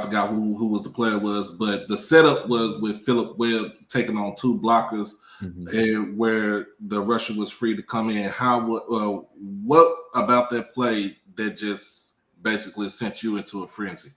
S3: forgot who was the player was, but the setup was with Philip Webb taking on two blockers, and where the rusher was free to come in. What about that play that just basically sent you into a frenzy?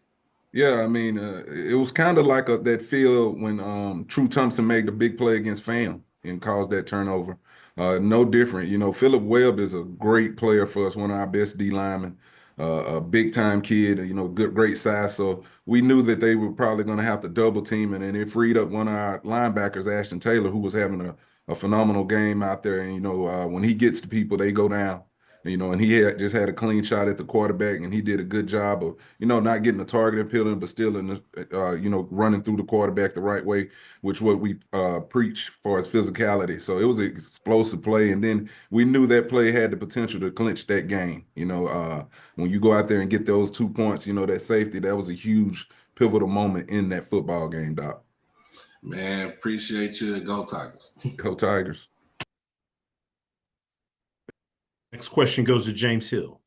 S12: Yeah, I mean, it was kind of like that feel when True Thompson made the big play against FAM and caused that turnover. No different. You know, Philip Webb is a great player for us, one of our best D linemen, a big time kid, you know, great size. So we knew that they were probably going to have to double team, and it freed up one of our linebackers, Ashton Taylor, who was having a phenomenal game out there. And, you know, when he gets to people, they go down. You know, and he just had a clean shot at the quarterback, and he did a good job of, you know, not getting the target appealing, but still you know, running through the quarterback the right way, which what we preach for as physicality. So it was an explosive play, and then we knew that play had the potential to clinch that game. You know, when you go out there and get those 2 points, you know, that safety, that was a huge pivotal moment in that football game, Doc.
S3: Man, appreciate you. Go Tigers.
S12: Go Tigers.
S1: Next question goes to James Hill.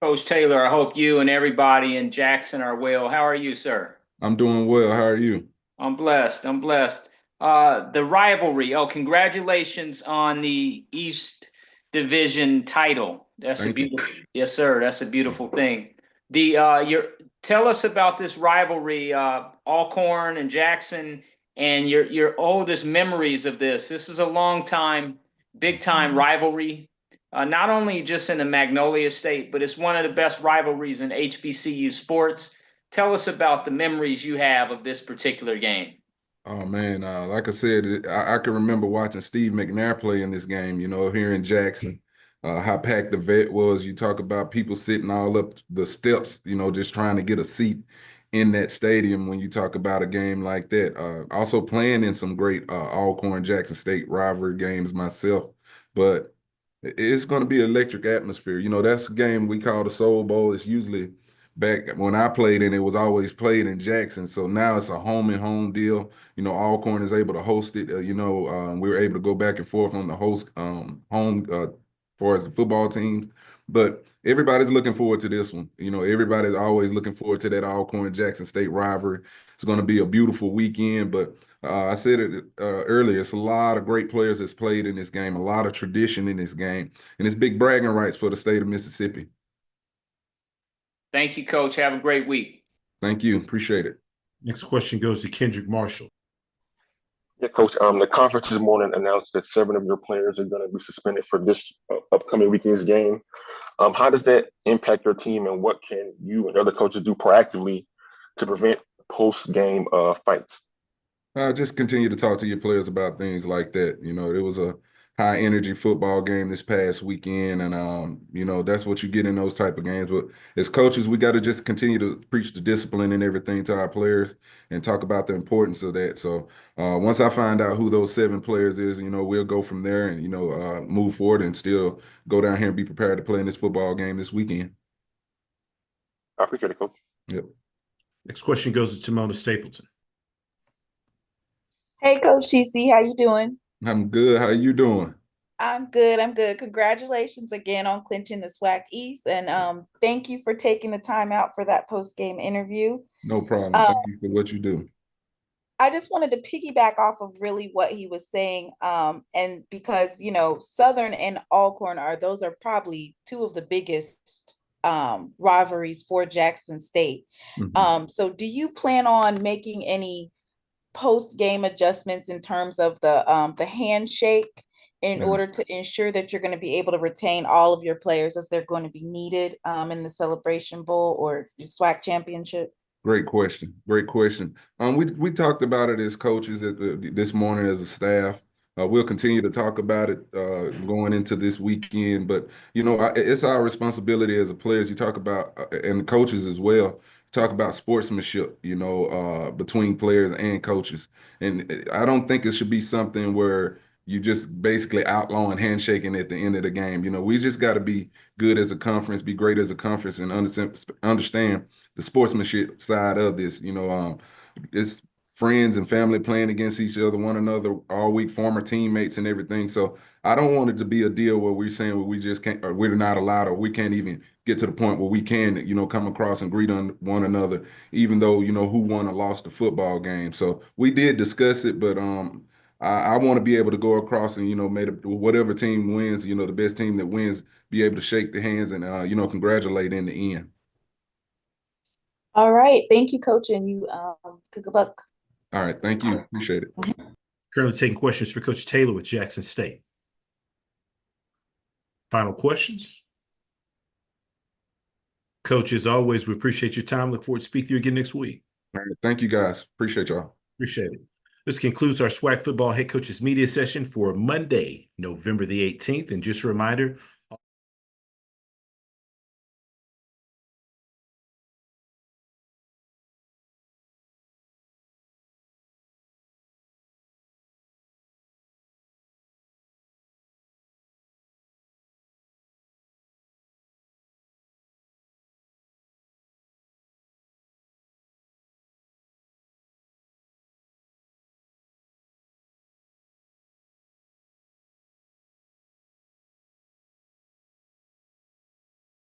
S2: Coach Taylor, I hope you and everybody in Jackson are well. How are you, sir?
S12: I'm doing well. How are you?
S2: I'm blessed. I'm blessed. The rivalry. Oh, congratulations on the East Division title. That's a beautiful. Yes, sir. That's a beautiful thing. Tell us about this rivalry, Alcorn and Jackson, and your oldest memories of this. This is a long time, big time rivalry. Not only just in the Magnolia State, but it's one of the best rivalries in HBCU sports. tell us about the memories you have of this particular game.
S12: Oh man, like I said, I can remember watching Steve McNair play in this game, here in Jackson. How packed the vet was. You talk about people sitting all up the steps, just trying to get a seat in that stadium when you talk about a game like that. Also playing in some great Alcorn Jackson State rivalry games myself, but it's going to be an electric atmosphere. That's a game we call the Soul Bowl. It's usually back when I played in it was always played in Jackson. So now it's a home and home deal. Alcorn is able to host it. We were able to go back and forth on the host home for as the football teams. But everybody's looking forward to this one. Everybody's always looking forward to that Alcorn Jackson State rivalry. It's going to be a beautiful weekend. But I said it earlier, it's a lot of great players that's played in this game, a lot of tradition in this game, and it's big bragging rights for the state of Mississippi.
S2: Thank you, Coach. Have a great week.
S12: Thank you. Appreciate it.
S1: Next question goes to Kendrick Marshall.
S13: Yeah, Coach. The conference this morning announced that 7 of your players are going to be suspended for this upcoming weekend's game. How does that impact your team, and what can you and other coaches do proactively to prevent post-game fights?
S12: Just continue to talk to your players about things like that. It was a high energy football game this past weekend, and that's what you get in those type of games. But as coaches, we got to just continue to preach the discipline and everything to our players and talk about the importance of that. So once I find out who those 7 players is, we'll go from there and move forward and still go down here and be prepared to play in this football game this weekend.
S13: I appreciate it, Coach.
S12: Yep.
S1: Next question goes to Timona Stapleton.
S4: Hey, Coach TC, how you doing?
S12: I'm good. How you doing?
S4: I'm good. I'm good. Congratulations again on clinching the SWAC East, and thank you for taking the time out for that post-game interview.
S12: No problem. Thank you for what you do.
S4: I just wanted to piggyback off of really what he was saying, and because Southern and Alcorn are probably 2 of the biggest rivalries for Jackson State.
S12: Mm-hmm.
S4: So do you plan on making any post-game adjustments in terms of the handshake in order to ensure that you're going to be able to retain all of your players as they're going to be needed in the Celebration Bowl or the SWAC Championship?
S12: Great question. Great question. We talked about it as coaches this morning as a staff. We'll continue to talk about it going into this weekend. But it's our responsibility as a players. You talk about and the coaches as well. Talk about sportsmanship. Between players and coaches. And I don't think it should be something where you just basically outlawing handshaking at the end of the game. We just got to be good as a conference, be great as a conference, and understand the sportsmanship side of this. It's friends and family playing against each other, one another all week, former teammates and everything. So I don't want it to be a deal where we're saying we just can't, or we're not allowed, or we can't even get to the point where we can, come across and greet on one another, even though, who won or lost the football game. So we did discuss it, but I want to be able to go across and, whatever team wins, the best team that wins, be able to shake the hands and, congratulate in the end.
S4: All right. Thank you, Coach, and you good luck.
S12: All right. Thank you. Appreciate it.
S1: Currently taking questions for Coach Taylor with Jackson State. Final questions? Coach, as always, we appreciate your time. Look forward to speaking to you again next week.
S12: All right. Thank you, guys. Appreciate y'all.
S1: Appreciate it. This concludes our SWAC Football Head Coaches Media Session for Monday, November the 18th. And just a reminder,